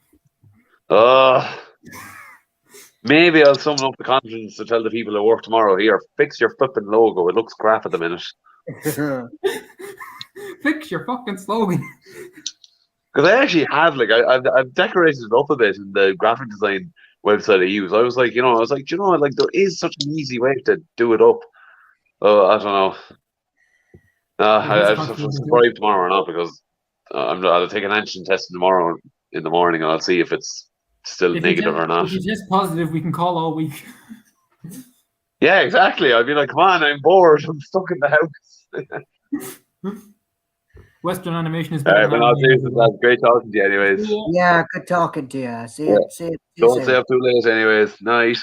Maybe I'll summon up the confidence to tell the people who work tomorrow, here, fix your flipping logo. It looks crap at the minute. Fix your fucking slogan. Because I actually have, like, I've decorated it up a bit in the graphic design website I use. I was like, like, there is such an easy way to do it up. I don't know. I have to subscribe tomorrow or not, because I'll take an antigen test tomorrow in the morning, and I'll see if it's still negative or not. If you test positive, we can call all week. Yeah, exactly. I'd be like, come on, I'm bored. I'm stuck in the house. Western animation is All better right, than but I'll see anime. you. That's great talking to you, anyways. Yeah, good talking to you. See you. See you Don't soon. stay up too late, anyways. Night.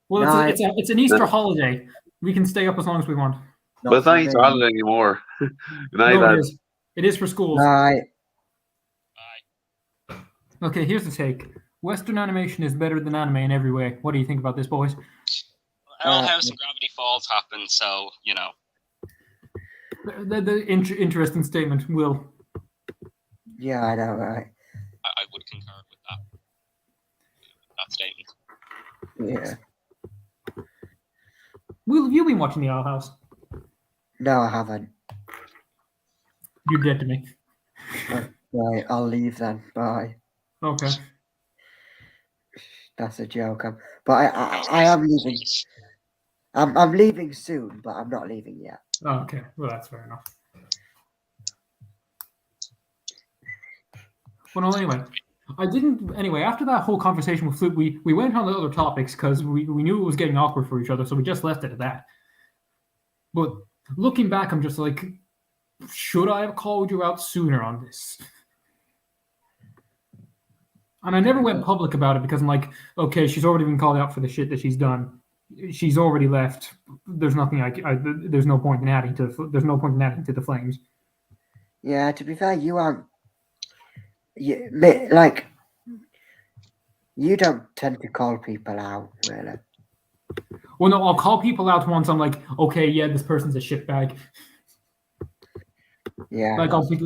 Well, Night. it's an Easter holiday. We can stay up as long as we want. But it's not for Easter me. holiday anymore. Good night, No, it lads. is. It is for schools. Night. Okay, here's the take. Western animation is better than anime in every way. What do you think about this, boys? Hell House and Gravity Falls happened, so you know. The interesting statement, Will. Yeah, I know, right? I would concur with that statement. Yeah. Will, have you been watching The Owl House? No, I haven't. You're dead to me. Right, I'll leave then. Bye. Okay. That's a joke. But I am leaving. I'm leaving soon, but I'm not leaving yet. Oh, okay. Well, that's fair enough. Well, no, anyway. Anyway, after that whole conversation with Flute, we went on to other topics because we knew it was getting awkward for each other, so we just left it at that. But looking back, I'm just like, should I have called you out sooner on this? And I never went public about it because I'm like, okay, she's already been called out for the shit that she's done. She's already left. There's nothing there's no point in adding to the flames. Yeah, to be fair, you aren't. You don't tend to call people out, really. Well, no, I'll call people out once I'm like, okay, yeah, this person's a shitbag. Yeah. Like I'll be,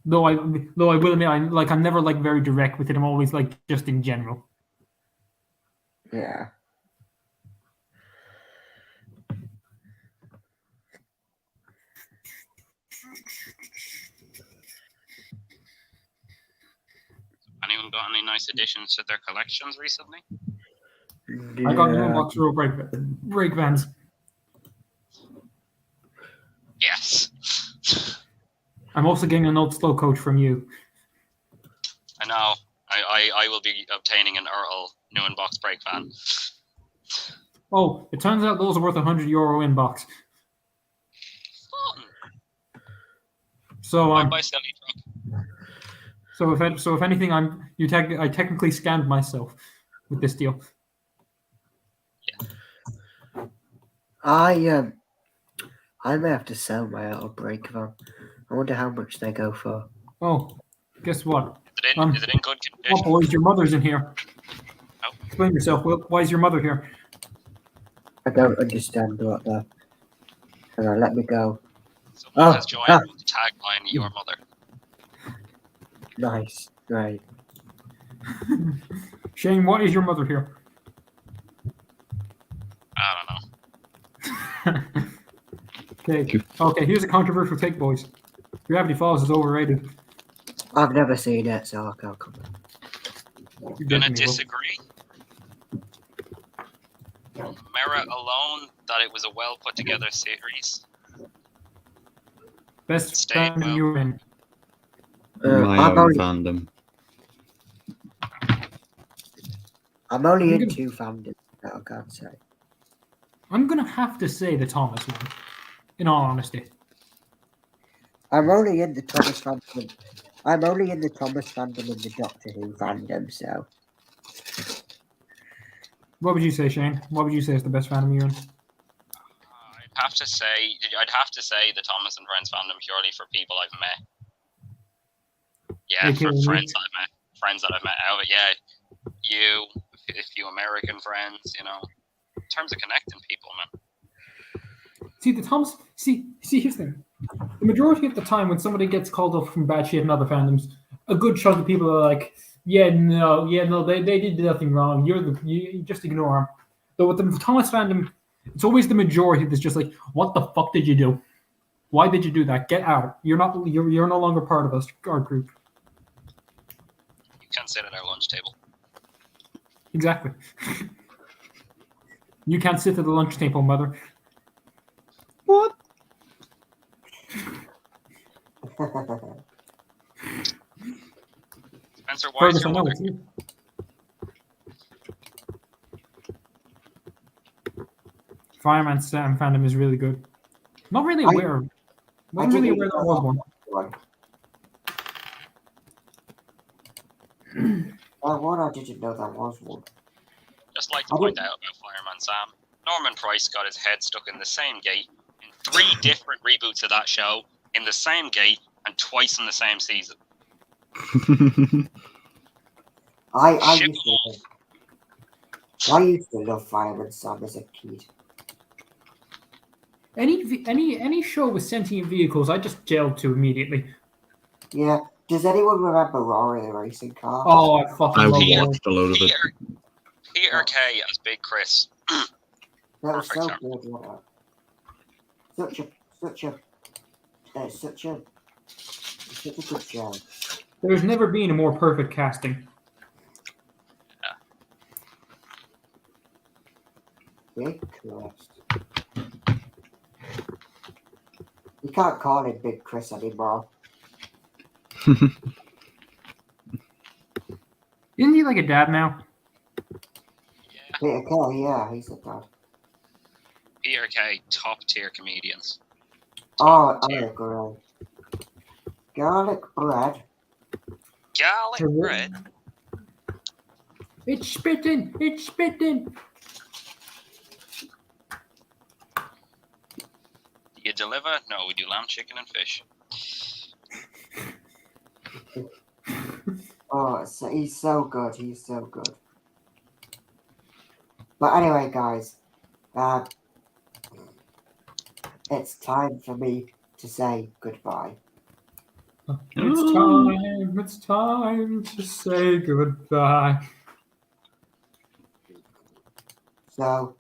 though I will admit, I'm never like very direct with it. I'm always like just in general. Yeah. Anyone got any nice additions to their collections recently? I got new box row brake vans. Yes. I'm also getting an old slow coach from you. I know. I will be obtaining an Earl new in-box brake van. Oh, it turns out those are worth €100 in box. Fun. So Bye, Skelly truck. So if anything, I technically scammed myself with this deal. I may have to sell my old brake van. I wonder how much they go for. Oh, guess what? Is it in good condition? Oh, boys, your mother's in here. Oh. Explain yourself, Will. Why is your mother here? I don't understand what the. Hang on, let me go. Someone has joined with the tagline, your mother. Nice, great. Shane, why is your mother here? I don't know. Okay, here's a controversial take, boys. Gravity Falls is overrated. I've never seen it, so I can't comment. You're Gonna dead to me, Will. disagree. Merit alone that it was a well put together series. Best Stay fandom well. you're in. I'm only in two fandoms, that I can't say. I'm gonna have to say the Thomas one. In all honesty. I'm only in the Thomas fandom. I'm only in the Thomas fandom and the Doctor Who fandom, so. What would you say, Shane? What would you say is the best fandom you're in? I'd have to say the Thomas and Friends fandom purely for people I've met. Yeah, Okay, for well, friends that I've met out. Yeah, you, a few American friends, you know. In terms of connecting people, man. See, the Thomas. See, here's the thing. The majority of the time when somebody gets called up from bad shit in other fandoms, a good chunk of people are like, Yeah, no, they did nothing wrong. You just ignore them. Though with the Thomas fandom, it's always the majority that's just like, what the fuck did you do? Why did you do that? Get out. You're no longer part of us, our group. You can't sit at our lunch table. Exactly. You can't sit at the lunch table, mother. What? Spencer, why is Fergus, your I know mother? it's you. Fireman Sam fandom is really good. Not really aware. Wasn't really aware there was one. What? I didn't know that was one. Just like to point out about Fireman Sam, Norman Price got his head stuck in the same gate in 3 different reboots of that show, in the same gate, and twice in the same season. I Ship used them off. I used to love Fireman Sam as a kid. Any show with sentient vehicles, I just jailed to immediately. Yeah. Does anyone remember Rory the racing car? Oh, I fucking I love Peter- it. watched a load of it. Peter Kay as Big Chris. That was perfect so term. good, wasn't it? Such a good show. There's never been a more perfect casting. Big Chris. You can't call him Big Chris anymore. Isn't he like a dad now? Yeah, Peter Kay, yeah, he's a dad. Peter Kay, top tier comedians. Oh, I agree. Garlic bread. Garlic bread. It's spitting! It's spitting! Do you deliver? No, we do lamb, chicken, and fish. Oh, so he's so good. He's so good. But anyway, guys, it's time for me to say goodbye. It's time to say goodbye. So,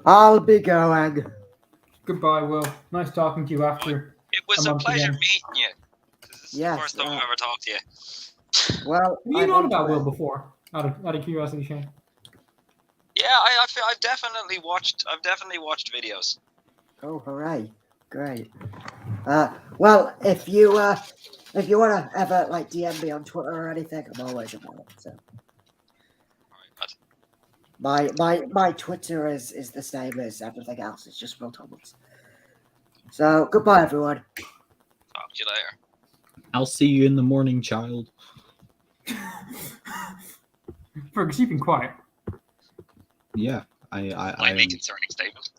I'll be going. Goodbye, Will. Nice talking to you after. It was A a month pleasure again. meeting you. This is Yes, the first time I've ever talked to you. Well, Have you known about Will before? Out of curiosity, Shane. Yeah, I've definitely watched. I've definitely watched videos. Oh, hooray! Great. Well, if you want to ever like DM me on Twitter or anything, I'm always available. So Alright, bud. my Twitter is the same as everything else. It's just Will Thomas. So goodbye, everyone. Talk to you later. I'll see you in the morning, child. For keeping quiet. Yeah, Slightly I'm, concerning statement.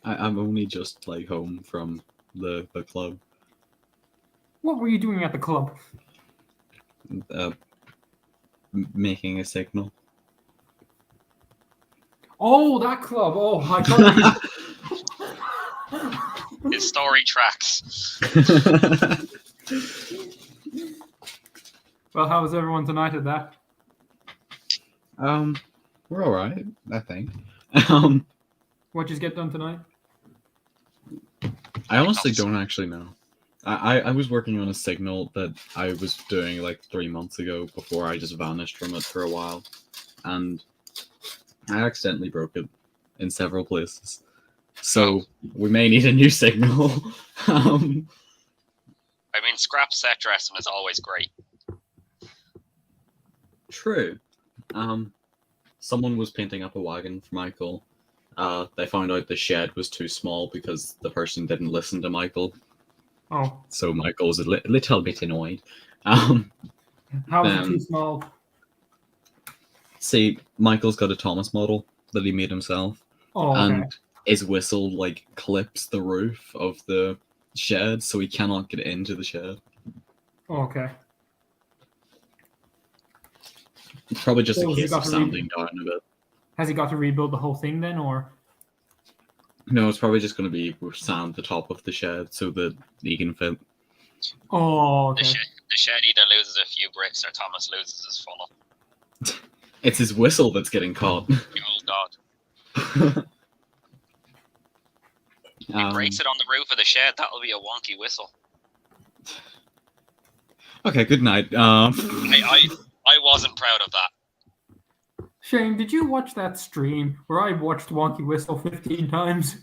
I'm only just like home from the club. What were you doing at the club? Making a signal. Oh, that club. Oh, I thought. His story tracks. Well, how was everyone tonight at that? We're all right, I think. What'd you get done tonight? I honestly don't actually know. I was working on a signal that I was doing like 3 months ago before I just vanished from it for a while, and I accidentally broke it in several places. So we may need a new signal. I mean, scrap set dressing is always great. True. Someone was painting up a wagon for Michael. They found out the shed was too small because the person didn't listen to Michael. Oh, So Michael was a little bit annoyed. how was it Um, too small? See, Michael's got a Thomas model that he made himself, Oh, okay. and his whistle like clips the roof of the shed, so he cannot get into the shed. Oh, okay. It's probably just So a has he case got of to read- sanding down a bit. Has he got to rebuild the whole thing then, or? No, it's probably just going to be sand the top of the shed so that he can fit. Oh, The okay. shed, The shed either loses a few bricks or Thomas loses his funnel. It's his whistle that's getting caught. Oh God. If he breaks it on the roof of the shed, that'll be a wonky whistle. Okay, good night. I wasn't proud of that. Shane, did you watch that stream where I watched Wonky Whistle 15 times?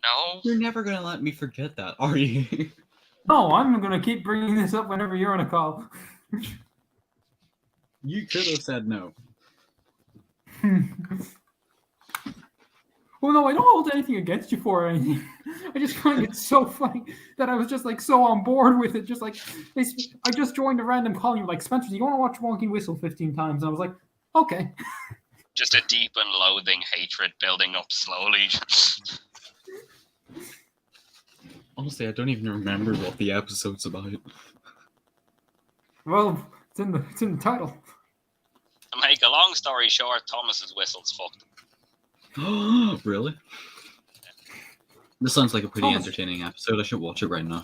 No. You're never gonna let me forget that, are you? No, I'm going to keep bringing this up whenever you're on a call. You could have said no. Well, no, I don't hold anything against you for anything. I just find it so funny that I was just like so on board with it. Just like, I just joined a random call. You were like, Spencer, do you want to watch Wonky Whistle 15 times? And I was like, okay. Just a deep and loathing hatred building up slowly. Honestly, I don't even remember what the episode's about. Well, it's in the title. To make a long story short, Thomas's whistle's fucked. Really? This sounds like a pretty Thomas. entertaining episode. I should watch it right now.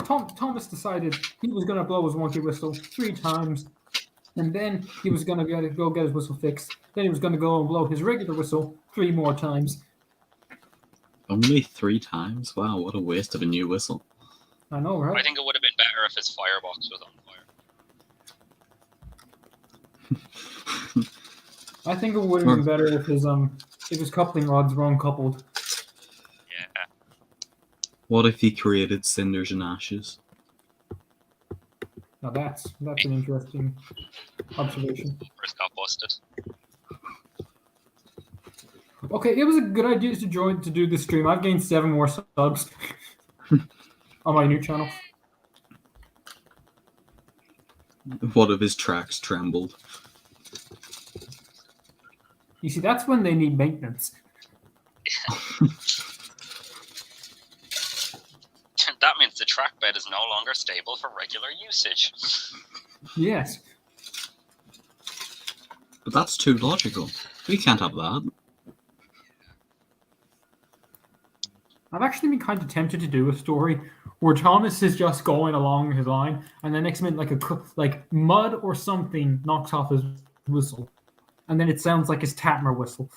Thomas decided he was going to blow his Wonky Whistle 3 times, and then he was going to go get his whistle fixed. Then he was going to go and blow his regular whistle 3 more times. Only 3 times? Wow, what a waste of a new whistle. I know, right? I think it would have been better if his firebox was on fire. I think it would have been better if his coupling rods were uncoupled. Yeah. What if he created cinders and ashes? Now that's an interesting observation. First got busted. Okay, it was a good idea to do this stream. I've gained 7 more subs on my new channel. What if his tracks trembled? You see, that's when they need maintenance. That means the trackbed is no longer stable for regular usage. Yes. But that's too logical. We can't have that. I've actually been kind of tempted to do a story where Thomas is just going along his line, and the next minute, like mud or something knocks off his whistle, and then it sounds like his Tatmer whistle.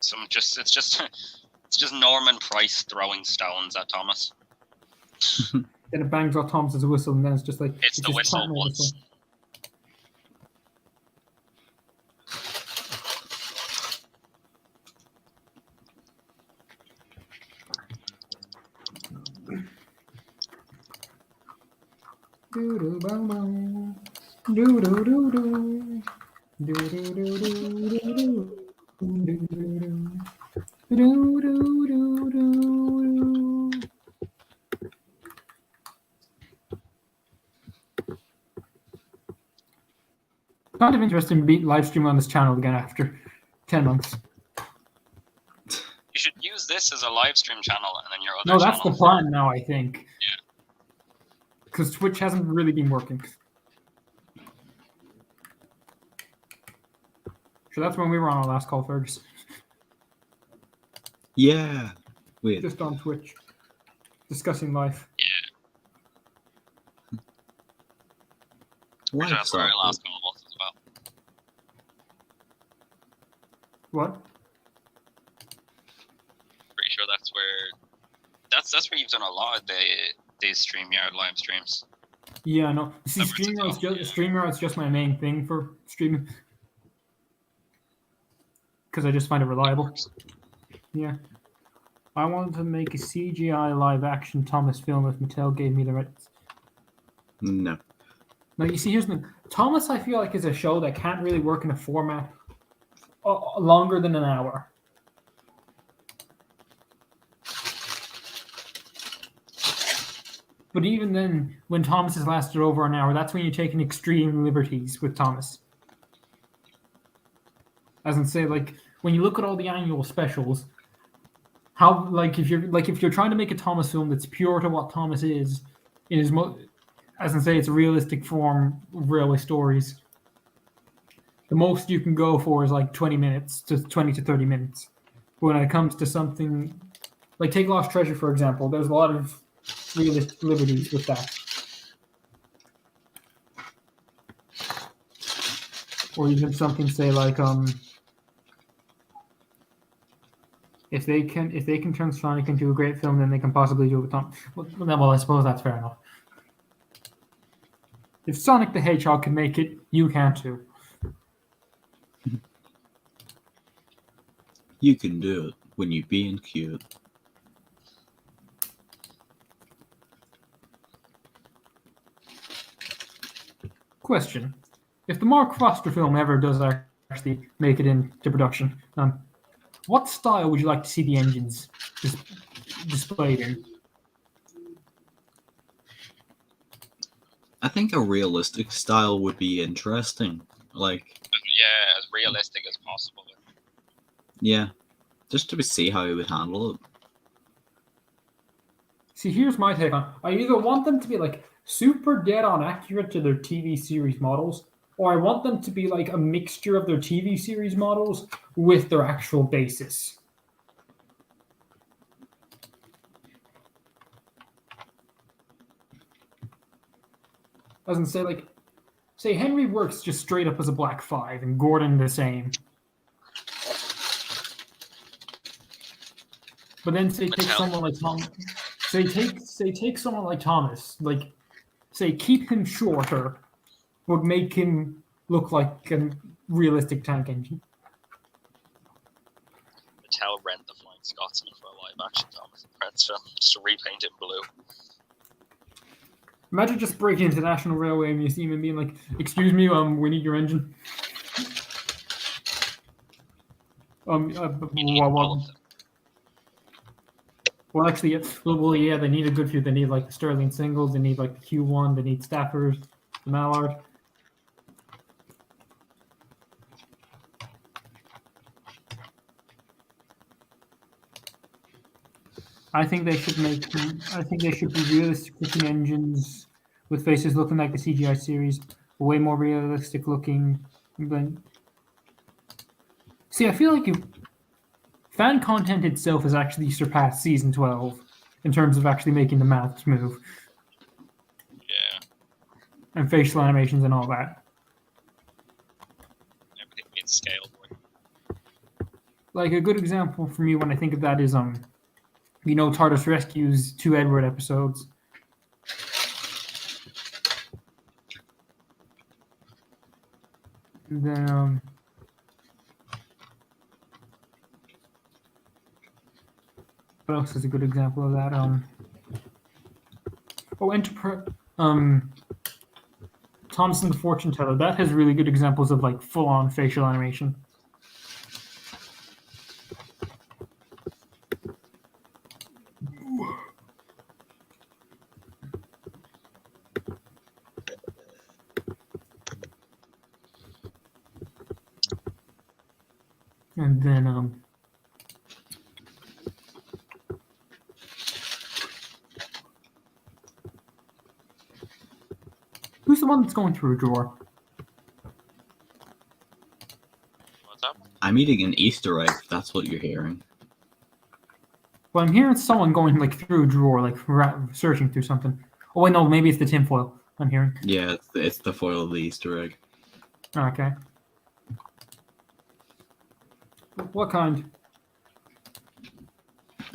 It's just Norman Price throwing stones at Thomas. Then it bangs off Thomas's whistle, and then it's just like It's the his whistle Tatmer once. whistle. Kind of interesting to be live streaming on this channel again after 10 months. You should use this as a live stream channel and then your other No, that's the channels. plan now, I think. Yeah. Because Twitch hasn't really been working. So that's when we were on our last call, Fergus. Yeah. Wait. Just on Twitch. Discussing life. Why That's where our stop? last call was about. What? Pretty sure that's where you've done a lot of these StreamYard live streams. Yeah, no. See, Numbers of StreamYard's just my main thing for streaming. Because I just find it reliable. Yeah. I wanted to make a CGI live-action Thomas film if Mattel gave me the rights. No. Now, you see, here's the thing. Thomas, I feel like, is a show that can't really work in a format longer than an hour. But even then, when Thomas has lasted over an hour, that's when you're taking extreme liberties with Thomas. As in, say, like, when you look at all the annual specials, how, like, if you're trying to make a Thomas film that's pure to what Thomas is, in his as in, say, it's a realistic form of railway stories, the most you can go for is like 20 minutes to 20 to 30 minutes. But when it comes to something Like take Lost Treasure for example. There's a lot of realistic liberties with that. Or even something say like if they can turn Sonic into a great film, then they can possibly do it with Tom. Well, I suppose that's fair enough. If Sonic the Hedgehog can make it, you can too. You can do it when you're being cute. Question: if the Mark Foster film ever does actually make it into production, what style would you like to see the engines displayed in? I think a realistic style would be interesting. Like, Yeah, as realistic as possible. yeah, just to see how he would handle it. See, here's my take on. I either want them to be like super dead on accurate to their TV series models, or I want them to be like a mixture of their TV series models with their actual basis. As in, say Henry works just straight up as a Black 5, and Gordon the same. But then say take someone like Tom. Say take someone like Thomas. Like, say keep him shorter, would make him look like a realistic tank engine. Mattel rent the Flying Scotsman for a live action Thomas and Friends film, just to repaint it in blue. Imagine just breaking into the National Railway Museum and being like, "Excuse me, we need your engine." Well, actually, yeah, they need a good few. They need like the Sterling singles. They need like the Q1. They need Staffers, the Mallard. I think they should be realistic looking engines with faces looking like the CGI series, way more realistic looking. But see, I feel like fan content itself has actually surpassed season 12 in terms of actually making the mouths move. Yeah. And facial animations and all that. Everything being scaled. Like a good example for me when I think of that is TARDIS Rescue's 2 Edward episodes. And then what else is a good example of that? Thompson the Fortune Teller. That has really good examples of like full-on facial animation. And then who's the one that's going through a drawer? What's up? I'm eating an Easter egg, if that's what you're hearing. Well, I'm hearing someone going like through a drawer, like searching through something. Oh wait, no, maybe it's the tinfoil I'm hearing. Yeah, it's the foil of the Easter egg. Okay. What kind?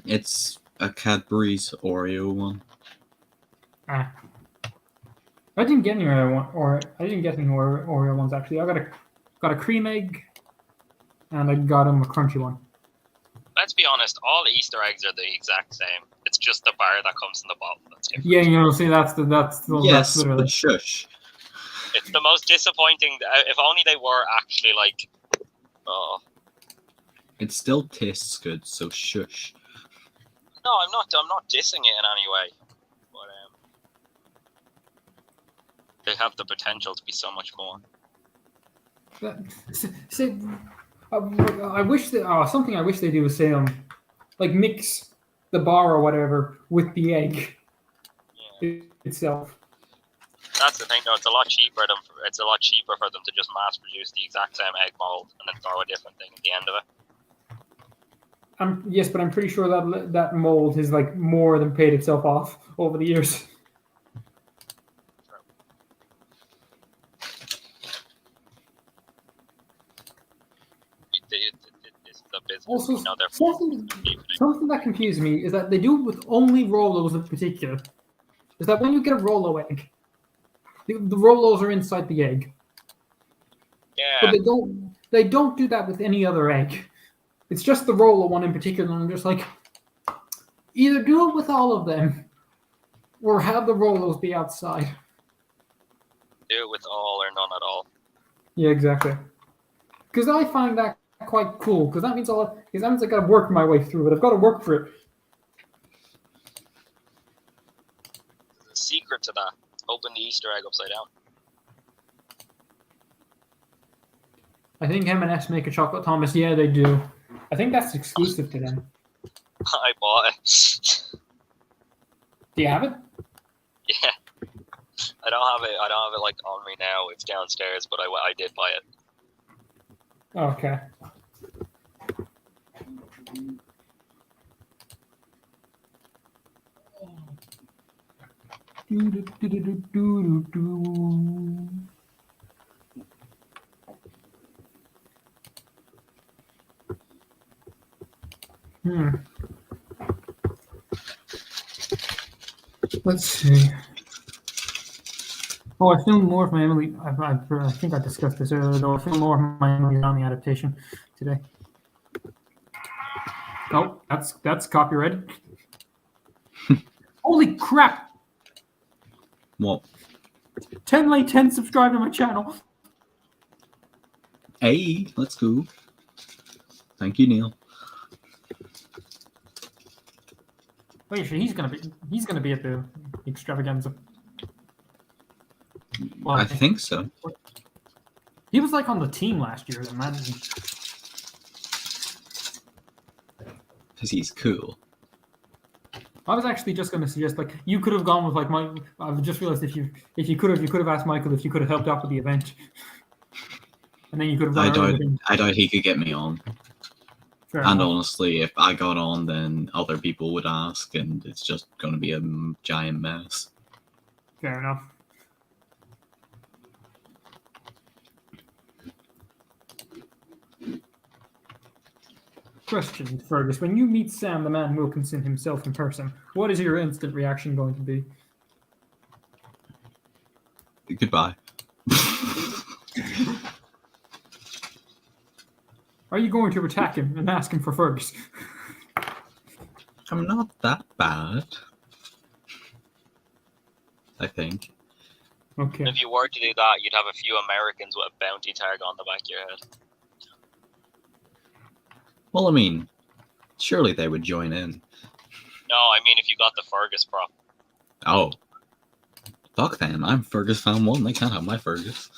It's a Cadbury's Oreo one. I didn't get any Oreo ones actually. I got a cream egg, and I got him a crunchy one. Let's be honest, all Easter eggs are the exact same. It's just the bar that comes in the bottle that's different. Yeah, see, that's Yes, literally. but shush. It's the most disappointing. If only they were actually like. Oh. It still tastes good, so shush. No, I'm not dissing it in any way. But they have the potential to be so much more. I wish that something I wish they do is say like mix the bar or whatever with the egg itself. That's the thing, though. It's a lot cheaper for them to just mass produce the exact same egg mold and then throw a different thing at the end of it. Yes, but I'm pretty sure that mold has like more than paid itself off over the years. This is a business. Also, You know, they're something that confuses me is that they do it with only Rolos in particular. Is that when you get a Rolo egg, the Rolos are inside the egg, but yeah. they don't do that with any other egg. It's just the Rolo one in particular, and I'm just like, either do it with all of them, or have the Rolos be outside. Do it with all or none at all. Yeah, exactly. Because I find that quite cool. Because that means I got to work my way through it. I've got to work for it. There's a secret to that. Open the Easter egg upside down. I think M&S make a chocolate Thomas. Yeah, they do. I think that's exclusive to them. I bought it. Do you have it? Yeah. I don't have it like on me now. It's downstairs, but I did buy it. Okay. Let's see. Oh, I filmed more of my Emily. I think I discussed this earlier, though. I filmed more of my Emily Zombie adaptation today. Oh, that's copyrighted. Holy crap! What? 10 like 10 subscribe to my channel. Hey, let's go. Thank you, Neil. Wait, sure, he's gonna be at the extravaganza. Well, I think so. He was like on the team last year. Imagine. Because he's cool. I was actually just going to suggest like you could have gone with like Mike. I've just realized if you could have asked Michael if you could have helped out with the event, and then you could have. I doubt he could get me on. Fair and enough. honestly, if I got on, then other people would ask, and it's just going to be a giant mess. Fair enough. Question, Fergus. When you meet Sam the Man Wilkinson himself in person, what is your instant reaction going to be? Goodbye. Are you going to attack him and ask him for Fergus? I'm not that bad. I think. Okay. If you were to do that, you'd have a few Americans with a bounty tag on the back of your head. Well, I mean, surely they would join in. No, I mean if you got the Fergus prop. Oh. Fuck them. I'm Fergus fan 1. They can't have my Fergus.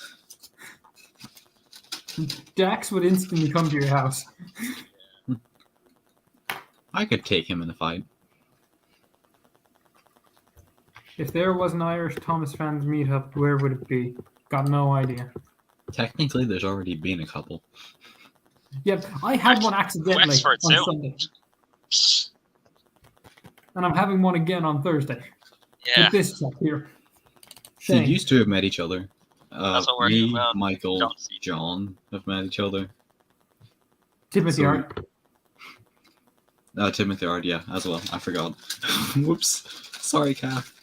Dax would instantly come to your house. I could take him in a fight. If there was an Irish Thomas fans meetup, where would it be? Got no idea. Technically, there's already been a couple. Yep, I had one accidentally Wexford on too. Sunday. And I'm having one again on Thursday. Yeah. With this chap here. So you Shane. used to have met each other. That's what we're Me, doing, Michael, John. John have met each other. Timothy So- Art. Timothy Ard, yeah, as well. I forgot. Whoops. Sorry, Kath.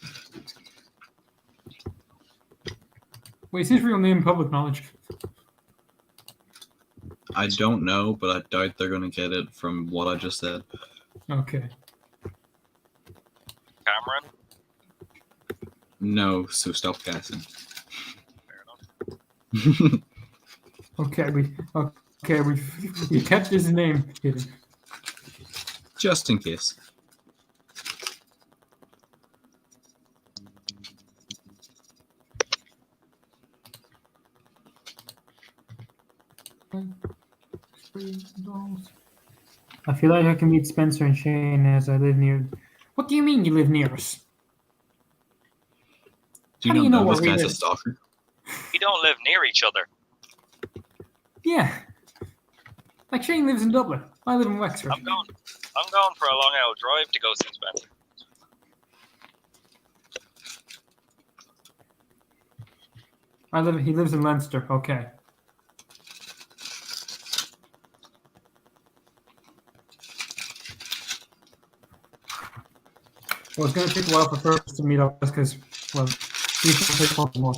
Wait, is his real name public knowledge? I don't know, but I doubt they're going to get it from what I just said. Okay. Cameron. No, so stop guessing. Fair enough. We kept his name hidden. Just in case. I feel like I can meet Spencer and Shane as I live near. What do you mean you live near us? Do How you do not you know know this where we guy's a live? stalker? We don't live near each other. Yeah. Like Shane lives in Dublin. I live in Wexford. I'm going for a long old drive to go see Spencer. He lives in Leinster. Okay. Well, it's going to take a while for Fergus to meet up because, well, he's going to take off more.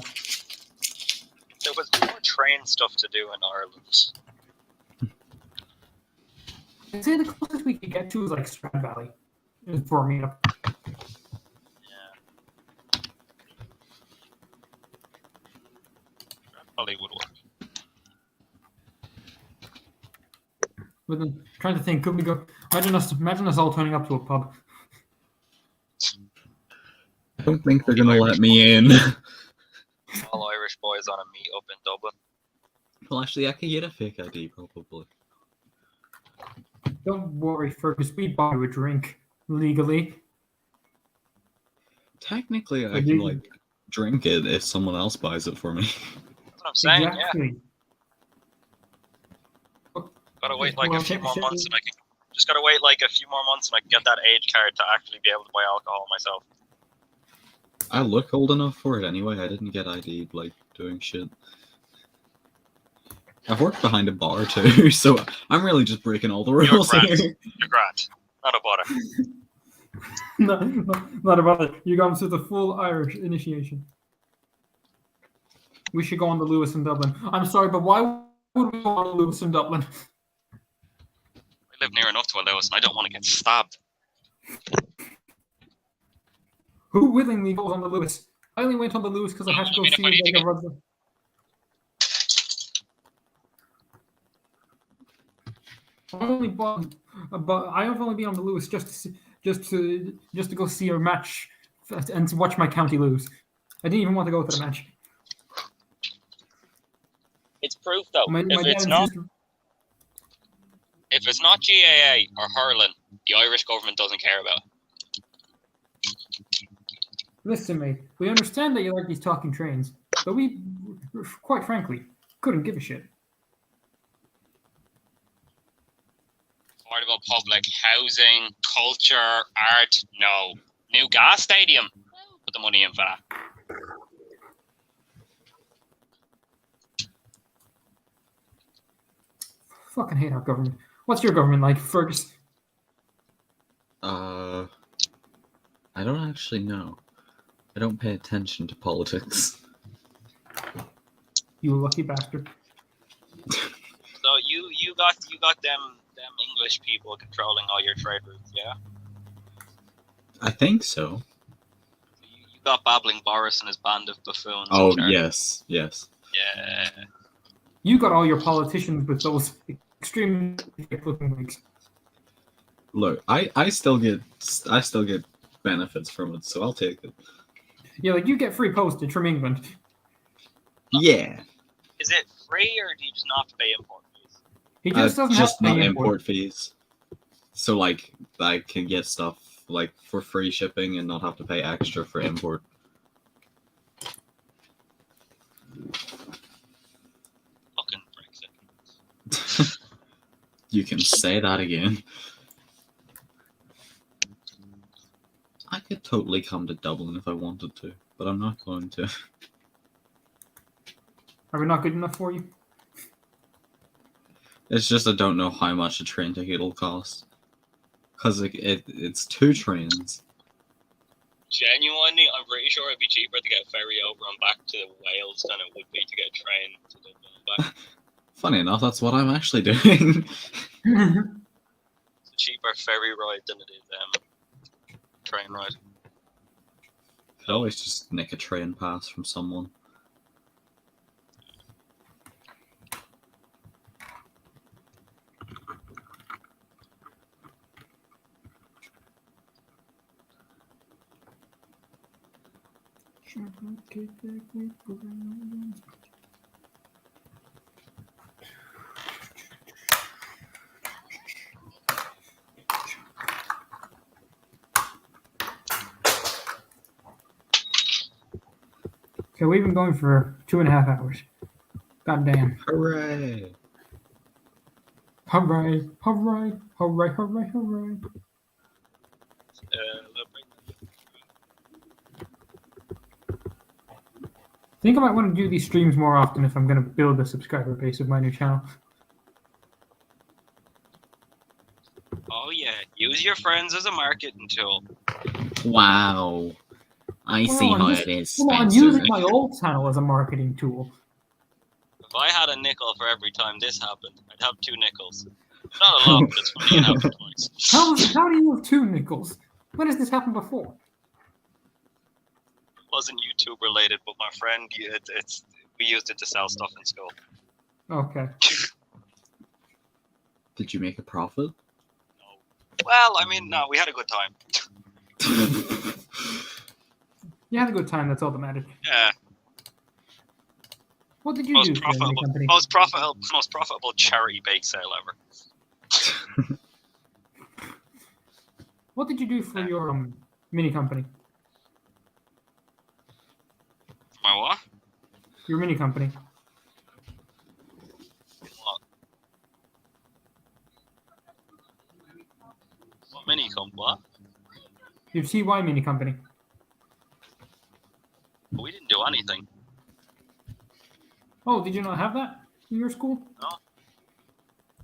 There was more train stuff to do in Ireland. I'd say the closest we could get to is like Strad Valley for a meetup. Yeah. That probably would work. But then, trying to think, could we go? Imagine us all turning up to a pub. I don't think they're gonna let me in. All Irish boys on a meet up in Dublin. Well, actually, I can get a fake ID probably. Don't worry, Fergus. We buy you a drink legally. Technically, I can like drink it if someone else buys it for me. That's what I'm saying. Exactly. Yeah. Gotta wait like a few more months, and I can just gotta wait like a few more months, and I can get that age card to actually be able to buy alcohol myself. I look old enough for it anyway. I didn't get ID'd like doing shit. I've worked behind a bar too, so I'm really just breaking all the rules here. You're grand. Not a bother. Not about it. You're going through the full Irish initiation. We should go on to Lewis in Dublin. I'm sorry, but why would we go on to Lewis in Dublin? I live near enough to a Lewis, and I don't want to get stabbed. Who willingly goes on the Lewis? I only went on the Lewis because I had to go see like a rugby. I've only been on the Lewis just to go see a match and to watch my county lose. I didn't even want to go to the match. It's proof though. If it's not GAA or hurling, the Irish government doesn't care about it. Listen, mate, we understand that you like these talking trains, but we, quite frankly, couldn't give a shit. What about public housing, culture, art? No. New gas stadium? Put the money in for that. Fucking hate our government. What's your government like, Fergus? I don't actually know. I don't pay attention to politics. You lucky bastard. So you got them English people controlling all your trade routes, yeah? I think so. You got babbling Boris and his band of buffoons. Oh yes. Yeah. You got all your politicians with those extreme looking wigs. Look, I still get benefits from it, so I'll take it. Yeah, like you get free postage from England. Yeah. Is it free or do you just not have to pay import fees? He just doesn't just have to not pay import fees. So like I can get stuff like for free shipping and not have to pay extra for import. Fucking Brexit. You can say that again. I could totally come to Dublin if I wanted to, but I'm not going to. Are we not good enough for you? It's just I don't know how much a train ticket will cost. Because it's 2 trains. Genuinely, I'm pretty sure it'd be cheaper to get a ferry over and back to Wales than it would be to get a train to Dublin and back. Funny enough, that's what I'm actually doing. It's a cheaper ferry ride than it is train ride. Could always just nick a train pass from someone. Okay, we've been going for 2.5 hours. God damn. Hooray! Hooray! Hooray! Hooray! Hooray! Hooray! I think I might want to do these streams more often if I'm going to build a subscriber base of my new channel. Oh yeah, use your friends as a marketing tool. Wow. I see Well, how I'm it is, Well, I'm Spencer. using my old channel as a marketing tool. If I had a nickel for every time this happened, I'd have 2 nickels. Not a lot, but it's funny it happened twice. How do you have 2 nickels? When has this happened before? It wasn't YouTube related, but my friend, we used it to sell stuff in school. Okay. Did you make a profit? Well, I mean, no, we had a good time. You had a good time, that's all that mattered. Yeah, What did you do for your mini company? most profitable charity bake sale ever. What did you do for your mini company? My what? Your mini company. What mini comp? What? Your TY mini company. We didn't do anything. Oh, did you not have that in your school? No.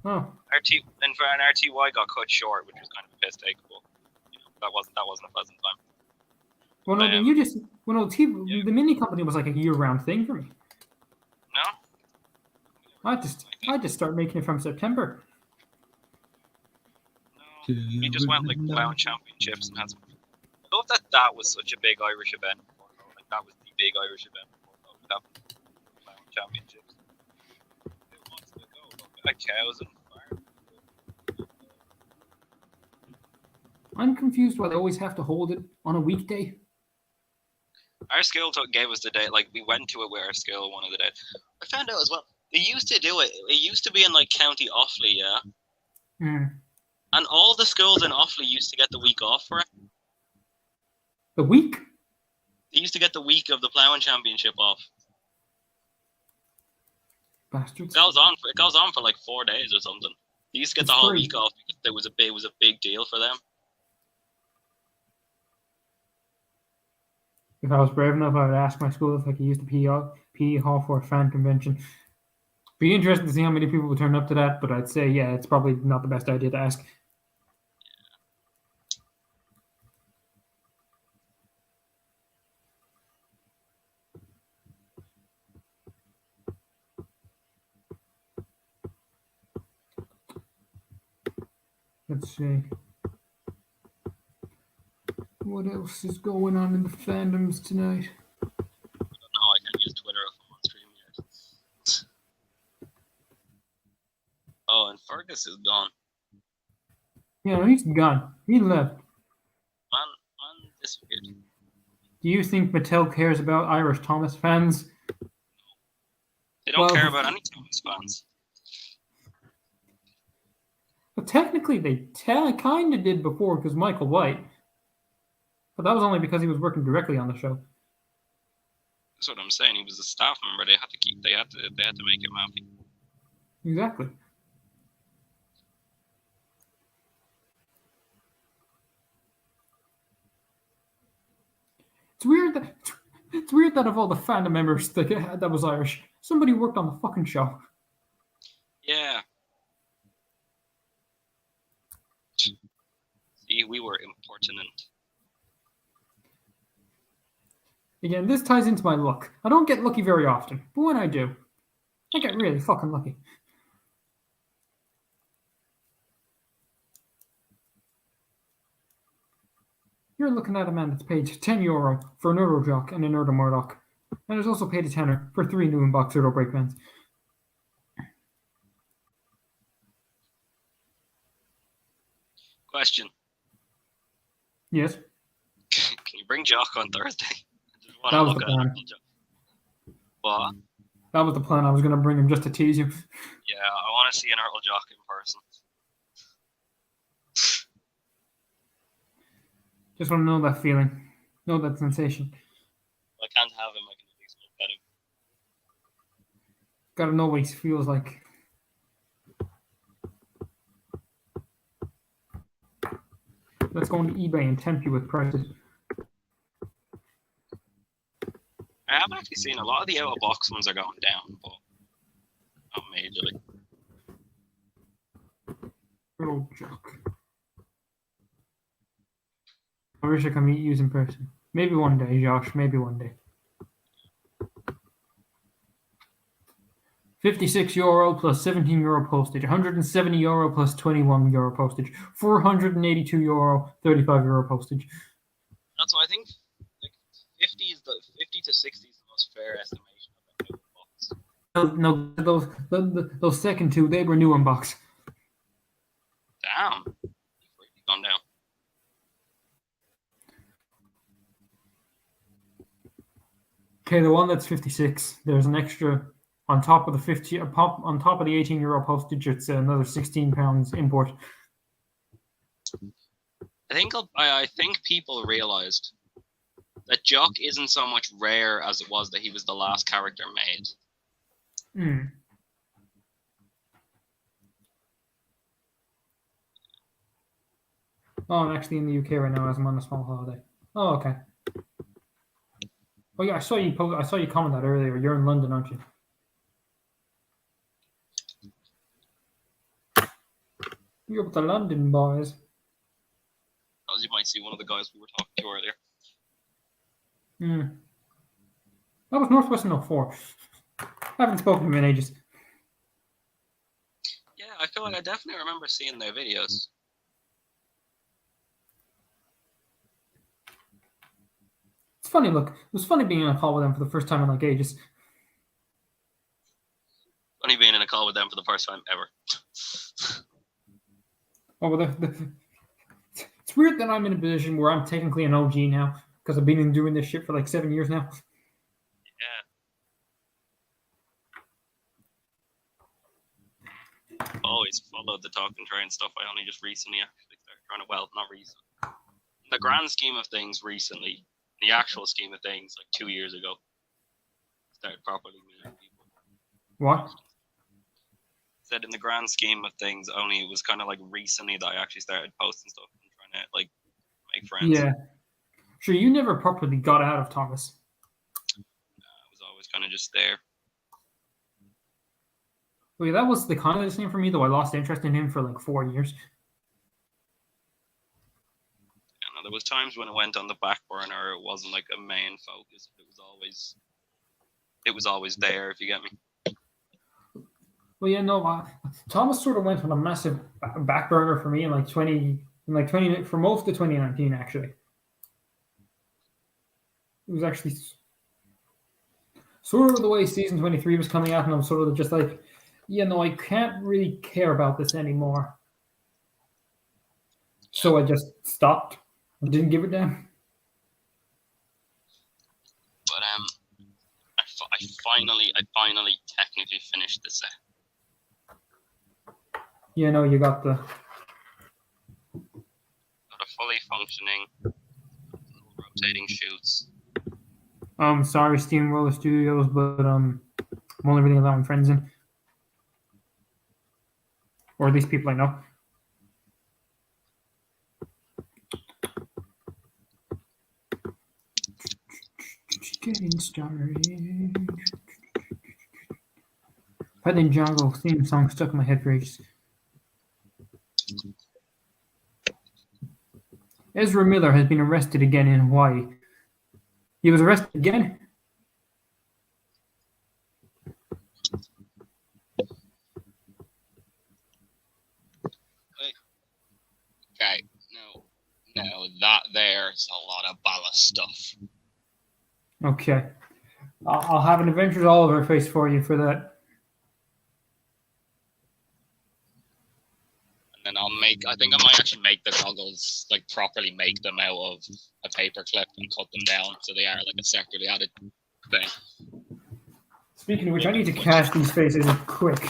Oh. RTY got cut short, which was kind of a piss take, but that wasn't a pleasant time. Well, no, then the mini company was like a year-round thing for me. No. I just start making it from September. No. We just went like clown championships and had some. I thought that was such a big Irish event. Like that was the big Irish event. Clown championships. Who wants to go? Look at cows and farm. I'm confused why they always have to hold it on a weekday. Our school gave us the date. Like we went to it with our school one of the days. I found out as well. They used to do it. It used to be in like County Offaly, yeah. And all the schools in Offaly used to get the week off for it. The week? They used to get the week of the ploughing championship off. Bastards. It goes on for like 4 days or something. They used to get the whole week off because it was a big deal for them. If I was brave enough, I would ask my school if I could use the PE hall for a fan convention. Be interesting to see how many people would turn up to that, but I'd say, yeah, it's probably not the best idea to ask. Let's see. What else is going on in the fandoms tonight? I don't know. I can't use Twitter if I'm on stream yet. Oh, and Fergus is gone. Yeah, he's gone. He left. Man disappeared. Do you think Mattel cares about Irish Thomas fans? They don't care about any Thomas fans. Well, technically, they kind of did before because Michael White. But that was only because he was working directly on the show. That's what I'm saying. He was a staff member. They had to make him happy. Exactly. It's weird that of all the fandom members that was Irish, somebody worked on the fucking show. Yeah. See, we were impertinent. Again, this ties into my luck. I don't get lucky very often, but when I do, I get really fucking lucky. You're looking at a man that's paid €10 for an Eurojock and an Euro Murdoch, and has also paid a tenner for 3 new inbox Euro Breakmans. Question. Yes? Can you bring Jock on Thursday? That was the plan. What? That was the plan. I was going to bring him just to tease you. Yeah, I want to see an Earl Jock in person. Just want to know that feeling. Know that sensation. If I can't have him, I can at least look at him. Gotta know what he feels like. Let's go on eBay and tempt you with prices. I have actually seen a lot of the out of box ones are going down, but not majorly. Oh, joke. I wish I could meet you in person. Maybe one day, Josh. Maybe one day. €56 plus €17 postage, €170 plus €21 postage, €482, €35 postage. That's why I think like 50 to 60 is the most fair estimation of the out of box. No, those second two, they were new in box. Damn, you've really gone down. Okay, the one that's 56, there's an extra on top of the 50, on top of the €18 postage. It's another £16 import. I think people realized that Jock isn't so much rare as it was that he was the last character made. Oh, I'm actually in the UK right now as I'm on a small holiday. Oh, okay. Oh yeah, I saw you comment that earlier. You're in London, aren't you? You're with the London boys. As you might see, one of the guys we were talking to earlier. That was Northwestern 04. I haven't spoken to him in ages. Yeah, I feel like I definitely remember seeing their videos. It's funny, look. It was funny being on a call with them for the first time in like ages. Funny being in a call with them for the first time ever. Oh, but it's weird that I'm in a position where I'm technically an OG now because I've been doing this shit for like 7 years now. Yeah. Always followed the talking train stuff. I only just recently actually started trying to, well, not recently. In the grand scheme of things, recently. In the actual scheme of things, like 2 years ago, started properly meeting people. What? Said in the grand scheme of things, only it was kind of like recently that I actually started posting stuff and trying to like make friends. Yeah. Sure, you never properly got out of Thomas. I was always kind of just there. Well, yeah, that was the kind of the same for me, though. I lost interest in him for like 4 years. And there was times when it went on the back burner. It wasn't like a main focus. It was always there. If you get me. Well, yeah, no, Thomas sort of went on a massive back burner for me in like 20 for most of 2019. Actually, it was actually sort of the way season 23 was coming out, and I'm sort of just like, yeah, no, I can't really care about this anymore. So I just stopped. I didn't give a damn. But I finally technically finished the set. Yeah, no, you got the. Got a fully functioning rotating shoots. Sorry, Steamroller Studios, but I'm only really allowing friends in, or at least people I know. Getting started. Python Jungle theme song stuck in my head for ages. Ezra Miller has been arrested again in Hawaii. He was arrested again? Okay, no, that there's a lot of ballast stuff. Okay. I'll have an Adventures Oliver face for you for that. And then I think I might actually make the goggles, like properly make them out of a paper clip and cut them down so they are like a separately added thing. Speaking of which, I need to cash these faces quick.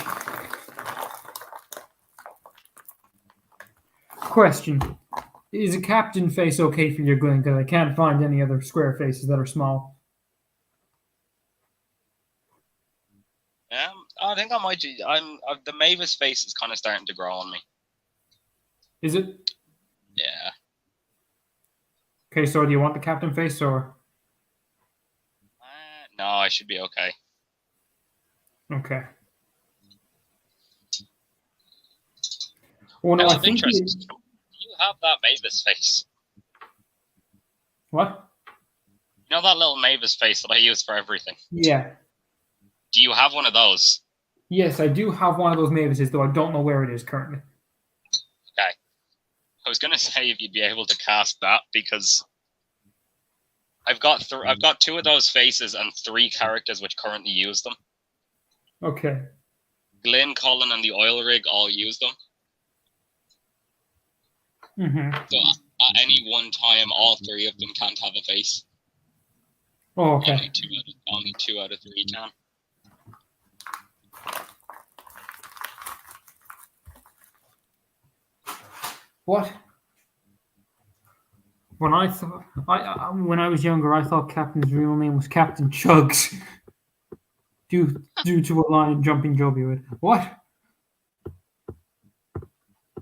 Question. Is a captain face okay for your Glen? Because I can't find any other square faces that are small. I think I might. The Mavis face is kind of starting to grow on me. Is it? Yeah. Okay, so do you want the captain face or? No, I should be okay. Okay. Well, no, Out I of think interest, do you have that Mavis face? What? You know that little Mavis face that I use for everything? Yeah. Do you have one of those? Yes, I do have one of those Mavises, though I don't know where it is currently. Okay. I was gonna say if you'd be able to cast that because I've got two of those faces and 3 characters which currently use them. Okay. Glenn, Colin, and the Oil Rig all use them. Mm-hmm. So at any one time, all 3 of them can't have a face. Oh, okay. Only two out of 3 can. What? When I thought when I was younger, I thought Captain's real name was Captain Chugs, due to a line Jumping Joby with. What?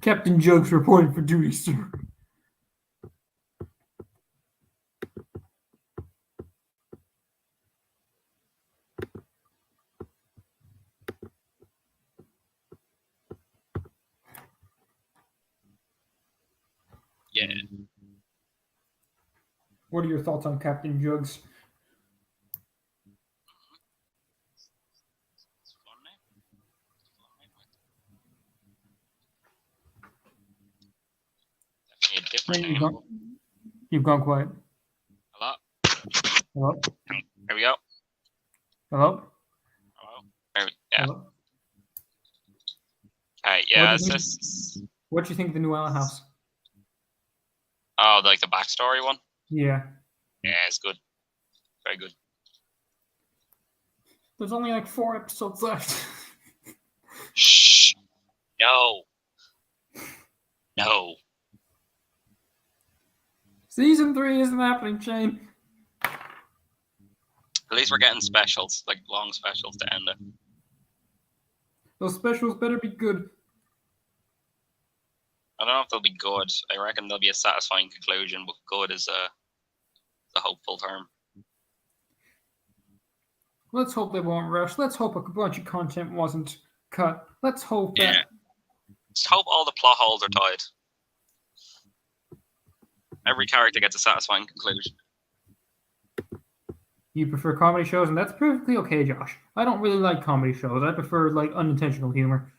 Captain Jugs reporting for duty, sir. Yeah. What are your thoughts on Captain Jugs? Definitely a different You've name. gone, you've gone quiet. Hello? Hello? There we go. Hello? Hello? Yeah. Hello? Okay, yeah, What do you this. What do you think of the new Owl House? Oh, like the backstory one? Yeah. Yeah, it's good. Very good. There's only like 4 episodes left. Shh. No. No. Season 3 isn't happening, Shane. At least we're getting specials, like long specials to end it. Those specials better be good. I don't know if they'll be good. I reckon there'll be a satisfying conclusion, but good is a hopeful term. Let's hope they won't rush. Let's hope a bunch of content wasn't cut. Let's hope that. Yeah. Just hope all the plot holes are tied. Every character gets a satisfying conclusion. You prefer comedy shows, and that's perfectly okay, Josh. I don't really like comedy shows. I prefer like unintentional humor.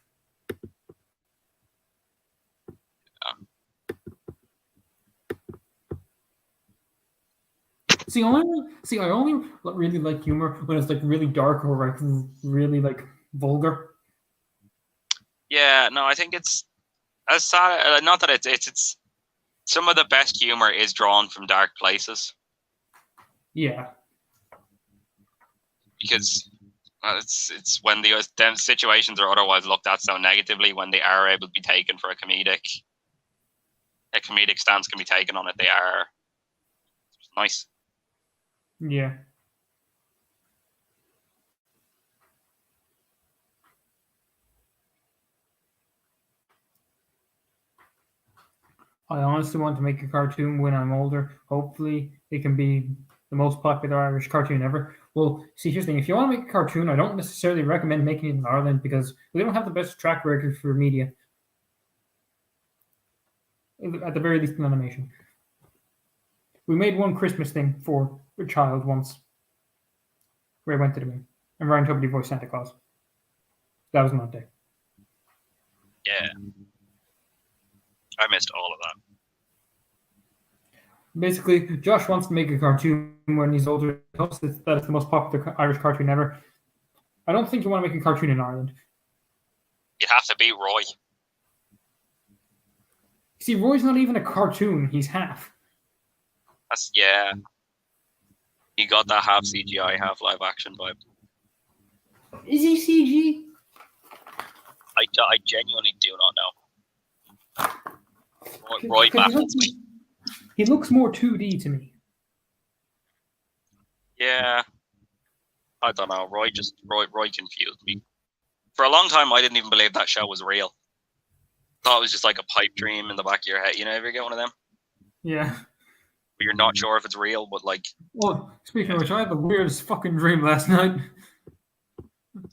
I only really like humor when it's like really dark or like really like vulgar. Yeah, no, I think it's as sad. Not that it's some of the best humor is drawn from dark places. Yeah. Because it's when them situations are otherwise looked at so negatively, when they are able to be taken for a comedic stance can be taken on it. They are nice. Yeah. I honestly want to make a cartoon when I'm older. Hopefully, it can be the most popular Irish cartoon ever. Well, see, here's the thing. If you want to make a cartoon, I don't necessarily recommend making it in Ireland because we don't have the best track record for media. At the very least in animation. We made one Christmas thing for a child once. Where I went to the moon. And Ryan Tuberty voiced Santa Claus. That was not day. Yeah. I missed all of that. Basically, Josh wants to make a cartoon when he's older. He hopes that it's the most popular Irish cartoon ever. I don't think you want to make a cartoon in Ireland. You'd have to be Roy. See, Roy's not even a cartoon. He's half. Yeah. He got that half CGI, half live action vibe. Is he CG? I genuinely do not know. Roy baffles me. He looks more 2D to me. Yeah. I don't know. Roy confused me. For a long time, I didn't even believe that show was real. Thought it was just like a pipe dream in the back of your head. You know, ever get one of them? Yeah. you're not sure if it's real, but like, Well, speaking of which, I had the weirdest fucking dream last night.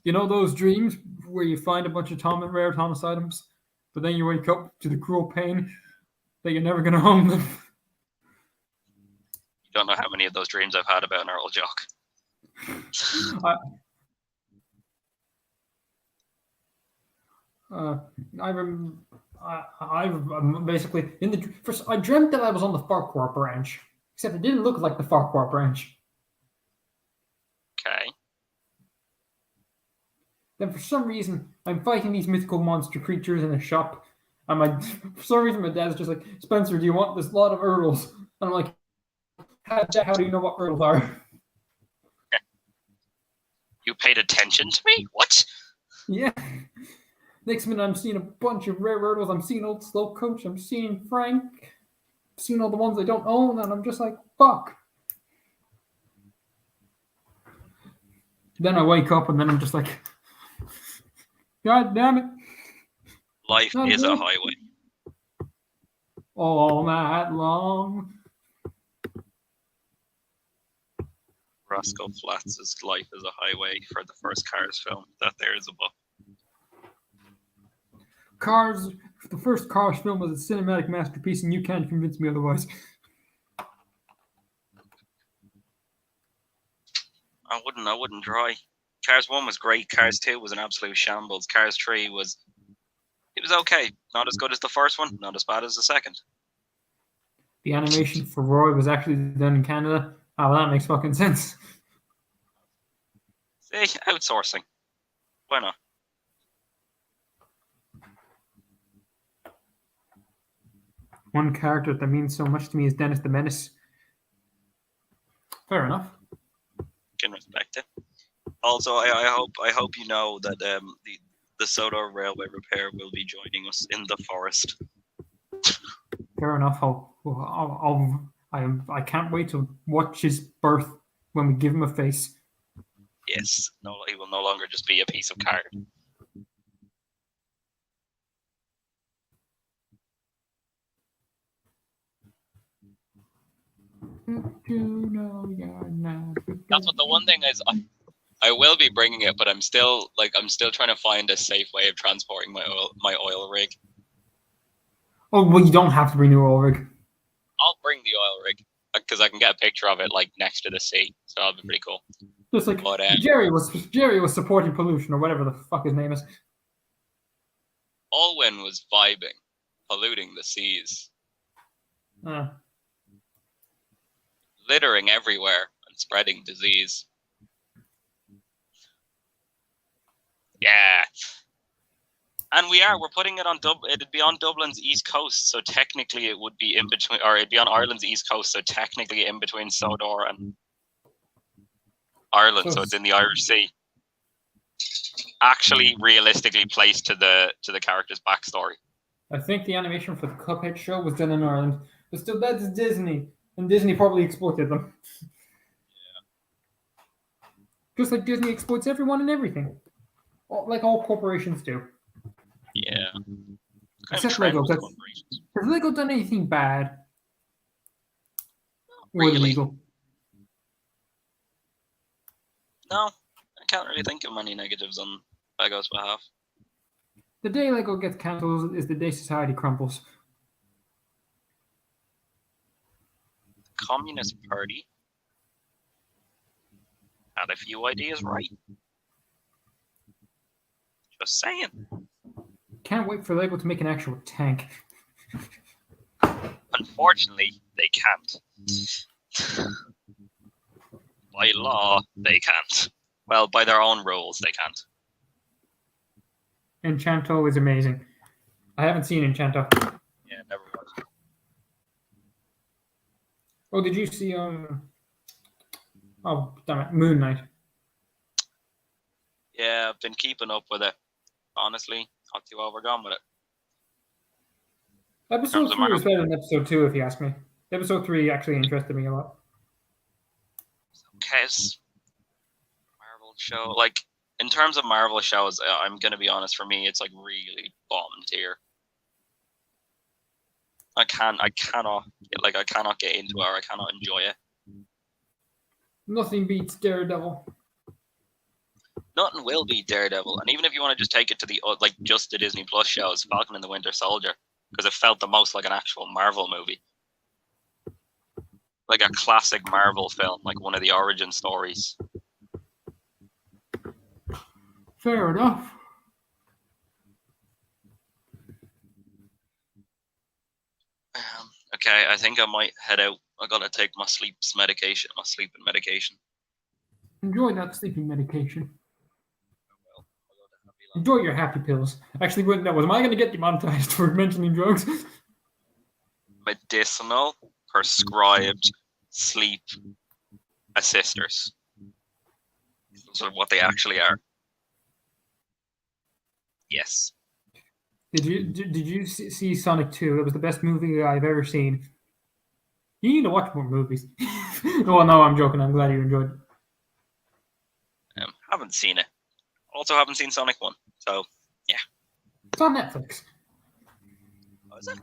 You know those dreams where you find a bunch of rare Thomas items, but then you wake up to the cruel pain that you're never going to own them? you don't know how many of those dreams I've had about an Earl Jock. Basically first I dreamt that I was on the Farquhar branch, except it didn't look like the Farquhar branch. Okay. Then for some reason I'm fighting these mythical monster creatures in a shop, and for some reason my dad's just like, Spencer, do you want this lot of Earls? And I'm like, how do you know what Earls are? You paid attention to me? What? Yeah. Next minute, I'm seeing a bunch of rare Earls. I'm seeing old Slow Coach. I'm seeing Frank. I'm seeing all the ones I don't own, and I'm just like, fuck. Then I wake up, and then I'm just like, God damn it. Life is a highway. All night long. Roscoe Flats' Life is a Highway for the first Cars film. That there is a book. Cars, the first Cars film was a cinematic masterpiece, and you can't convince me otherwise. I wouldn't try. Cars 1 was great. Cars 2 was an absolute shambles. Cars 3 was okay. Not as good as the first one. Not as bad as the second. The animation for Roy was actually done in Canada. Oh, that makes fucking sense. See, outsourcing. Why not? One character that means so much to me is Dennis the Menace. Fair enough. Can respect it. Also, I hope you know that the Sodor Railway Repair will be joining us in the forest. Fair enough. I can't wait to watch his birth when we give him a face. Yes, no, he will no longer just be a piece of card. That's what the one thing is. I will be bringing it, but I'm still trying to find a safe way of transporting my oil rig. Oh well, you don't have to bring the oil rig. I'll bring the oil rig because I can get a picture of it like next to the sea, so that'll be pretty cool. Just like But, Jerry was supporting pollution or whatever the fuck his name is. Alwyn was vibing, polluting the seas, littering everywhere and spreading disease. Yeah. And we're putting it on it'd be on Dublin's east coast, so technically it would be in between, or it'd be on Ireland's east coast, so technically in between Sodor and Ireland, so it's in the Irish Sea. Actually, realistically placed to the character's backstory. I think the animation for the Cuphead show was done in Ireland, but still, that's Disney, and Disney probably exploited them. Yeah. Just like Disney exploits everyone and everything, like all corporations do. Yeah. Except Lego. Has Lego done anything bad? Or illegal? No, I can't really think of many negatives on Lego's behalf. The day Lego gets cancelled is the day society crumbles. The Communist Party had a few ideas right. Just saying. Can't wait for Lego to make an actual tank. Unfortunately, they can't. By law, they can't. Well, by their own rules, they can't. Enchanto is amazing. I haven't seen Enchanto. Yeah, never watched it. Oh, did you see oh, damn it, Moon Knight? Yeah, I've been keeping up with it. Honestly, not too overgone with it. Episode 3 was better than episode 2, if you ask me. Episode 3 actually interested me a lot. Okay, Marvel show, like, in terms of Marvel shows, I'm gonna be honest, for me, it's like really bottom tier. I cannot get into it, or I cannot enjoy it. Nothing beats Daredevil. Nothing will beat Daredevil, and even if you want to just take it to the just the Disney Plus shows, Falcon and the Winter Soldier, because it felt the most like an actual Marvel movie, like a classic Marvel film, like one of the origin stories. Fair enough. Okay, I think I might head out. I gotta take my sleeping medication. Enjoy that sleeping medication. Enjoy your happy pills. Actually, was I going to get demonetized for mentioning drugs? Medicinal prescribed sleep assisters. So what they actually are. Yes. Did you see Sonic 2? It was the best movie I've ever seen. You need to watch more movies. Well, no, I'm joking. I'm glad you enjoyed it. Haven't seen it. Also haven't seen Sonic 1. So, yeah. It's on Netflix. Oh, is it?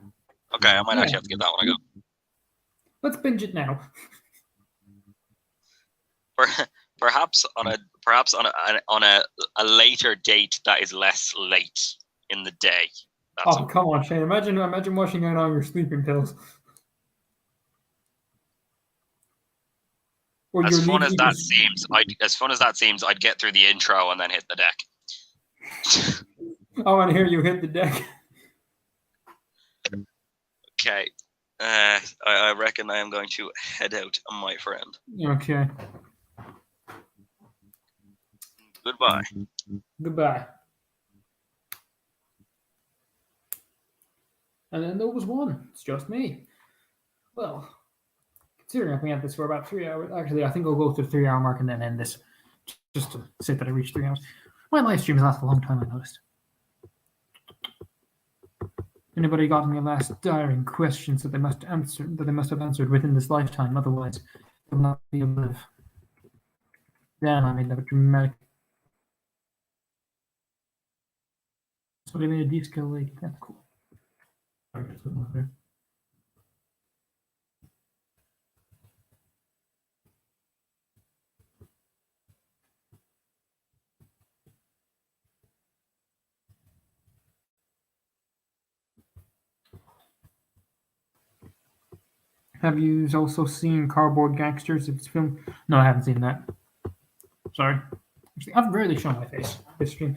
Okay, I might actually have to give that one a go. Let's binge it now. Perhaps on a later date that is less late in the day. That's Come on, Shane. Imagine washing out all your sleeping pills. Or as fun as that seems, I'd get through the intro and then hit the deck. I want to hear you hit the deck. Okay. I reckon I am going to head out, my friend. Okay. Goodbye. Goodbye. And then there was one. It's just me. Well, considering I've been at this for about 3 hours, actually, I think I'll go to the 3 hour mark and then end this, just to say that I reached 3 hours. My live stream has lasted a long time, I noticed. Anybody got any last daring questions that they must have answered within this lifetime? Otherwise, they'll not be able to live. Damn, I made that dramatic. So they made a D-scale lake. That's cool. Have you also seen Cardboard Gangsters? It's film. No, I haven't seen that. Sorry. Actually, I've rarely shown my face this stream,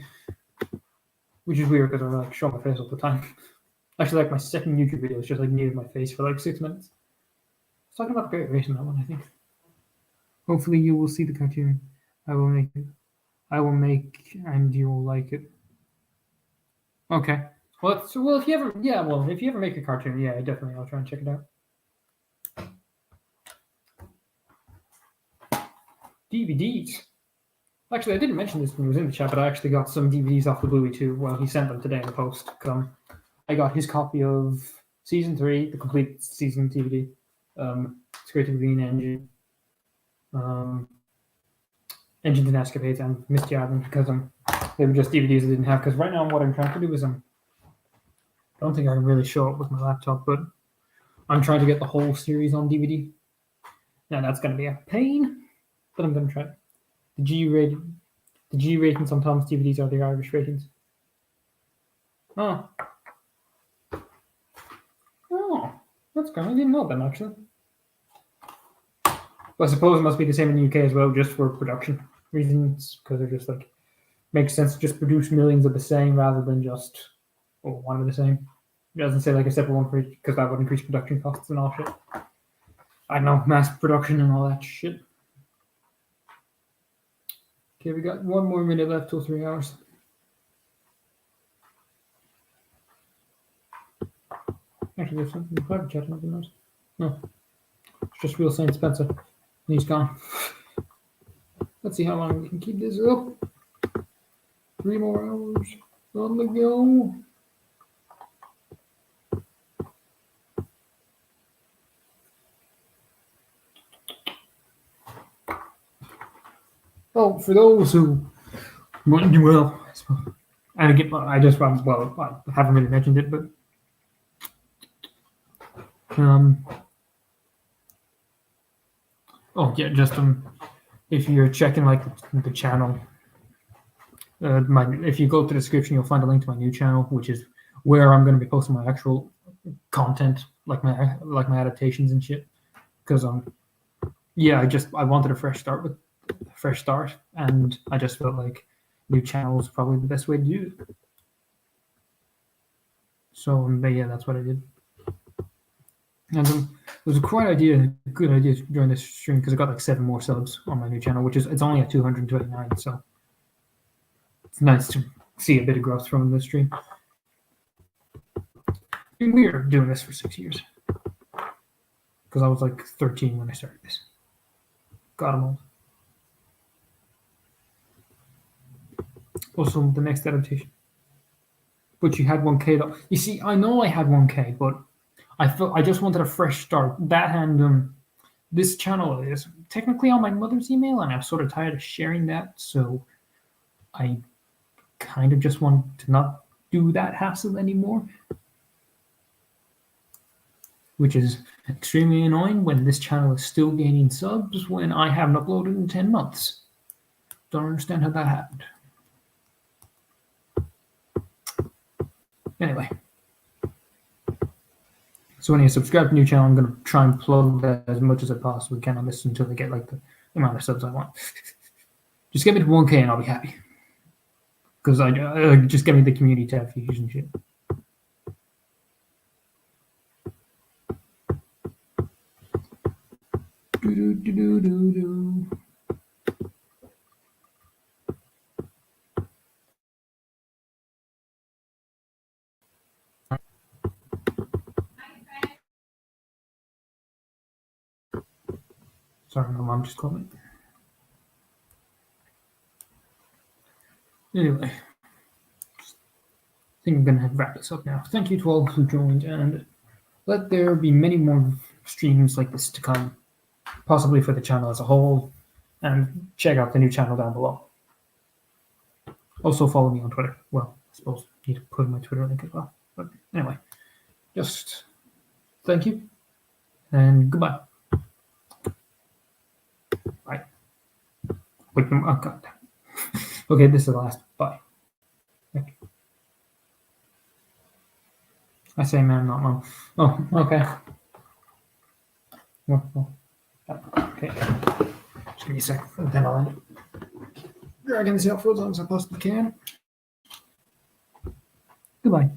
which is weird because I show my face all the time. Actually, my second YouTube video is just near my face for 6 minutes. I was talking about the Great Race in that one, I think. Hopefully, you will see the cartoon. I will make it. And you will like it. Okay. Well, if you ever make a cartoon, definitely, I'll try and check it out. DVDs. Actually, I didn't mention this when it was in the chat, but I actually got some DVDs off the Bluey too. Well, he sent them today in the post. I got his copy of Season 3, the complete season DVD. Great Green Engine, Engines and Escapades, and Misty Island, because they were just DVDs I didn't have. Because right now, what I'm trying to do is I don't think I can really show it with my laptop, but I'm trying to get the whole series on DVD. Now that's going to be a pain. But I'm going to try it. The G ratings on Tom's DVDs are the Irish ratings. Oh, that's good. I didn't know that actually. But I suppose it must be the same in the UK as well, just for production reasons, because they're just makes sense to just produce millions of the same rather than just one of the same. It doesn't say a separate one for each, because that would increase production costs and all shit. I know, mass production and all that shit. Okay, we got 1 more minute left till 3 hours. Actually, there's something in the private chat. Nothing else. No, it's just Real Saint Spencer. He's gone. Let's see how long we can keep this up. 3 more hours on the go. Oh, for those who well, I haven't really mentioned it, but Um. Oh yeah, just if you're checking like the channel, if you go to the description, you'll find a link to my new channel, which is where I'm going to be posting my actual content, like my adaptations and shit. Because yeah, I wanted a fresh start, and I just felt like new channel was probably the best way to do it. So but yeah, that's what I did. And it was a good idea during this stream because I got like 7 more subs on my new channel, which is it's only at 229, so it's nice to see a bit of growth from this stream. And we are doing this for 6 years because I was like 13 when I started this. God, I'm old. Also, the next adaptation. But you had 1K though. You see, I know I had 1K, but I just wanted a fresh start. That and this channel is technically on my mother's email, and I'm sort of tired of sharing that. So I kind of just want to not do that hassle anymore, which is extremely annoying when this channel is still gaining subs when I haven't uploaded in 10 months. Don't understand how that happened. Anyway. So when you subscribe to the new channel, I'm going to try and plug that as much as I possibly can on this until I get like the amount of subs I want. Just get me to 1K and I'll be happy. Because I just get me the community tab features and shit. Do. Sorry, my mom just called me. Anyway, I think I'm going to wrap this up now. Thank you to all who joined, and let there be many more streams like this to come, possibly for the channel as a whole, and check out the new channel down below. Also follow me on Twitter. Well, I suppose I need to put in my Twitter link as well. But anyway, just thank you, and goodbye. Bye. Wait, oh God. Okay, this is the last. Bye. Thank you. I say man, not mom. Oh, okay. Well, okay. Just give me a second, and then I'll end it. Dragging this out for as long as I possibly can. Goodbye.